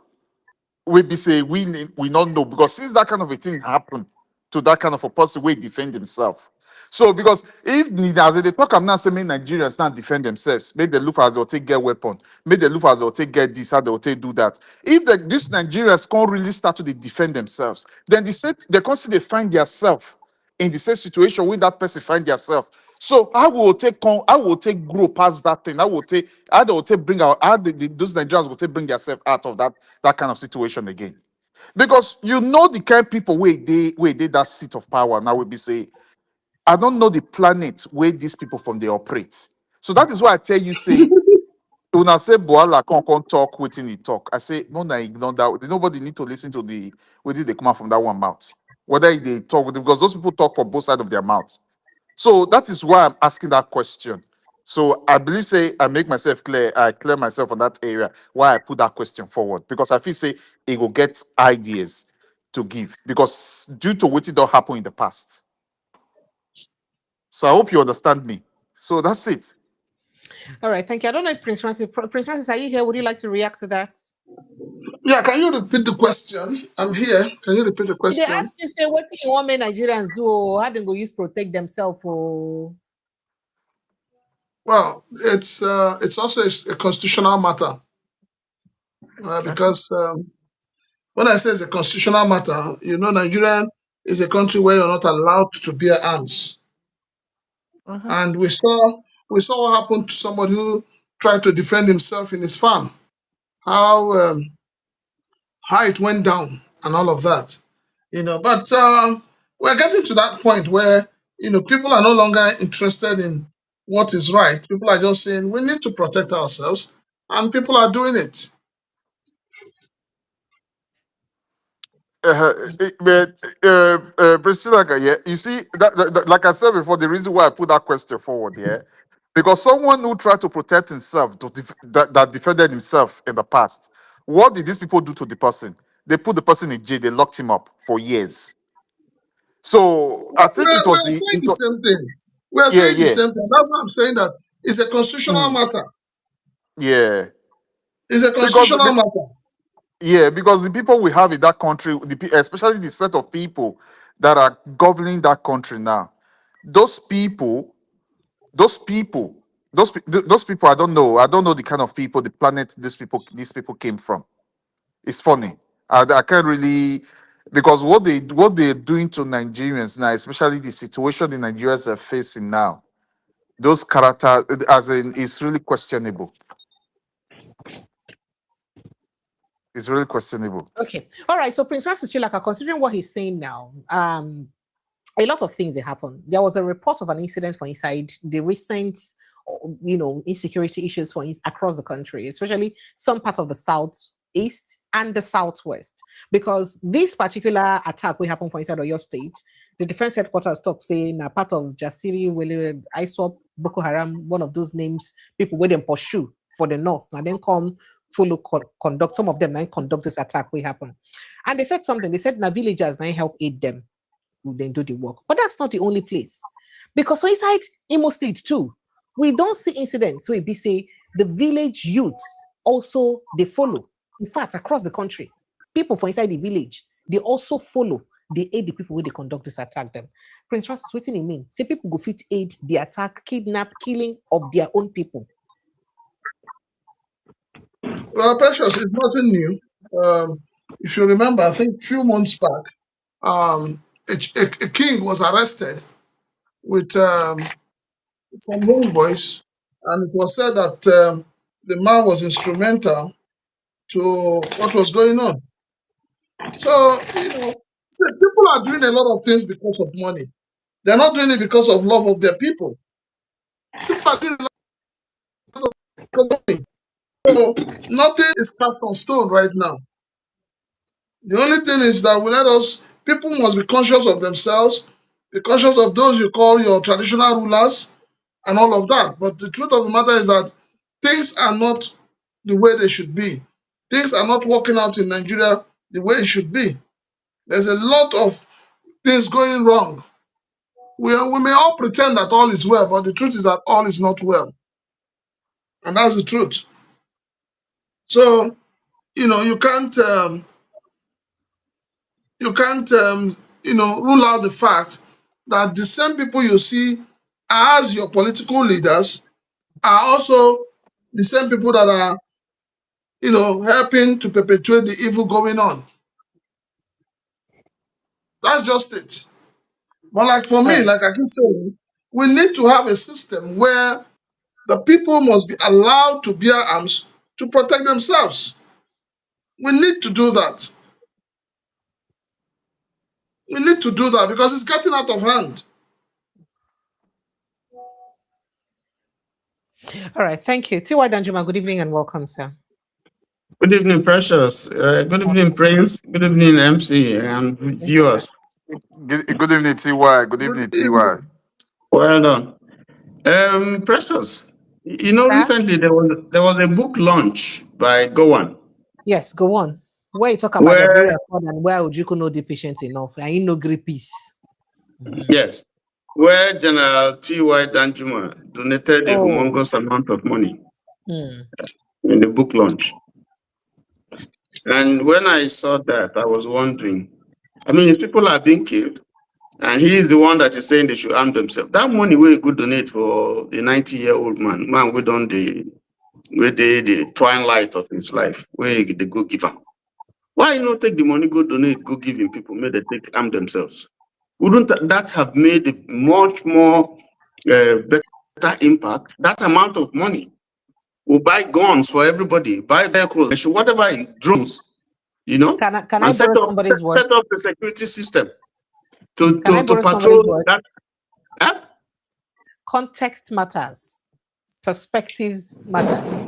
We be say we not know because since that kind of a thing happened to that kind of a person, we defend himself. So because if as they talk, I'm not saying Nigerians not defend themselves. Make they look as they'll take get weapon. Make they look as they'll take get this, how they'll take do that. If these Nigerians can't really start to defend themselves, then they constantly find themselves in the same situation when that person find themselves. So I will take grow past that thing. How they will take bring out how those Nigerians will take bring themselves out of that kind of situation again. Because you know the kind of people where they that seat of power now will be say, I don't know the planet where these people from they operate. So that is why I tell you, say, when I say Boala can't talk within the talk, I say no, I ignore that. Nobody need to listen to the where did they come out from that one mouth. Whether they talk with because those people talk for both sides of their mouth. So that is why I'm asking that question. So I believe say I make myself clear, I clear myself on that area why I put that question forward. Because I feel say it will get ideas to give. Because due to what it don't happen in the past. So I hope you understand me. So that's it. All right, thank you. I don't know if Prince Francis, are you here? Would you like to react to that? Yeah, can you repeat the question? I'm here. Can you repeat the They question? ask you, say, what do you want Nigerians do? Or how they go use protect themselves? Or Well, it's also a constitutional matter because when I say it's a constitutional matter, Nigeria is a country where you're not allowed to bear arms, and we saw what happened to somebody who tried to defend himself in his farm, how it went down and all of that, But we're getting to that point where people are no longer interested in what is right. People are just saying we need to protect ourselves, and people are doing it. Priscilla, yeah, you see like I said before, the reason why I put that question forward, yeah, because someone who tried to protect himself, that defended himself in the past, what did these people do to the person? They put the person in jail. They locked him up for years. So I think it We're was saying the same thing. We're yeah, saying the yeah, same thing. That's why I'm saying that it's a constitutional mm, matter. yeah, It's a because constitutional matter. yeah, because the people we have in that country, especially the set of people that are governing that country now, those people, those people, those people, I don't know the kind of people, the planet these people came from. It's funny. I can't really because what they're doing to Nigerians now, especially the situation the Nigerians are facing now, those characters, as in, it's really questionable. It's really questionable. okay, all right. So Prince Francis Chilaka, considering what he's saying now, a lot of things that happened. There was a report of an incident for inside the recent, insecurity issues across the country, especially some part of the southeast and the southwest, because this particular attack will happen for inside of your state. The defense headquarters talk saying a part of Jasiri, ISWAP, Boko Haram, one of those names, people where them pursue for the north, and then come follow conduct. Some of them then conduct this attack will happen, and they said something. They said na villagers now help aid them will then do the work. But that's not the only place. Because for inside Imo State too, we don't see incidents where we say the village youths also they follow. In fact, across the country, people from inside the village, they also follow. They aid the people where they conduct this attack them. Prince Francis, what do you mean? Say people go fit aid the attack, kidnap, killing of their own people. Well, Precious, it's nothing new. If you remember, I think a few months back, a king was arrested with some young boys, and it was said that the man was instrumental to what was going on. So, people are doing a lot of things because of money. They're not doing it because of love of their people. People are doing a lot because of money. So, nothing is cast on stone right now. The only thing is that people must be conscious of themselves, be conscious of those you call your traditional rulers and all of that. But the truth of the matter is that things are not the way they should be. Things are not working out in Nigeria the way it should be. There's a lot of things going wrong. We may all pretend that all is well, but the truth is that all is not well. And that's the truth. So, you can't rule out the fact that the same people you see as your political leaders are also the same people that are, helping to perpetuate the evil going on. That's just it. But like for me, like I keep saying, we need to have a system where the people must be allowed to bear arms to protect themselves. We need to do that. We need to do that because it's getting out of hand. All right, thank you. T.Y. Danjuma, good evening and welcome, sir. Good evening, Precious. Good evening, Prince. Good evening, MC and viewers. Good evening, TY. Good evening, TY. Well done. Precious, Sir? recently there was a book launch by Gowan. Yes, go on. Where you talk about the burial and where Ojukwu know the patient enough, and you know great peace. Yes, where General T.Y. Danjuma donated a humongous amount of money in the book launch. And when I saw that, I was wondering, people are being killed, and he is the one that is saying they should arm themselves. That money we could donate for a 90-year-old man we done the twilight of his life, where the go give him. Why not take the money, go donate, go give him people, may they take arm themselves? Wouldn't that have made a much more better impact? That amount of money will buy guns for everybody, buy vehicles, whatever, drones, Can I and set borrow up the security system to patrol that. Huh? Context matters. Perspectives matters.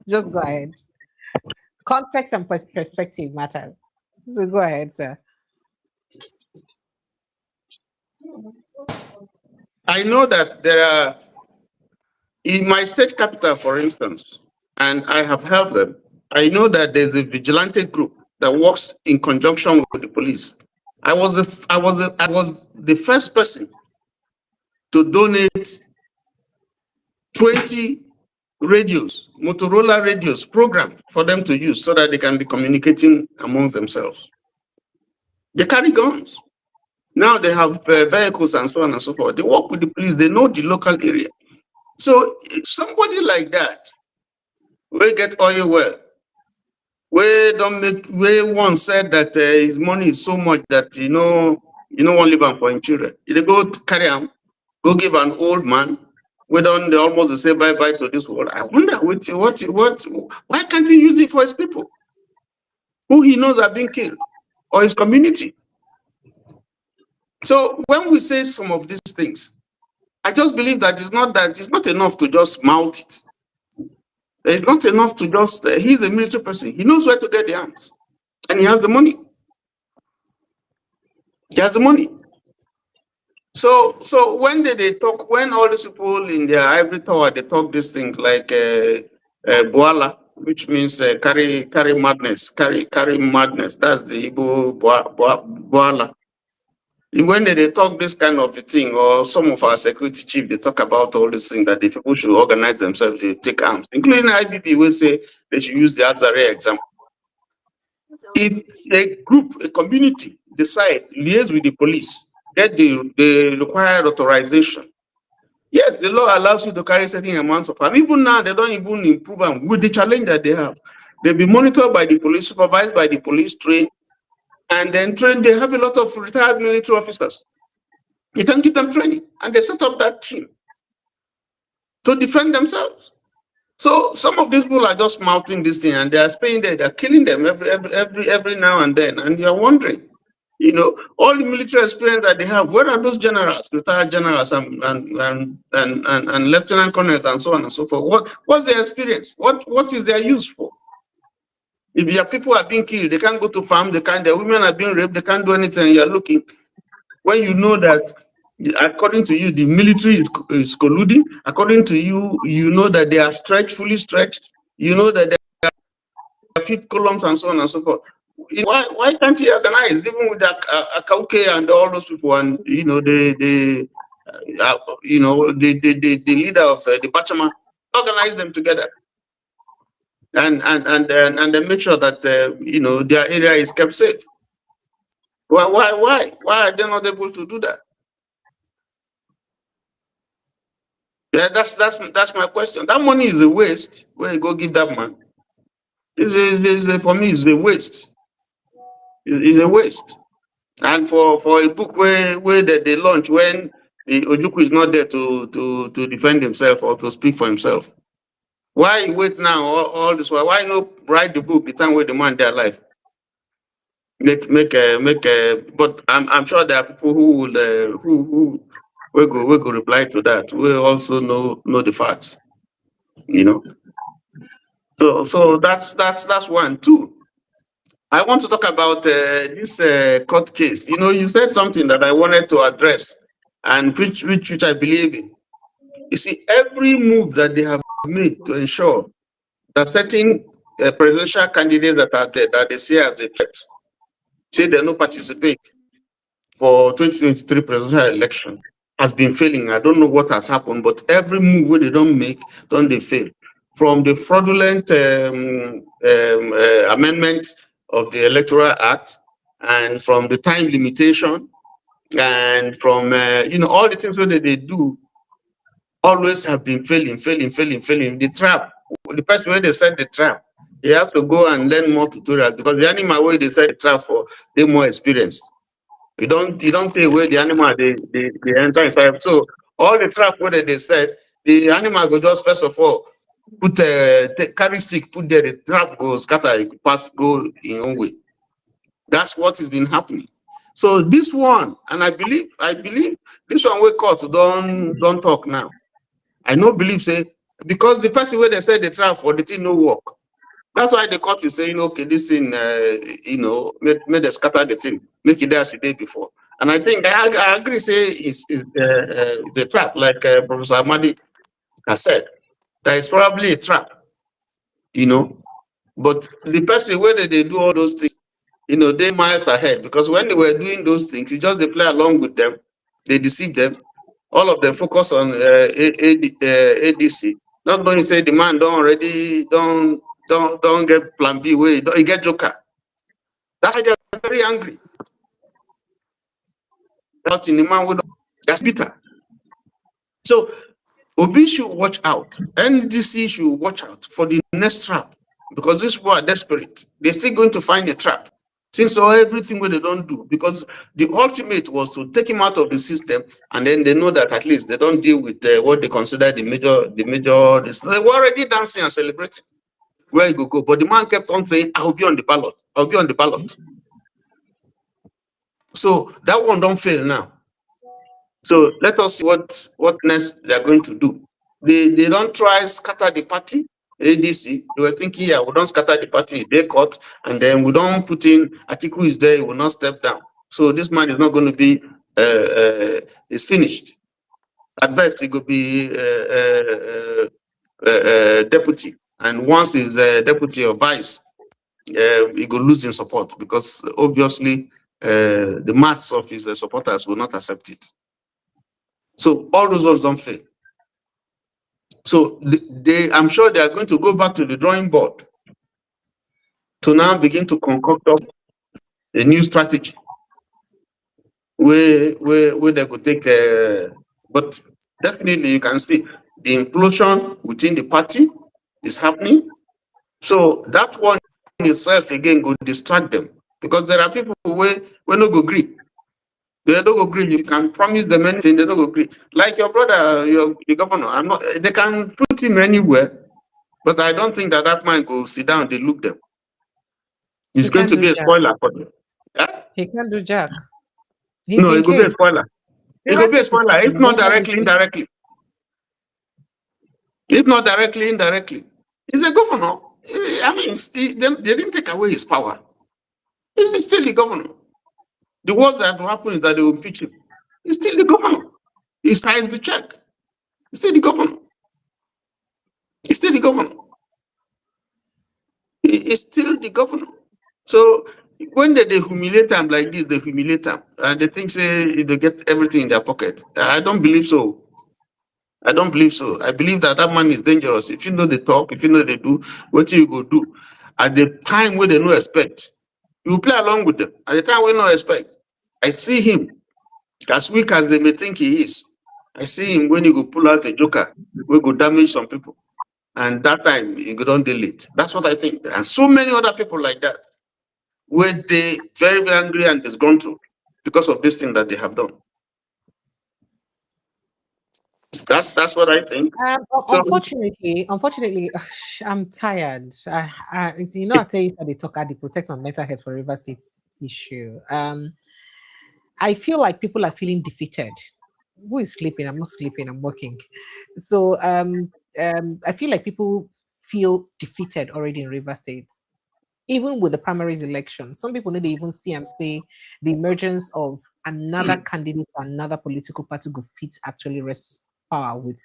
Just go ahead. Context and perspective matters. So go ahead, sir. I know that there are, in my state capital, for instance, and I have helped them, I know that there's a vigilante group that works in conjunction with the police. I was the first person to donate 20 radios, Motorola radios, programmed for them to use so that they can be communicating among themselves. They carry guns. Now they have vehicles and so on and so forth. They work with the police. They know the local area. So somebody like that will get oil well. We once said that his money is so much that you won't live on for him children. If they go to carry him, go give an old man, we don't almost say bye-bye to this world. I wonder why can't he use it for his people who he knows are being killed, or his community? So when we say some of these things, I just believe that it's not enough to just mouth it. It's not enough to just, he's a military person. He knows where to get the arms. And he has the money. He has the money. So when they talk, when all these people in their ivory tower, they talk these things like Boala, which means carry madness, carry madness. That's the Igbo Boala. When they talk this kind of a thing, or some of our security chief, they talk about all these things that the people should organize themselves to take arms, including IBP will say they should use the Azariah example. If a group, a community decide, liaise with the police, get the required authorization, yes, the law allows you to carry certain amounts of arms. Even now, they don't even improve them with the challenge that they have. They'll be monitored by the police, supervised by the police, trained. And then they have a lot of retired military officers. You can give them training, and they set up that team to defend themselves. So some of these people are just mouthing this thing, and they are staying there. They're killing them every now and then, and you're wondering, all the military experience that they have. Where are those generals, retired generals, and lieutenant colonels, and so on and so forth? What's their experience? What is their use for? If your people are being killed, they can't go to farm, their women are being raped, they can't do anything, you're looking. When you know that, according to you, the military is colluding, according to you, you know that they are fully stretched, you know that they are fit columns and so on and so forth. Why can't he organize even with Akauke and all those people and the the leader of the Pachama, organize them together and then make sure that their area is kept safe. Why are they not able to do that? Yeah, that's my question. That money is a waste. Where you go give that man? For me, it's a waste. It's a waste. And for a book where they launch when the Ojukwu is not there to defend himself or to speak for himself. Why wait now all this while? Why not write the book the time where the man their life? But I'm sure there are people who will who will go reply to that. We also know the facts, So that's one. Two, I want to talk about this court case. You said something that I wanted to address, and which I believe in. You see, every move that they have made to ensure that certain presidential candidates that they see as a threat, say they no participate for 2023 presidential election, has been failing. I don't know what has happened, but every move where they don't make, don't they fail? From the fraudulent amendment of the Electoral Act, and from the time limitation, and from all the things that they do, always have been failing. The trap, the person where they set the trap, he has to go and learn more tutorials, because the animal where they set the trap for, they more experienced. You don't take away the animal, they enter inside. So all the trap where they set, the animal go just first of all put carry stick, put there, the trap go scatter, it pass, go in own way. That's what has been happening. So this one, and I believe this one where court don't talk now. I no believe say, because the person where they said the trap for the thing no work. That's why the court is saying, okay, this thing, made us scatter the thing, make it there as the day before. And I think I agree, say is the trap, like Professor Amadi has said, that is probably a trap, But the person where they do all those things, they miles ahead, because when they were doing those things, you just they play along with them, they deceive them. All of them focus on ADC. Not knowing say the man don't get plan B way, he get joker. That's why they're very angry. Not in the man with that's bitter. So Obi should watch out. NDC should watch out for the next trap, because these people are desperate. They're still going to find a trap. Since everything what they don't do, because the ultimate was to take him out of the system, and then they know that at least they don't deal with what they consider the major. They were already dancing and celebrating. Where you go, but the man kept on saying, "I'll be on the ballot. I'll be on the ballot." So that one don't fail now. So let us see what next they are going to do. They don't try scatter the party. ADC, they were thinking, yeah, we don't scatter the party, they cut, and then we don't put in Atiku is there, he will not step down. So this man is not going to be is finished. At best, he could be deputy, and once he's deputy or vice, he could lose in support, because obviously the mass of his supporters will not accept it. So all those ones don't fail. So I'm sure they are going to go back to the drawing board to now begin to concoct up a new strategy where they could take. But definitely you can see the implosion within the party is happening. So that one itself again will distract them, because there are people who no go agree. They don't agree. You can promise them anything, they don't agree. Like your brother, the governor. They can put him anywhere, but I don't think that man go sit down. They look them. He's going to be a spoiler for them. Yeah? He can't do jack. No, it will be a spoiler. It will be a spoiler. If not directly, indirectly. If not directly, indirectly. He's a governor. I mean, they didn't take away his power. He's still the governor. The worst that will happen is that they will impeach him. He's still the governor. He signs the check. He's still the governor. He's still the governor. He is still the governor. So when they humiliate them like this, they humiliate them. And they think say they get everything in their pocket. I don't believe so. I don't believe so. I believe that that man is dangerous. If you know they talk, if you know they do, what you go do at the time where they no expect, you play along with them. At the time we no expect, I see him as weak as they may think he is. I see him when he go pull out a joker, we go damage some people, and that time he go don't delete. That's what I think. And so many other people like that, where they very, very angry and disgruntled because of this thing that they have done. That's what I think. So Unfortunately, I'm tired. You know, I tell you that they talk at the protect my mental health for River State issue. I feel like people are feeling defeated. Who is sleeping? I'm not sleeping. I'm working. So I feel like people feel defeated already in River State, even with the primaries election. Some people need to even see and say the emergence of another candidate for another political party could fit actually rest power with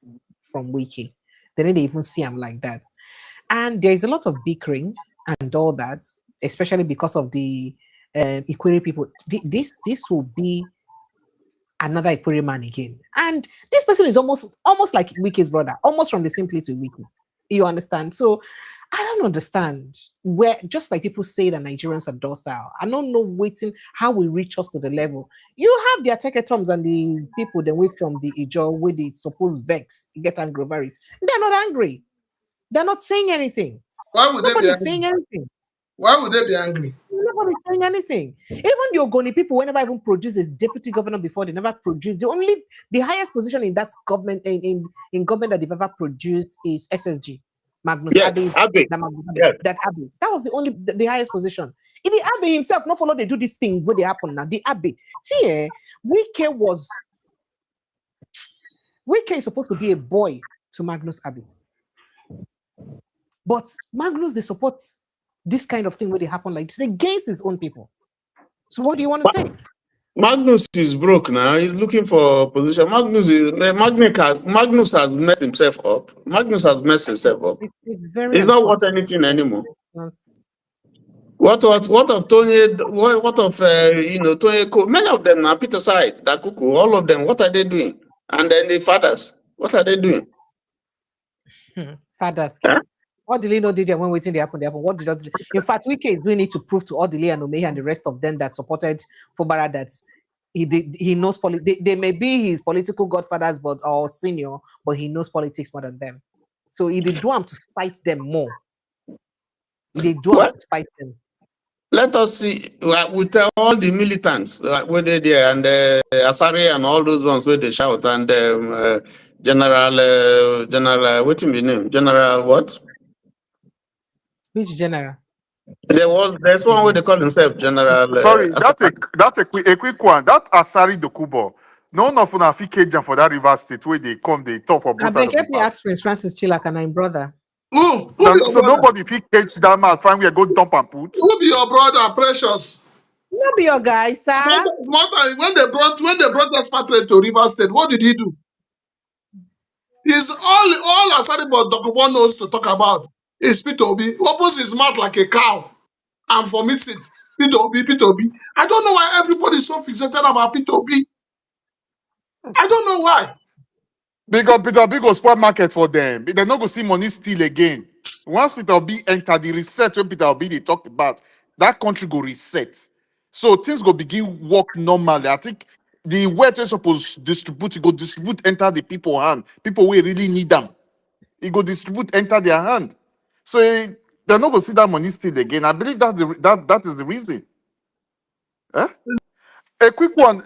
from Wiki. They need to even see them like that. And there's a lot of bickering and all that, especially because of the Ikwere people. This will be another Ikwere man again. And this person is almost like Wiki's brother, almost from the same place with Wiki. You understand? So I don't understand where, just like people say that Nigerians are docile. I don't know how we reach us to the level. You have the Ateketoms and the people that wait from the Ijo where they supposed vex, get angry over it. They're not angry. They're not saying anything. Why would they be Nobody's angry? saying anything. Why would they be angry? Nobody's saying anything. Even the Ogoni people, whenever even produce as deputy governor before, they never produced. The highest position in that government in government that they've ever produced is SSG. Magnus Abbey's Abbey. That Abbey. That was the highest position. In the Abbey himself, not follow they do this thing where they happen now. The Abbey. See, Wike is supposed to be a boy to Magnus Abbey. But Magnus, they support this kind of thing where they happen like this against his own people. So what do you want to say? Magnus is broke now. He's looking for a position. Magnus has messed himself up. It's not worth anything anymore. What of Tony? What of Tony? Many of them are Peter side, that cuckoo. All of them. What are they doing? And then the fathers. What are they doing? Fathers. Huh? What Odile no did when waiting they happen, What did Odile? In fact, Wike is doing it to prove to Odile and Omehi and the rest of them that supported Fubara that he knows politics. They may be his political godfathers, or senior, but he knows politics more than them. So he did do him to spite them more. They do him to spite them. Let us see. With all the militants where they there and Asari and all those ones where they shout and General, what's his name? General what? Which general? There's one where they call himself General. Sorry, that's a quick one. That Asari Dokubo. None of una fit cage for that River State where they come, they talk for both sides. Let me ask Prince Francis Chilaka and I'm brother. So nobody fit cage that man. Find where go dump and put. Who be your brother, Precious? No be your guy, sir. Smarter. When they brought that Smarter to River State, what did he do? He's all Asari but Dokubo knows to talk about is Peter Obi. He opens his mouth like a cow and vomits it. Peter Obi. I don't know why everybody is so fixated about Peter Obi. I don't know why. Because Peter Obi go spoil market for them. They're not going to see money steal again. Once Peter Obi enter the reset when Peter Obi they talk about, that country go reset. So things go begin work normally. I think the way they're supposed to distribute, it go distribute enter the people hand. People will really need them. It go distribute enter their hand. So they're not going to see that money steal again. I believe that is the reason. Eh? A quick one.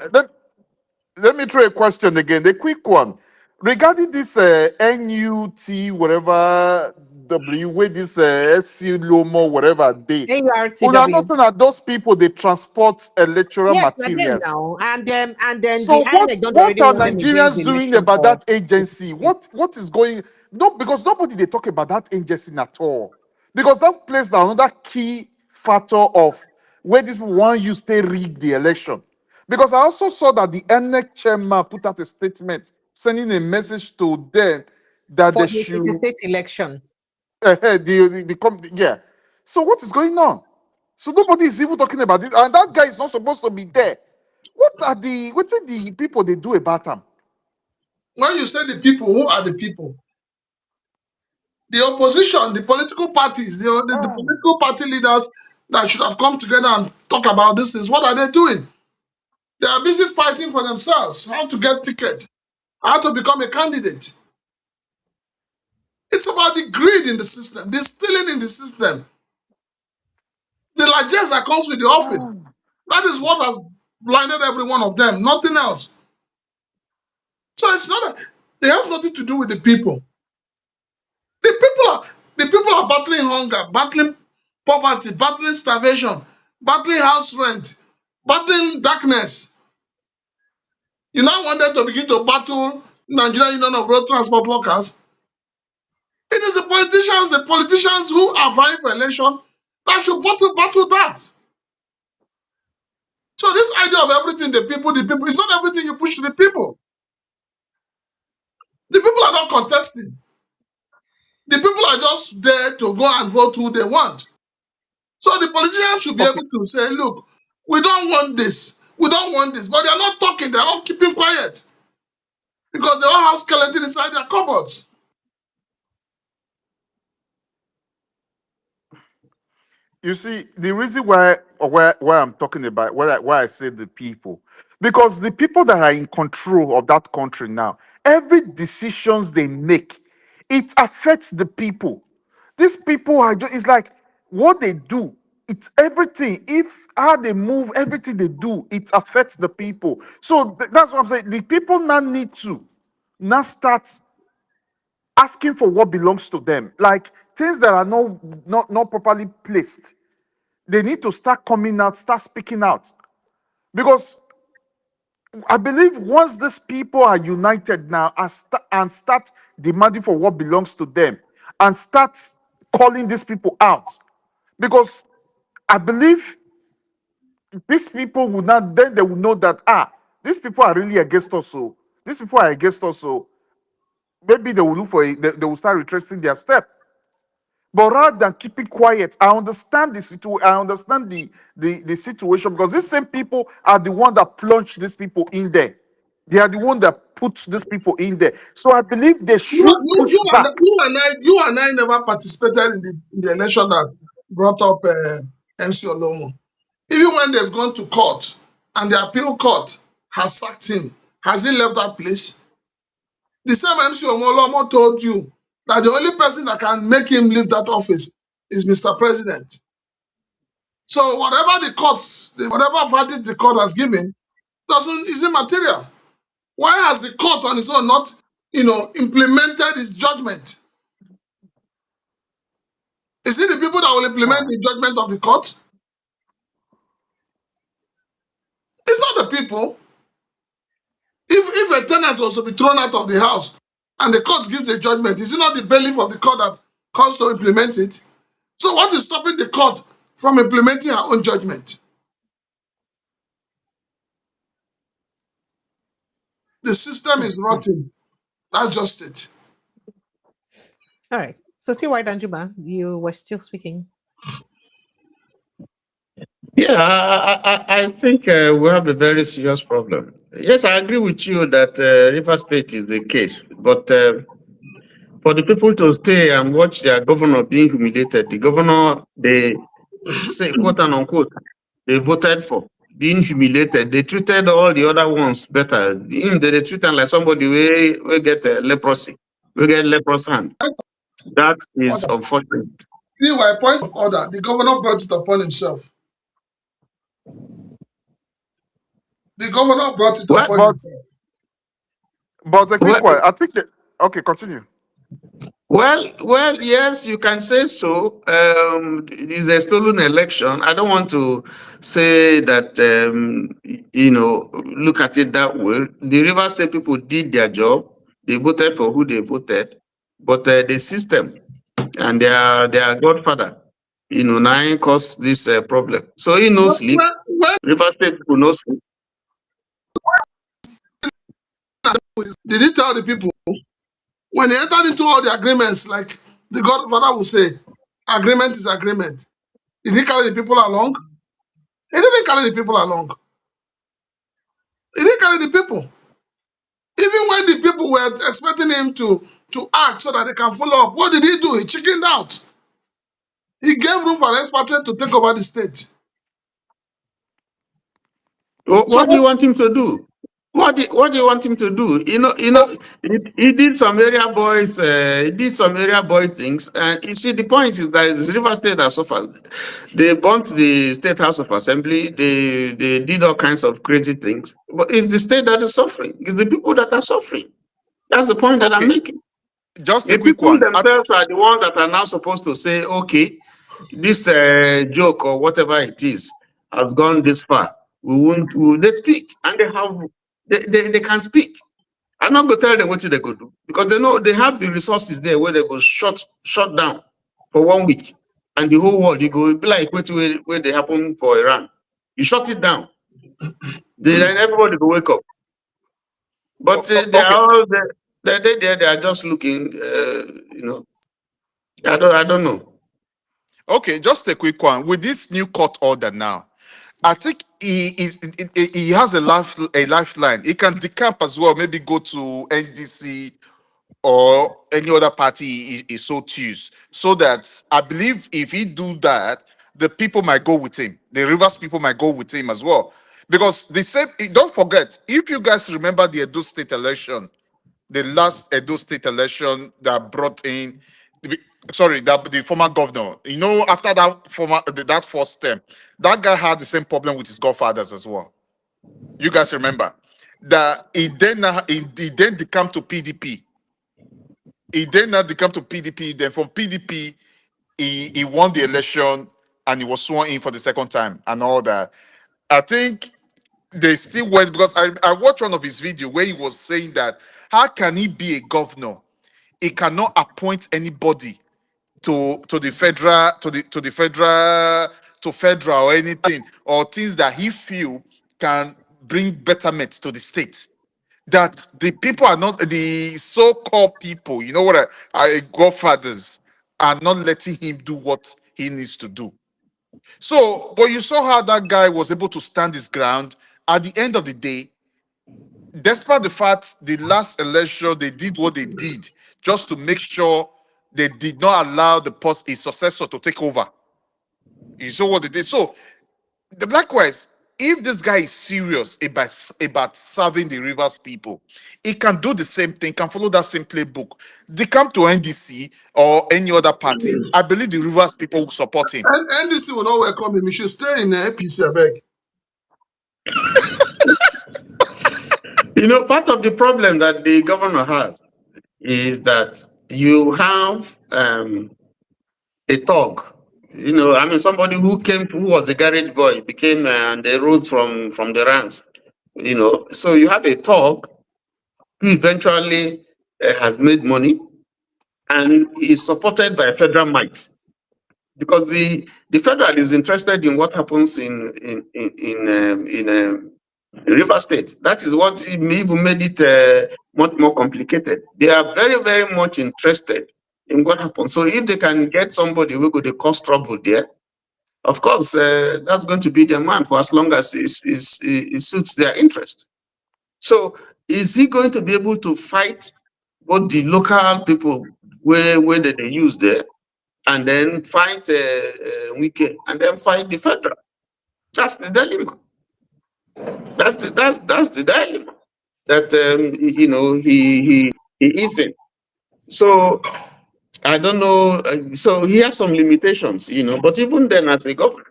Let me throw a question again. The quick one. Regarding this NUT, whatever, W, where this SC Lomo, whatever they. NURTW. Understand that those people, they transport electoral materials. Now. And then so what are Nigerians doing about that agency? What is going... No, because nobody, they talk about that agency at all. Because that plays down another key factor of where this one you stay rig the election. Because I also saw that the ENEC chairman put out a statement sending a message to them that for they should... the state election. Yeah. So what is going on? So nobody is even talking about it, and that guy is not supposed to be there. What are the people they do about him? When you say the people, who are the people? The opposition, the political parties, the political party leaders that should have come together and talk about this is what are they doing? They are busy fighting for themselves, how to get tickets, how to become a candidate. It's about the greed in the system, the stealing in the system, the largesse that comes with the office. That is what has blinded every one of them, nothing else. So it has nothing to do with the people. The people are battling hunger, battling poverty, battling starvation, battling house rent, battling darkness. You now want them to begin to battle Nigerian Union of Road Transport Workers. It is the politicians who are vying for election that should battle that. So this idea of everything, the people, it's not everything you push to the people. The people are not contesting. The people are just there to go and vote who they want. So the politicians should be able to say, look, we don't want this. We don't want this. But they are not talking. They are all keeping quiet. Because they all have skeleton inside their cupboards. You see, the reason why I'm talking about why I say the people, because the people that are in control of that country now, every decisions they make, it affects the people. These people are just, it's like what they do. It's everything. If how they move, everything they do, it affects the people. So that's what I'm saying. The people now need to now start asking for what belongs to them, like things that are not properly placed. They need to start coming out, start speaking out. Because I believe once these people are united now and start demanding for what belongs to them and start calling these people out, because I believe these people will not, then they will know that, these people are really against us. So these people are against us. So maybe they will look for they will start retracing their step. But rather than keeping quiet, I understand the situation. I understand the situation, because these same people are the one that plunged these people in there. They are the one that put these people in there. So I believe they should push back. You and I never participated in the election that brought up MC Olomo. Even when they've gone to court and the appeal court has sacked him, has he left that place? The same MC Olomo told you that the only person that can make him leave that office is Mr. President. So whatever whatever verdict the court has given is immaterial. Why has the court on its own not, implemented its judgment? Is it the people that will implement the judgment of the court? It's not the people. If a tenant was to be thrown out of the house and the court gives a judgment, is it not the bailiff of the court that comes to implement it? So what is stopping the court from implementing her own judgment? The system is rotten. That's just it. All right. So, T.Y. Danjuma, you were still speaking. Yeah, I think we have a very serious problem. Yes, I agree with you that River State is the case, but for the people to stay and watch their governor being humiliated, the governor they say, quote and unquote, they voted for being humiliated. They treated all the other ones better. They treat them like somebody we get leprosy, we get leprosy hand. That is Order. unfortunate. See, my point of order, the governor brought it upon himself. The governor brought it upon himself. But a quick one. I think okay, continue. Well, yes, you can say so. It's a stolen election. I don't want to say that, look at it that way. The River State people did their job. They voted for who they voted. But the system and their godfather, now caused this problem. So he no sleep. River State people no sleep. Did he tell the people? When he entered into all the agreements, like the godfather will say, agreement is agreement. Did he carry the people along? He didn't carry the people along. He didn't carry the people. Even when the people were expecting him to act so that they can follow up, what did he do? He chickened out. He gave room for an expatriate to take over the state. What do you want him to do? What do you want him to do? He did some area boys, he did some area boy things, and you see the point is that the River State has suffered. They burnt the State House of Assembly. They did all kinds of crazy things. But it's the state that is suffering. It's the people that are suffering. That's the point that I'm making. Just The a quick people one. themselves are the ones that are now supposed to say, okay, this joke or whatever it is has gone this far. They speak and they can speak. I'm not going to tell them what they go do because they know they have the resources there where they go shut down for 1 week and the whole world, you go be like where they happen for Iran. You shut it down. Then everybody will wake up. But they are all they are just looking, I don't know. Okay, just a quick one. With this new court order now, I think he has a lifeline. He can decamp as well, maybe go to NDC or any other party he so choose. So that I believe if he do that, the people might go with him. The Rivers people might go with him as well. Because the same, don't forget, if you guys remember the Edo State election, the last Edo State election that brought in, the former governor. You know, after that first term, that guy had the same problem with his godfathers as well. You guys remember that he then decamped to PDP. He then decamped to PDP. Then from PDP, he won the election and he was sworn in for the second time and all that. I think they still went because I watched one of his videos where he was saying that how can he be a governor? He cannot appoint anybody to the federal to federal or anything or things that he feel can bring betterment to the state. That the people are not the so-called people, you know what are godfathers, are not letting him do what he needs to do. So, but you saw how that guy was able to stand his ground. At the end of the day, despite the fact the last election they did what they did just to make sure they did not allow his successor to take over. You saw what they did. So, likewise, if this guy is serious about serving the Rivers people, he can do the same thing, can follow that same playbook. They come to NDC or any other party. I believe the Rivers people will support him. And NDC will not welcome him. He should stay in APC, I beg. Part of the problem that the governor has is that you have a thug. Somebody who was a garage boy, became and they rose from the ranks. So you have a thug who eventually has made money and is supported by federal might, because the federal is interested in what happens in River State. That is what even made it much more complicated. They are very, very much interested in what happens. So if they can get somebody who could cause trouble there, of course, that's going to be their man for as long as it suits their interest. So is he going to be able to fight both the local people where they use there, and then fight Wike, and then fight the federal? That's the dilemma. That's the dilemma that he is in. So I don't know. So he has some limitations, But even then, as a governor,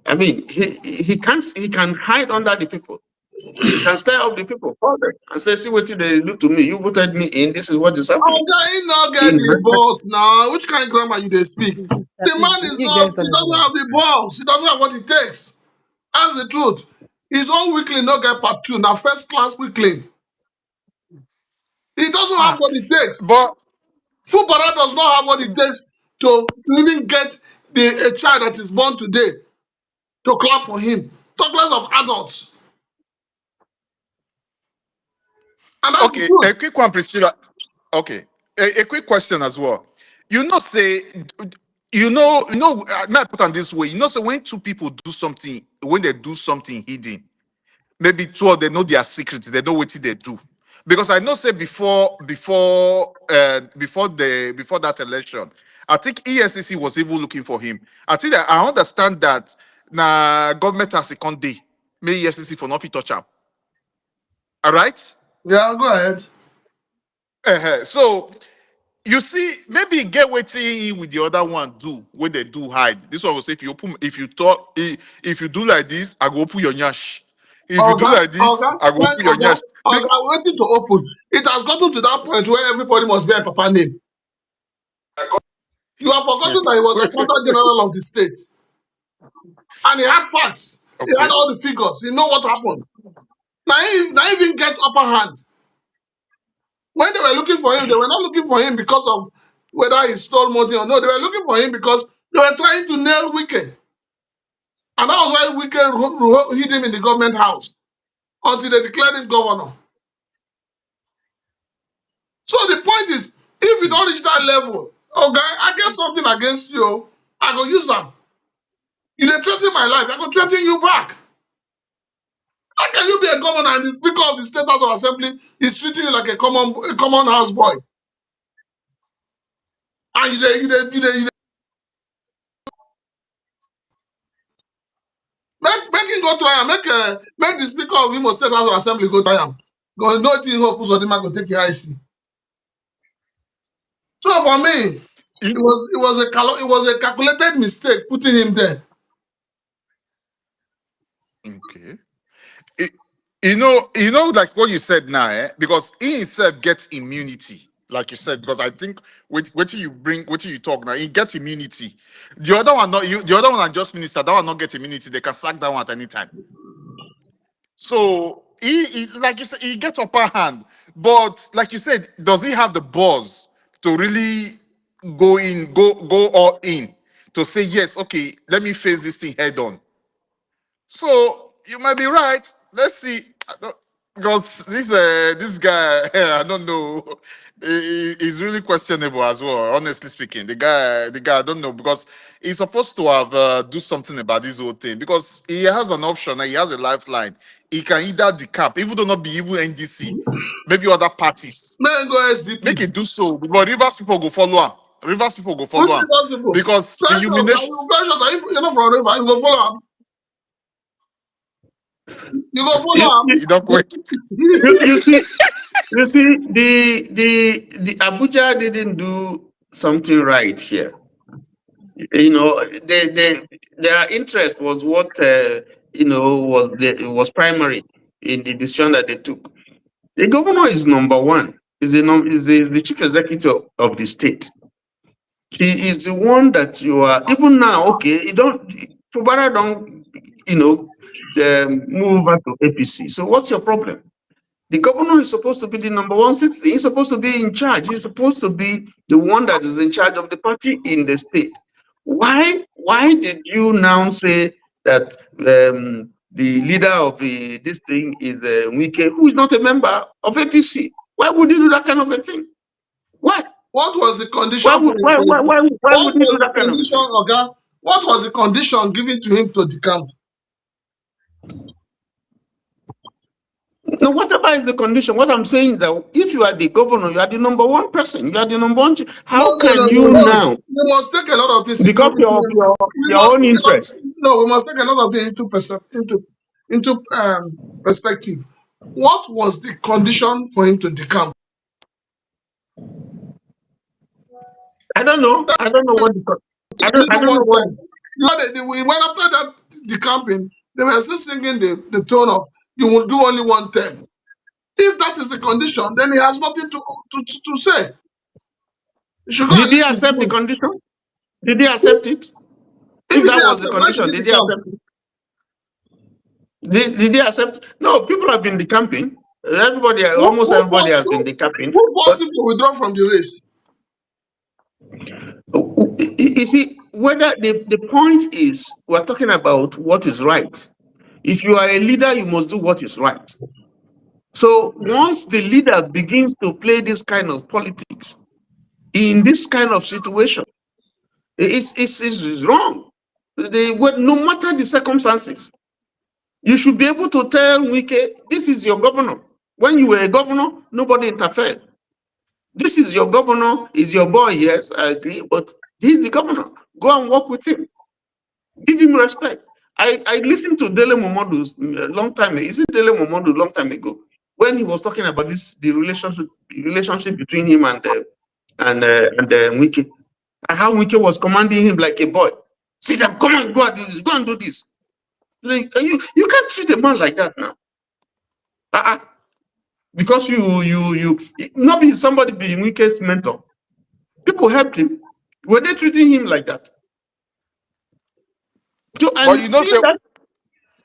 I mean, he can hide under the people. He can stir up the people for them and say, "See what they do to me. You voted me in. This is what is happening." Okay, he not get the balls now. Which kind of grammar you they speak? The man is not. He doesn't have the balls. He doesn't have what it takes. That's the truth. His own weekly not get part 2. Now first class weekly. He doesn't have what it takes. But Fubara does not have what it takes to even get a child that is born today to clap for him. Talk less of adults. And that's okay, the truth. a quick one, Priscilla. Okay, a quick question as well. Say not put on this way. So when two people do something, when they do something hidden, maybe two of them know their secrets, they know what they do. Because I know, say before that election, I think ESCC was even looking for him. I think that I understand that now government has a conde, may ESCC for not fit touch him. All right. Yeah, go ahead. So you see, maybe get waiting with the other one do what they do hide. This one will say if you do like this, I go open your nyash. If you do Oga, like this, I go open your nyash. waiting to open. It has gotten to that point where everybody must bear Papa name. You have forgotten that he was accountant general of the state. And he had facts. He had Okay. all the figures. He know what happened. Now he even get upper hand. When they were looking for him, they were not looking for him because of whether he stole money or no. They were looking for him because they were trying to nail Wike. And that was why Wike hid him in the government house until they declared him governor. So the point is, if you don't reach that level, okay, I get something against you, I go use them. You dey threaten my life, I go threaten you back. How can you be a governor and the Speaker of the State House of Assembly is treating you like a common house boy? And you dey make him go try am, make the Speaker of Imo State House of Assembly go try am. Go no thing hope Uzodinma go take your IC. So for me, it was a calculated mistake putting him there. Okay. Like what you said now, because he himself gets immunity, like you said, because I think what you talk now, he gets immunity. The other one the other one are just minister, that one not get immunity, they can sack that one at any time. So he like you said, he gets upper hand. But like you said, does he have the balls to really go all in to say yes, okay, let me face this thing head on? So you might be right. Let's see. Because this guy, I don't know, he's really questionable as well. Honestly speaking, the guy, I don't know, because he's supposed to have do something about this whole thing, because he has an option and he has a lifeline. He can either decamp, even though not be even NDC, maybe other parties. Man, go SDP. Make it do so, but Rivers people go follow him. Rivers people go follow him because illumination. Precious, you're not from River, you go follow him. You go follow him. You don't wait. You see, the Abuja didn't do something right here. Their interest was what was primary in the decision that they took. The governor is number one. Is the chief executive of the state. He is the one that you are even now. Okay, Fubara don't move over to APC. So what's your problem? The governor is supposed to be the number one citizen. He's supposed to be in charge. He's supposed to be the one that is in charge of the party in the state. Why did you now say that the leader of this thing is Wike, who is not a member of APC? Why would you do that kind of a thing? What? What was the condition? Why would you do that kind of a thing? Okay? What was the condition given to him to decamp? No, whatever is the condition, what I'm saying that if you are the governor, you are the number one person, you are the number one. How can you now? You must take a lot of things because your own interest. We must take a lot of things into perspective. What was the condition for him to decamp? I don't know. I don't know what I don't know what. We went after that decamping. They were still singing the tone of "You will do only one term." If that is the condition, then he has nothing to say. Did he accept the condition? Did he accept it? If that was the condition, did he accept it? Did he accept? No, people have been decamping. Almost everybody has been decamping. Who forced him to withdraw from the race? You see, whether the point is, we're talking about what is right. If you are a leader, you must do what is right. So once the leader begins to play this kind of politics in this kind of situation, It's wrong. No matter the circumstances, you should be able to tell Wike, this is your governor. When you were a governor, nobody interfered. This is your governor, is your boy, yes, I agree, but he's the governor. Go and work with him. Give him respect. I listened to Dele Momodu a long time ago. Is it Dele Momodu long time ago? When he was talking about the relationship between him and Wike. And how Wike was commanding him like a boy. Sit down, come on, go and do this, go and do this. Like, you can't treat a man like that now. Because you not be somebody being Wike's mentor. People helped him. Were they treating him like that? So, But you know,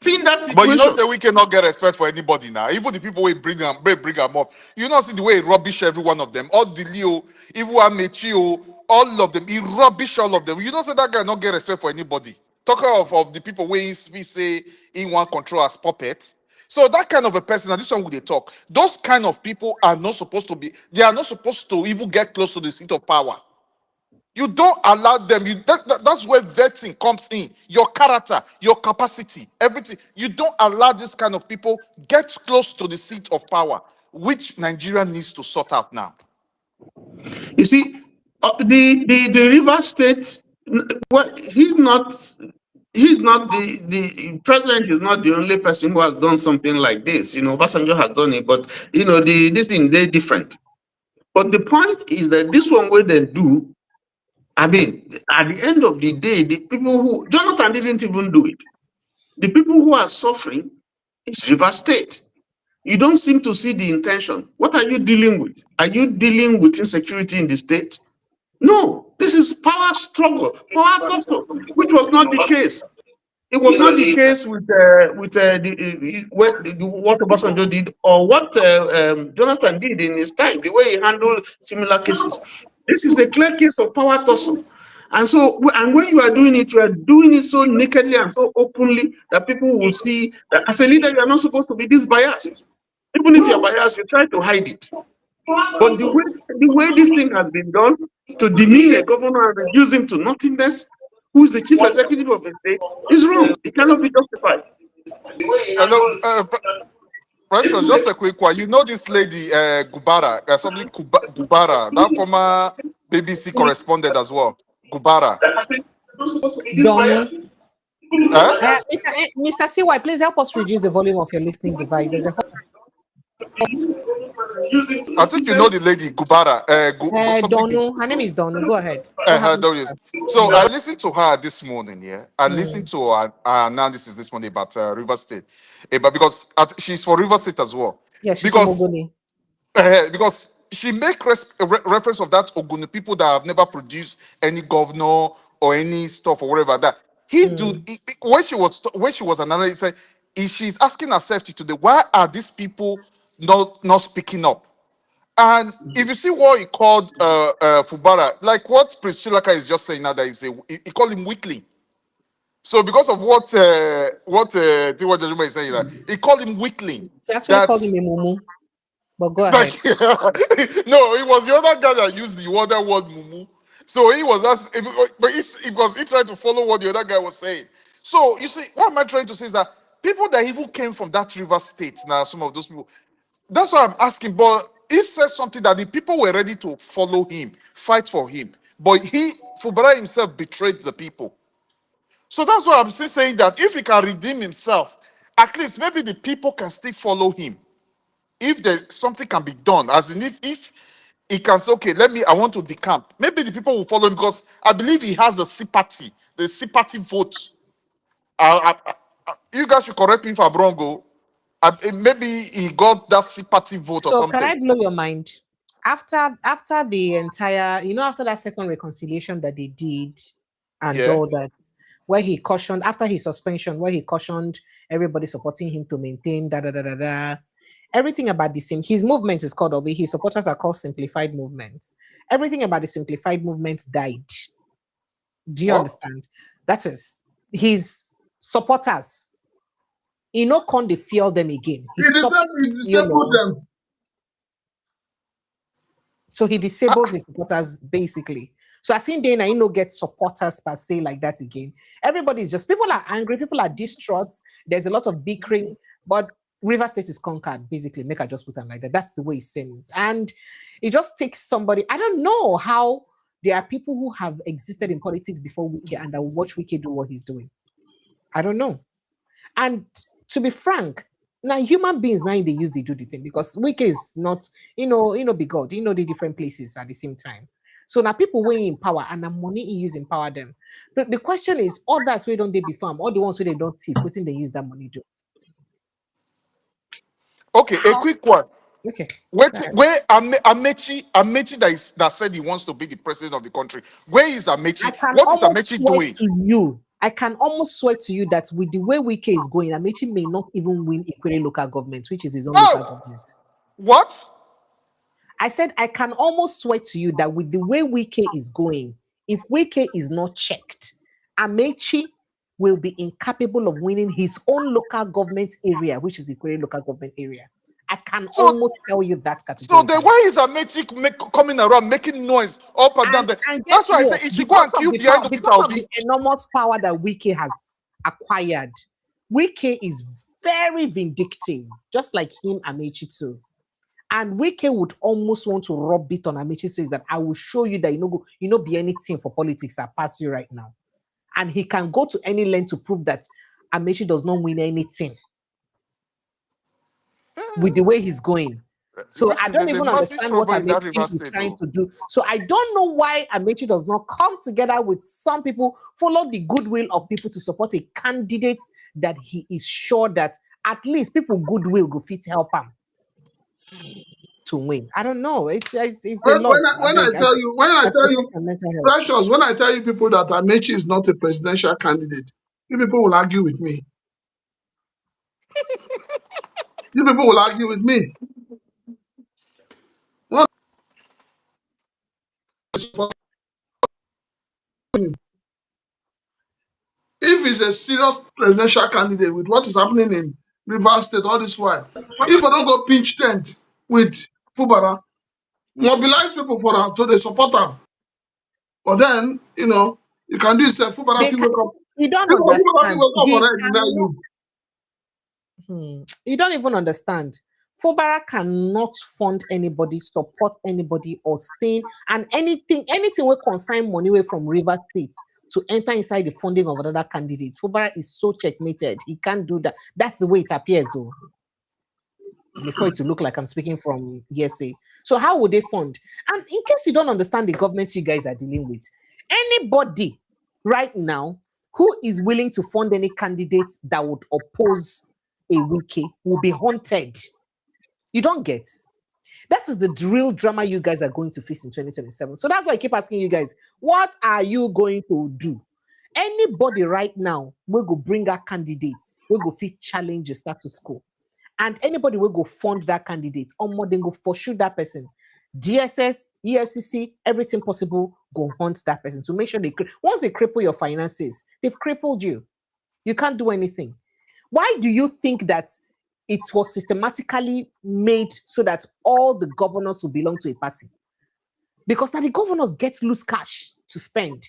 seeing that situation. But you know, say we cannot get respect for anybody now. Even the people we bring them up. You know, see the way he rubbish every one of them. All the Leo, even Amechio, all of them. He rubbish all of them. You know, say that guy not get respect for anybody. Talk of the people we say he want control as puppets. So that kind of a person, and this one would they talk. Those kind of people are not supposed to be. They are not supposed to even get close to the seat of power. You don't allow them. That's where vetting comes in. Your character, your capacity, everything. You don't allow this kind of people get close to the seat of power, which Nigeria needs to sort out now. You see, the River State. Well, he's not the president is not the only person who has done something like this. You know, Obasanjo has done it, but you know, this thing they're different. But the point is that this one way they do. I mean, at the end of the day, the people who Jonathan didn't even do it. The people who are suffering is River State. You don't seem to see the intention. What are you dealing with? Are you dealing with insecurity in the state? No, this is power struggle, power tussle, which was not the case. It was not the case with what Obasanjo did or what Jonathan did in his time, the way he handled similar cases. This is a clear case of power tussle. And so, and when you are doing it so nakedly and so openly that people will see that as a leader, you are not supposed to be this biased. Even if you're biased, you try to hide it. But the way this thing has been done to demean a governor and reduce him to nothingness, who is the chief executive of the state, is wrong. It cannot be justified. Hello, President, just a quick one. You know this lady, Gubara, Gubara, that former BBC correspondent as well. Gubara. Mr. CY, please help us reduce the volume of your listening device. I think you know the lady, Gubara. Donu. Her name is Donu. Go ahead. So I listened to her this morning, yeah. I listened to her analysis this morning about River State. But because she's for River State as well. Yes, because she make reference of that Ogun people that have never produced any governor or any stuff or whatever that when she was analyzing, she's asking herself today, why are these people not speaking up? And if you see what he called Fubara, like what Prince Chilaka is just saying now, that he called him weakling. So because of what Tiwa Jajuma is saying, he called him weakling. He actually called him a mumu. But go ahead. No, it was the other guy that used the other word mumu. So he was he tried to follow what the other guy was saying. So you see, what am I trying to say is that people that even came from that River State, now some of those people, that's why I'm asking. But he said something that the people were ready to follow him, fight for him. But Fubara himself betrayed the people. So that's why I'm still saying that if he can redeem himself, at least maybe the people can still follow him. If something can be done, as in if he can say, okay, I want to decamp, maybe the people will follow him because I believe he has the sympathy vote. You guys should correct me if I'm wrong. Maybe he got that sympathy vote or something. So can I blow your mind? After the entire, after that second reconciliation that they did and all that, where he cautioned, after his suspension, where he cautioned everybody supporting him to maintain everything about his movement is called Obi. His supporters are called simplified movements. Everything about the simplified movement died. Do you understand? That is his supporters. Can't they feel them again? He disabled them. So he disabled his supporters basically. So I seen Dana, get supporters per se like that again. Everybody's just, people are angry, people are distraught. There's a lot of bickering, but River State is conquered, basically. Make I just put them like that. That's the way it seems. And it just takes somebody. I don't know how there are people who have existed in politics before Wiki and I will watch Wiki do what he's doing. I don't know. And to be frank, now human beings now they use they do the thing because Wiki is not, be God, the different places at the same time. So now people were in power and the money he use empower them. The question is, others where don't they be farm, all the ones where they don't see, putting they use that money do. Okay, a quick one. Okay. Where Amechi that said he wants to be the president of the country? Where is Amechi? What is Amechi doing? I can almost swear to you that with the way Wike is going, Amechi may not even win Ikwere local government, which is his own local government. What? I said I can almost swear to you that with the way Wike is going, if Wike is not checked, Amechi will be incapable of winning his own local government area, which is the Ikwere local government area. I can almost tell you that category. So then why is Amechi coming around making noise up and down there? That's why I say he should go and queue behind Peter Obi. The enormous power that Wike has acquired, Wike is very vindictive, just like him, Amechi too. And Wike would almost want to rub it on Amechi's face that I will show you that you know be anything for politics. I pass you right now. And he can go to any length to prove that Amechi does not win anything with the way he's going. So I don't even understand what Amechi is trying to do. So I don't know why Amechi does not come together with some people, follow the goodwill of people to support a candidate that he is sure that at least people goodwill go fit help him to win. I don't know. It's a lot. When I tell you, Precious, when I tell you people that Amechi is not a presidential candidate, you people will argue with me. You people will argue with me. If he's a serious presidential candidate with what is happening in Rivers State all this while, if I don't go pinch tent with Fubara, mobilize people for that, so they support them. But then, you can do it. Fubara if you wake up. You don't understand. You don't even understand. Fubara cannot fund anybody, support anybody, or stay, and anything will consign money away from River State to enter inside the funding of another candidate. Fubara is so checkmated. He can't do that. That's the way it appears, though. Before it to look like I'm speaking from hearsay. So how would they fund? And in case you don't understand the government you guys are dealing with, anybody right now who is willing to fund any candidates that would oppose a Wike will be haunted. You don't get. That is the real drama you guys are going to face in 2027. So that's why I keep asking you guys, what are you going to do? Anybody right now will go bring our candidates, will go fit challenge the status quo. And anybody will go fund that candidate, or more than go pursue that person. DSS, EFCC, everything possible, go hunt that person to make sure once they cripple your finances, they've crippled you. You can't do anything. Why do you think that it was systematically made so that all the governors will belong to a party? Because now the governors get loose cash to spend.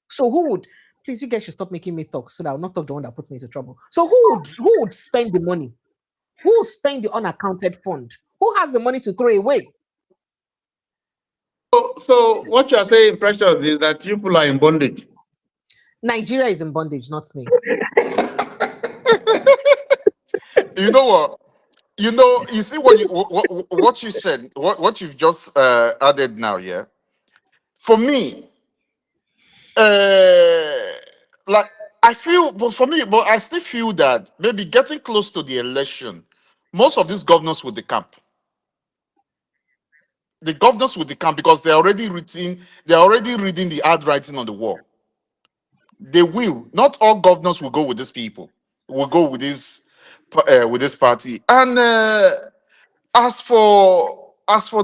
So who would, please, you guys should stop making me talk so that I'll not talk the one that puts me into trouble. So who would spend the money? Who will spend the unaccounted fund? Who has the money to throw away? So what you are saying, Precious, is that people are in bondage. Nigeria is in bondage, not me. You know what? You see what you said, what you've just added now, yeah. For me, like I feel, but for me, but I still feel that maybe getting close to the election, most of these governors with the camp. The governors with the camp, because they're already reading the handwriting on the wall. They will. Not all governors will go with these people. Will go with this party. And as for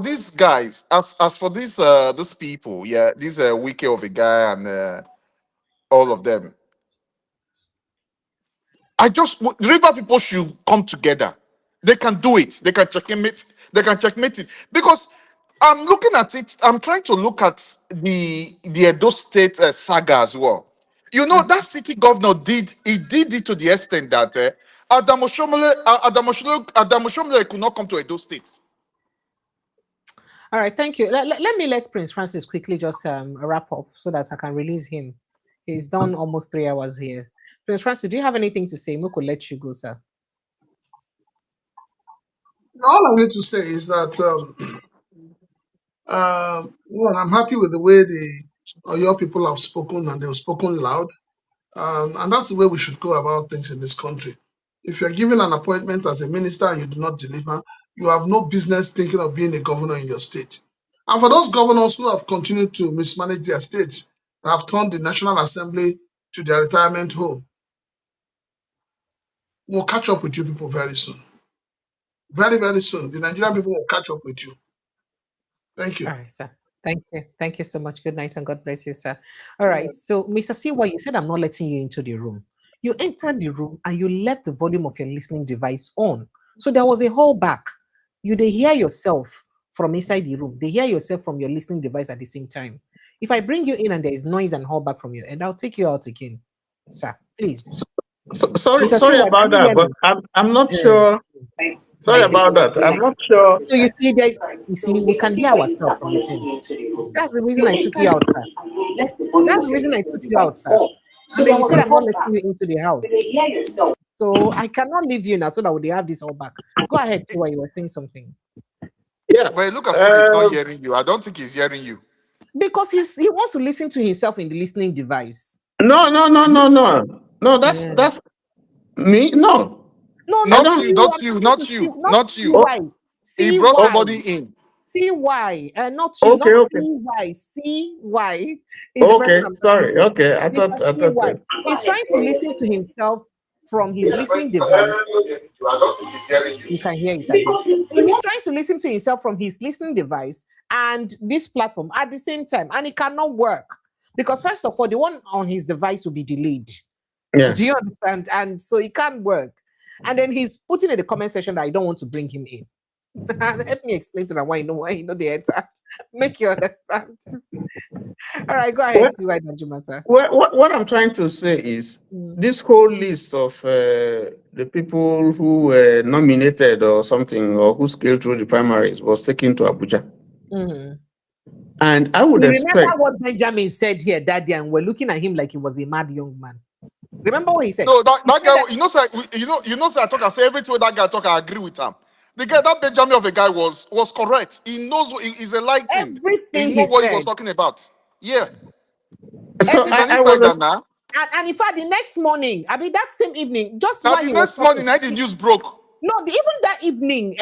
these guys, as for these people, yeah, this Wiki of a guy and all of them. River people should come together. They can do it. They can checkmate it. Because I'm looking at it. I'm trying to look at the Edo State saga as well. You know, that city governor did it to the extent that Adamoshomole could not come to Edo State. All right, thank you. Let Prince Francis quickly just wrap up so that I can release him. He's done almost 3 hours here. Prince Francis, do you have anything to say? Moko, let you go, sir. All I need to say is that one, I'm happy with the way the Oyo people have spoken, and they've spoken loud. And that's the way we should go about things in this country. If you're given an appointment as a minister and you do not deliver, you have no business thinking of being a governor in your state. And for those governors who have continued to mismanage their states and have turned the National Assembly to their retirement home, we'll catch up with you people very soon. Very, very soon. The Nigerian people will catch up with you. Thank you. All right, sir. Thank you. Thank you so much. Good night and God bless you, sir. All right. So, Mr. Siwa, you said I'm not letting you into the room. You entered the room and you left the volume of your listening device on. So there was a holdback. You they hear yourself from inside the room. They hear yourself from your listening device at the same time. If I bring you in and there is noise and holdback from your end, I'll take you out again. Sir, please. Sorry Siwa, about that, but I'm not sure. Sorry about that. I'm not sure. So you see, we can hear ourselves from your end. That's the reason I took you out, sir. That's the reason I took you out, sir. And then you said I'm not letting you into the house. So I cannot leave you now so that they have this all back. Go ahead, see why you were saying something. Yeah. But look as if he's not hearing you. I don't think he's hearing you. Because he wants to listen to himself in the listening device. No. That's me. No. Not you. Why? He brought somebody in. See why? Not you. Okay, not okay. see why. See why? Okay, sorry. Okay, I thought why. He's trying to listen to himself from his listening device. You can hear it again. So he's trying to listen to himself from his listening device and this platform at the same time, and it cannot work because first of all, the one on his device will be delayed. Yeah. Do you understand? And so it can't work. And then he's putting in the comment section that I don't want to bring him in. Let me explain to him why you know the answer. Make you understand. All right, go ahead. What I'm trying to say is this whole list of the people who were nominated or something or who scaled through the primaries was taken to Abuja. And I would expect. Remember what Benjamin said here that day, and we're looking at him like he was a mad young man. Remember what he said? No, that guy. You know, I talk. I say everything that guy talk. I agree with him. The guy, that Benjamin of a guy was correct. He knows he's enlightened. Everything he knew what he was talking about. Yeah. So he's an insider now. And in fact, the next morning, I mean that same evening, just now while the he next was morning, the news broke. No, even that evening,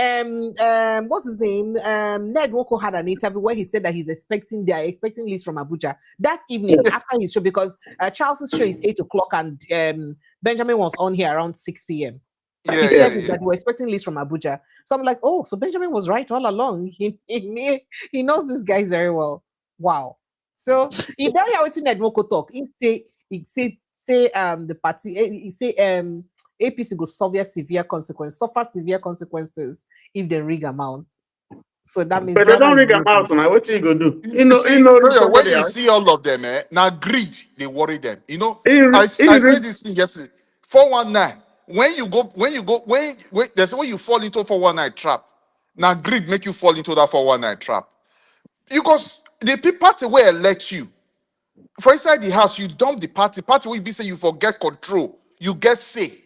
what's his name? Ned Woko had an interview where he said that they are expecting lists from Abuja. That evening after his show, because Charles's show is 8 o'clock and Benjamin was on here around 6 p.m. He said that we're expecting lists from Abuja. So I'm like, oh, so Benjamin was right all along. He knows this guy very well. Wow. So he very always Ned Woko talk. He say the party. He say APC go suffer severe consequences if they rig amount. So that means. But they don't rig amount now. What you go do? When you see all of them, now greed they worry them. You know, I said this thing yesterday. 419. When you there's when you fall into 419 trap. Now greed make you fall into that 419 trap. Because the party will elect you. For inside the house, you dump the party will be say you forget control, you get say.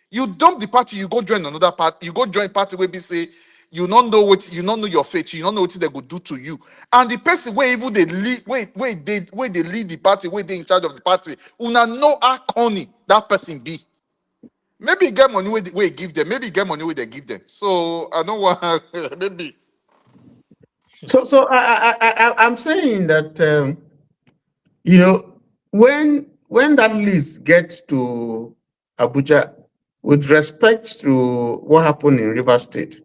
You dump the party, you go join another party, you go join party where be say you don't know your fate, you don't know what they go do to you. And the person where even they lead, where they lead the party, where they in charge of the party, una know how corny that person be. Maybe get money where they give them, maybe get money where they give them. So I don't want maybe. So I'm saying that you know when that list gets to Abuja, with respect to what happened in River State,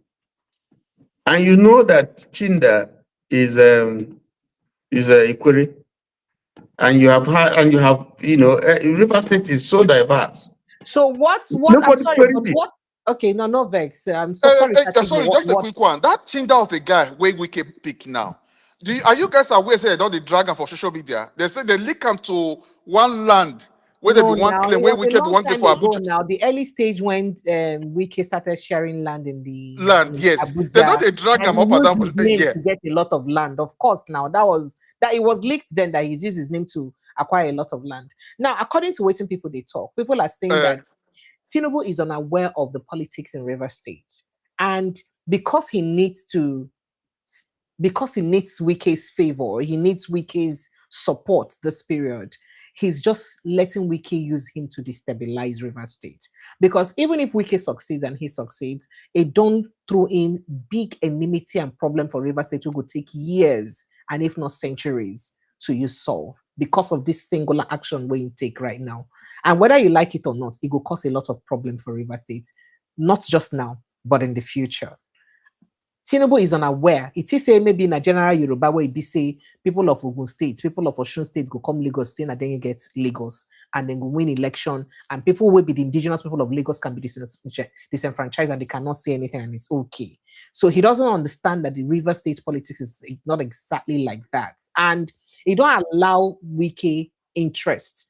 and you know that Chinda is Ikwere, and you have River State is so diverse. So I'm sorry, but Okay, no vex. I'm so sorry, Sorry, What, just a quick one. That Tinder of a guy where we can pick now. Are you guys aware say they drag him for social media? They say they link him to one land where they be No, one now claim it where was we a can be long one day time for ago. Abuja Now the early stage when Wiki started sharing land in the land. Yes, they don't Abuja, they drag and him he up and used down for his name yeah. to get a lot of land. Of course, now that it was leaked then that he's used his name to acquire a lot of land. Now, according to waiting people they talk, people are saying Uh, that Tinubu is unaware of the politics in River State, and because he needs Wike's favor, he needs Wike's support this period. He's just letting Wike use him to destabilize River State. Because even if Wike succeeds and he succeeds, it don't throw in big enmity and problem for River State, which will take years and if not centuries to use solve because of this singular action we take right now. And whether you like it or not, it will cause a lot of problem for River State, not just now, but in the future. Tinubu is unaware. It is say maybe in a general Yoruba way, it be say people of Ogun State, people of Osun State go come Lagos, say, and then you get Lagos, and then go win election, and people will be the indigenous people of Lagos can be disenfranchised, and they cannot say anything, and it's okay. So he doesn't understand that the River State politics is not exactly like that, and he don't allow Wike interest,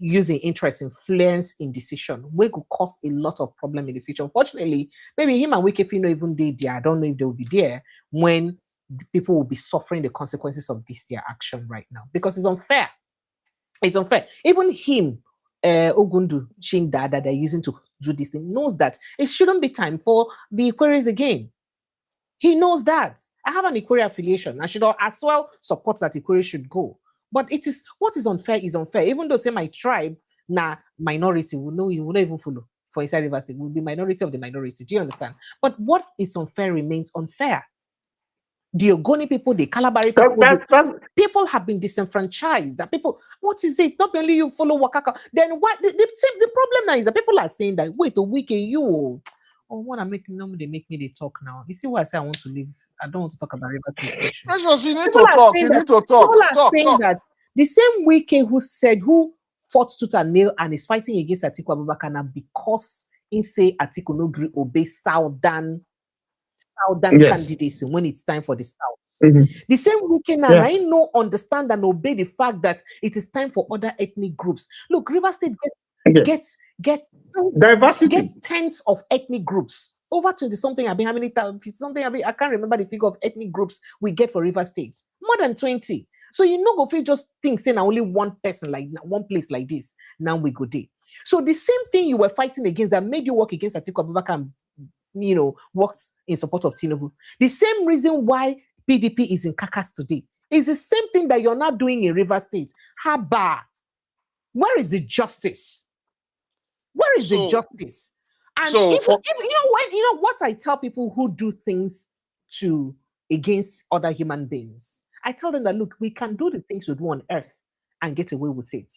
using interest influence in decision, which could cause a lot of problem in the future. Unfortunately, maybe him and Wike not even there. I don't know if they will be there when people will be suffering the consequences of their action right now, because it's unfair. It's unfair. Even him, Ogundu Chinda, that they're using to do this thing, knows that it shouldn't be time for the queries again. He knows that. I have an Equerry affiliation. I should as well support that Equerry should go. But it is what is unfair is unfair. Even though say my tribe, minority, will know you will not even follow for inside River State, will be minority of the minority. Do you understand? But what is unfair remains unfair. The Ogoni people, the Kalabari people, people have been disenfranchised. That people, what is it? Not only you follow Wakaka. Then what? The problem now is that people are saying that wait a week, you. Oh, what I'm making them, they make me they talk now. You see why I say I want to leave? I don't want to talk about River State issue. Precious, you need People to are talk. saying You that need to people talk. are saying Talk. that the same Wike who fought tooth and nail and is fighting against Atiku Abubakar now because he say Atiku no gree obey Southern candidacy when it's time for the South. The same weekend, and I know, understand and obey the fact that it is time for other ethnic groups. Look, River State gets diversity. Gets tens of ethnic groups. Over 20 something, how many something, I can't remember the figure of ethnic groups we get for River State. More than 20. So you know, go feel just think saying only one person, like one place like this. Now we go there. So the same thing you were fighting against that made you work against Atiku Abubakar and worked in support of Tinubu. The same reason why PDP is in Kakas today is the same thing that you're not doing in River State. Haba, where is the justice? Where is the justice? And even what I tell people who do things against other human beings, I tell them that look, we can do the things we do on earth and get away with it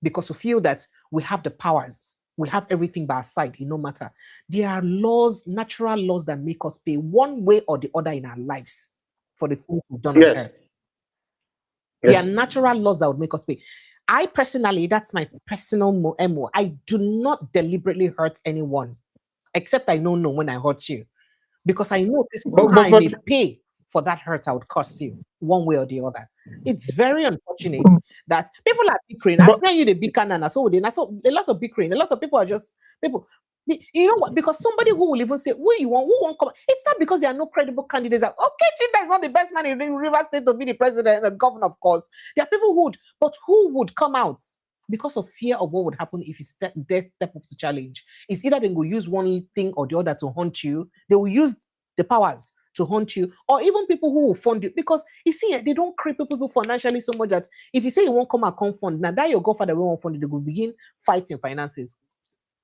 because we feel that we have the powers. We have everything by our side, it no matter. There are laws, natural laws that make us pay one way or the other in our lives for the things we've done on earth. There are natural laws that would make us pay. I personally, that's my personal MO. I do not deliberately hurt anyone, except I don't know when I hurt you. Because I know this I may pay for that hurt I would cost you, one way or the other. It's very unfortunate that people are bickering. As when you the big cannon, so they so a lot of bickering. A lot of people are just people. You know what? Because somebody who will even say, who won't come. It's not because there are no credible candidates. Like, okay, Chinda is not the best man in River State to be the president, the governor, of course. There are people who would come out because of fear of what would happen if you step up to challenge. It's either they will use one thing or the other to hunt you. They will use the powers to hunt you, or even people who will fund you. Because you see, they don't cripple people financially so much that if you say you won't come and come fund, now that your godfather won't fund, they will begin fighting finances.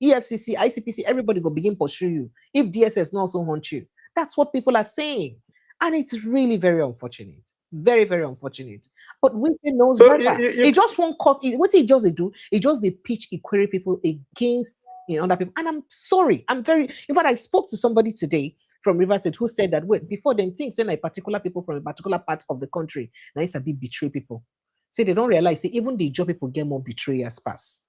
EFCC, ICPC, everybody will begin pursue you if DSS not also hunt you. That's what people are saying. And it's really very unfortunate. Very, very unfortunate. But we knows better. It just won't cause it. What it just do, it just they pitch equerry people against other people. And I'm sorry. In fact, I spoke to somebody today from River State who said that before then things say like particular people from a particular part of the country, now it's a bit betray people. Say they don't realize that even the job people get more betrayers pass.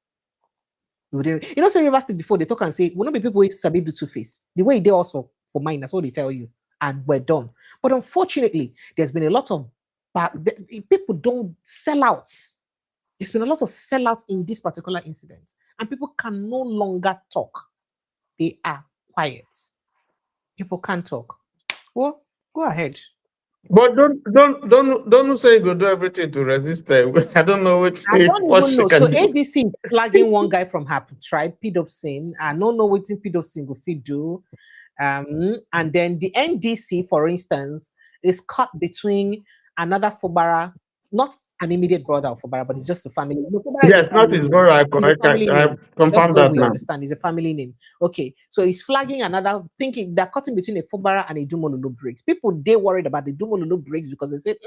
You know, say Rivers State before they talk and say, "Will not be people who sabi do two-face." The way they also for mine, that's what they tell you, and we're done. But unfortunately, there's been a lot of people don't sell out. There's been a lot of sellout in this particular incident, and people can no longer talk. They are quiet. People can't talk. Well, go ahead. But don't say you go do everything to resist them. I don't know I don't what even she know. So can do. ADC is flagging one guy from her tribe, Pedopsin. I don't know what Pedopsin go fit do. And then the NDC, for instance, is cut between another Fubara, not an immediate brother of Fubara, but it's just a family. No, Fubara is a Yes, not family his name. brother. It's a family I name. Just confirmed so that we now. understand, it's a family name. Okay, so he's flagging another, thinking they're cutting between a Fubara and a Dumolulu Briggs. People, they worried about the Dumolulu Briggs because they said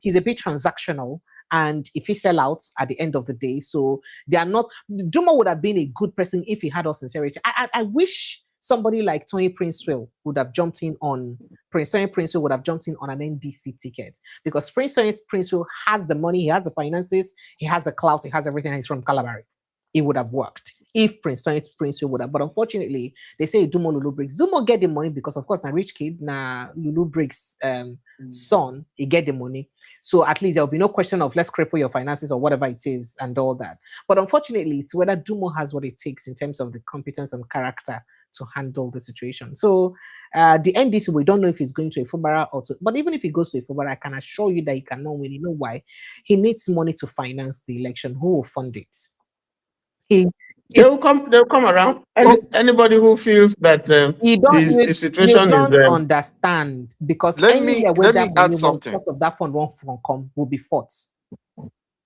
he's a bit transactional, and if he sell out at the end of the day, so they are not. Duma would have been a good person if he had all sincerity. I wish somebody like Tony Princewell would have jumped in on Tony Princewell would have jumped in on an NDC ticket, because Tony Princewell has the money, he has the finances, he has the clout, he has everything, and he's from Calabari. It would have worked if Tony Princewell would have. But unfortunately, they say Dumo Lulu Briggs. Dumo get the money because, of course, na rich kid, na Lulu Briggs' son, he get the money. So at least there'll be no question of let's cripple your finances or whatever it is and all that. But unfortunately, it's whether Dumo has what it takes in terms of the competence and character to handle the situation. So the NDC, we don't know if he's going to a Fubara or to, but even if he goes to a Fubara, I can assure you that he cannot win. You know why? He needs money to finance the election. Who will fund it? They'll come around. Anybody who feels that the situation you don't is understand, because Let anywhere where me that add money won't something. source of that fund won't come will be fought.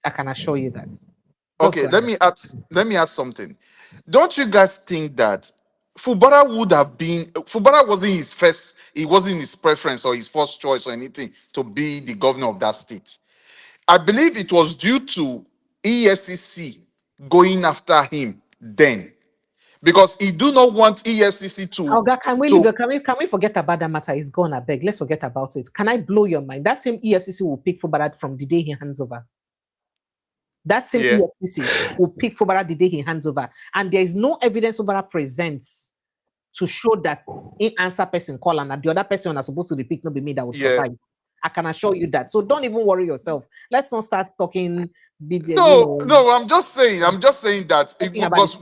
I can assure you that. Okay, let me add something. Don't you guys think that Fubara wasn't his first, it wasn't his preference or his first choice or anything to be the governor of that state? I believe it was due to EFCC going after him then, because he do not want EFCC to. Oga, can we leave? Can we forget about that matter? It's gone. I beg. Let's forget about it. Can I blow your mind? That same EFCC will pick Fubara from the day he hands over. That same EFCC will pick Fubara the day he hands over, and there is no evidence Fubara presents to show that in answer person call and the other person are supposed to be picked, not be me that would suffice. I can assure you that. So don't even worry yourself. Let's not start talking. No, I'm just saying that because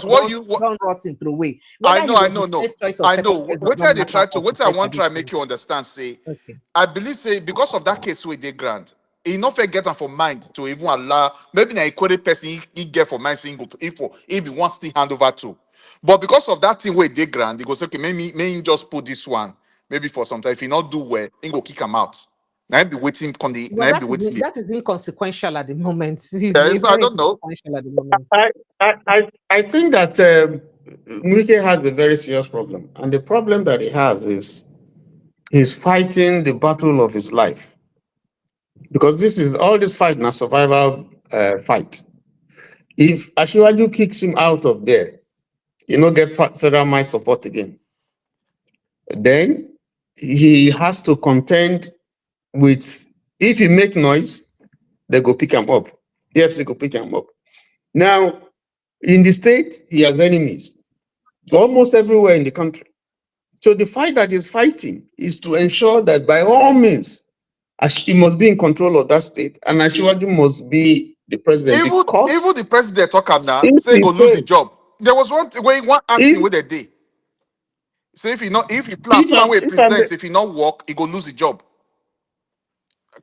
what you don't rot in through way. I know. What I try to try make you understand. Say, okay. I believe say because of that case with the grant, he not get them for mind to even allow maybe an equity person he get for mind single if he wants to hand over to. But because of that thing with the grant, he goes okay, maybe just put this one maybe for some time. If he not do well, he go kick him out. Now I be waiting. That is inconsequential at the moment. So I don't know. At the moment. I think that Wike has a very serious problem, and the problem that he has is he's fighting the battle of his life, because all this fight na survival fight. If Ashiwaju kicks him out of there, you know, get federal might support again, then he has to contend with, if he make noise, they go pick him up. Yes, they go pick him up. Now, in the state, he has enemies almost everywhere in the country. So the fight that he's fighting is to ensure that by all means, he must be in control of that state, and Ashiwaju must be the president. Even the president talk up now, say go lose the job. There was one acting with a day. So if he plan with president, if he not work, he go lose the job.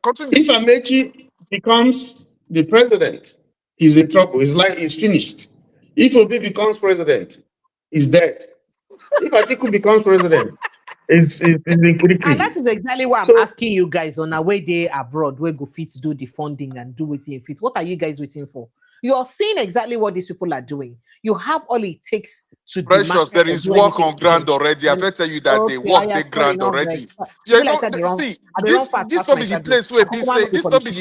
Continue. If Amechi becomes the president, he's in trouble. His life is finished. If Obi becomes president, he's dead. If Atiku becomes president, it's in Kirikiri. And that is exactly why I'm asking you guys on our way there abroad, where go fit do the funding and do what's in fit. What are you guys waiting for? You're seeing exactly what these people are doing. You have all it takes to Precious, there is work on ground already. I will tell you that they work the ground already. You know, see, this not be the place where people say this not be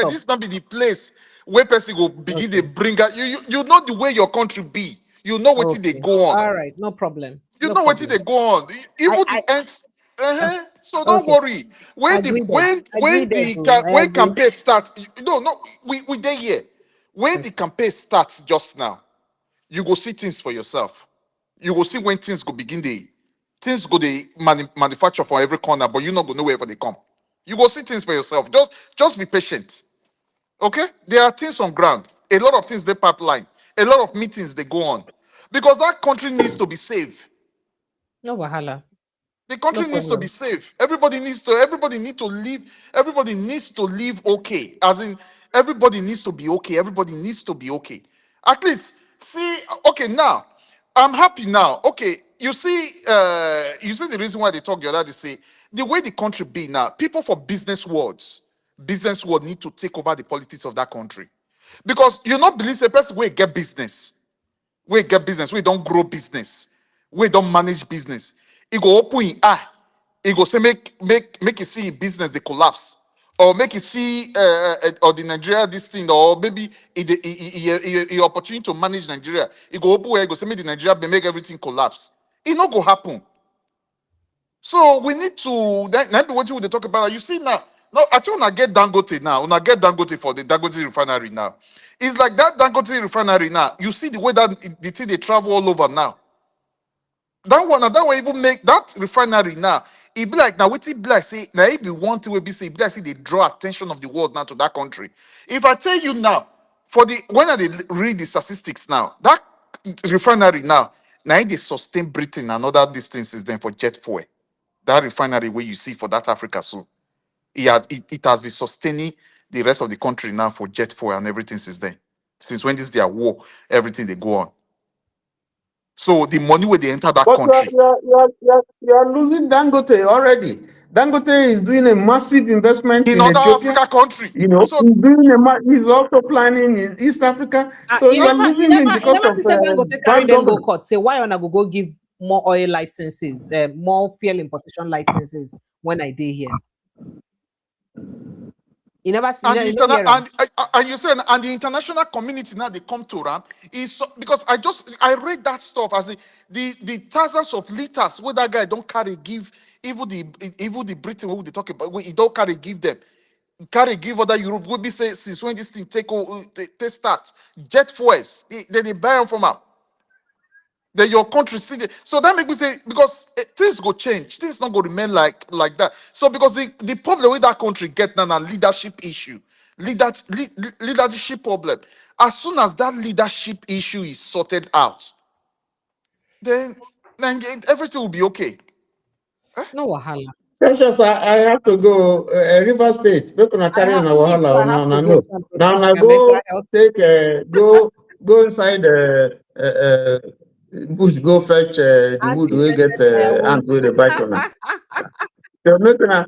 this not be the place where person go begin to bring out you know the way your country be. You know what they go on. All right, no problem. You know what they go on. Even the ends. So don't worry. When campaign start, we there here. When the campaign starts just now, you go see things for yourself. You go see when things go begin things go manufacture for every corner, but you not go know wherever they come. You go see things for yourself. Just be patient. Okay? There are things on ground. A lot of things they pipeline. A lot of meetings they go on. Because that country needs to be safe. No wahala. The country No needs to be problem. safe. Everybody needs to live okay. As in, everybody needs to be okay. Everybody needs to be okay. At least, see, okay, now, I'm happy now. Okay, you see the reason why they talk the other day, say, the way the country be now, people for business world need to take over the politics of that country. Because you not believe a person will get business. We don't grow business, we don't manage business. It go open in it go say make it see business they collapse, or make it see or the Nigeria this thing, or maybe it opportunity to manage Nigeria. It go open where it go say make the Nigeria make everything collapse. It not go happen. So we need to that be what we talk about. You see now, no, I think when I get Dangote now, when I get Dangote for the Dangote refinery now, it's like that Dangote refinery now. You see the way that the thing they travel all over now. That one even make that refinery now. It be like now what it be like say now it be one thing will be say it be like say they draw attention of the world now to that country. If I tell you now, for the when I dey read the statistics now, that refinery now they sustain Britain and other distances then for jet fuel. That refinery where you see for that Africa, so it has been sustaining the rest of the country now for jet fuel and everything since then. Since when this their war, everything they go on. So the money where they enter that But country. you are losing Dangote already. Dangote is doing a massive investment In in other Ethiopia. Africa country. You know, So he's also planning in East Africa. So You you are never, losing him because of see said Dangote carry bad them go governance. court. Say why on I go give more oil licenses, more fuel importation licenses when I did here. You never see, and you the know, hear 'em. and you say and the international community now they come to RAM is so, because I read that stuff as the thousands of liters where that guy don't carry give even the Britain who they talk about he don't carry give them carry give other Europe will be say since when this thing they start jet fuels they buy them from up. Then your country still so that make me say because things go change, things not go remain like that. So because the problem with that country get now a leadership issue, leadership problem. As soon as that leadership issue is sorted out, then everything will be okay. No wahala. Precious, I have to go. River State. Make una carry I na me too, wahala. I have to Now go no. to Now protect na my mental go health. take go inside bush. Go fetch the wood. We get Anti-vented firewood. ant with the bite on. So make una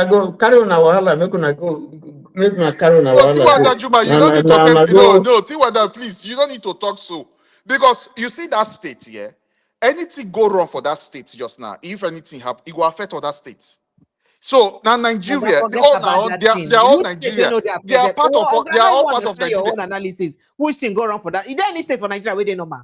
go carry una wahala. Make una carry una No, wahala go. Tiwada Juma, you Now don't need to na go. no, Tiwada, please, you don't need to talk so. Because you see that state here, anything go wrong for that state just now, if anything happen, it will affect other states. So now Oga, Nigeria, forget about that they thing. are all Which state they Nigeria. know they are They are affected? part of Oga, they I are don't all even part of understand your Nigeria. own analysis. Which thing go wrong for that? Is there any state for Nigeria where they know, ma?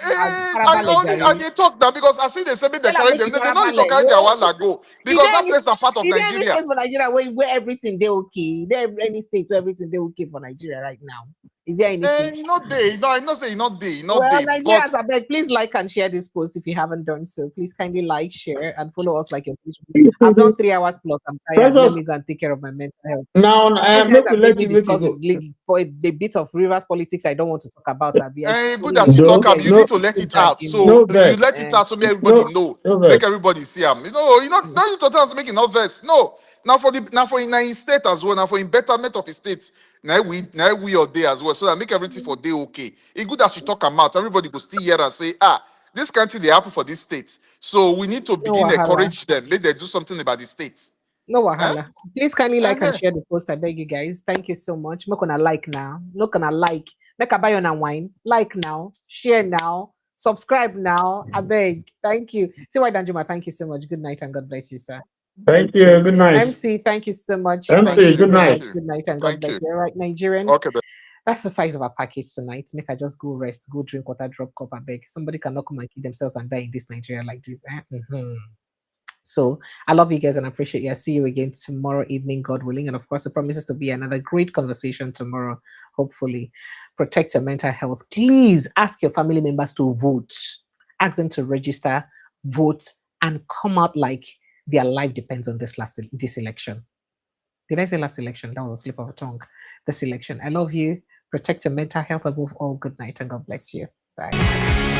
I they talk that because I see they say make they Tell them carry make them. you They don't need to parabale. carry their one like go Is because there that any place are part of is there any Nigeria. state for Nigeria where everything they okay? Is there any state where everything they okay for Nigeria right now? Is there any state? Not day. No, I not say not day, not Well, day. But Nigerians, I beg, please like and share this post if you haven't done so. Please kindly like, share, and follow us like your I've done 3 hours plus. I'm tired. Let Precious. me go and take care of my mental health. Now You guys make we have made let me you make you discuss go. the bit of rivers politics I don't want to talk about. Abi. good as you talk No, you need no, to let it out. Dragging me. So no you vex. let it out so make everybody know, No make vex. everybody see them. You not now you to tell us make it not verse. No, now for in state as well, now for in betterment of his state. Now we are there as well. So that make everything for day okay. It's good as you talk about everybody go still here and say, this country they happen for this state. So we need to No begin wahala. encourage them. Make they do something about the states. No Eh? wahala. Please kindly like and Uh-huh. share the post. I beg you guys. Thank you so much. Make gonna like now. Not gonna like. Make a buy on a wine. Like now. Share now. Subscribe now. I beg. Thank you. See why Danjuma. Thank you so much. Good night and God bless you, sir. Thank you. Good night. MC, thank you so much. Thank MC, Thank you you, good so night. much. thank you, Good night and God thank bless you. you. All right, Nigerians. Okay. That's the size of our package tonight. Make I just go rest, go drink water, drop cup. I beg. Somebody cannot come and kill themselves and die in this Nigeria like this. Mhm. So I love you guys and appreciate you. I'll see you again tomorrow evening, God willing. And of course, it promises to be another great conversation tomorrow, hopefully. Protect your mental health. Please ask your family members to vote. Ask them to register, vote, and come out like their life depends on this election. Did I say last election? That was a slip of a tongue. This election. I love you. Protect your mental health above all. Good night and God bless you. Bye.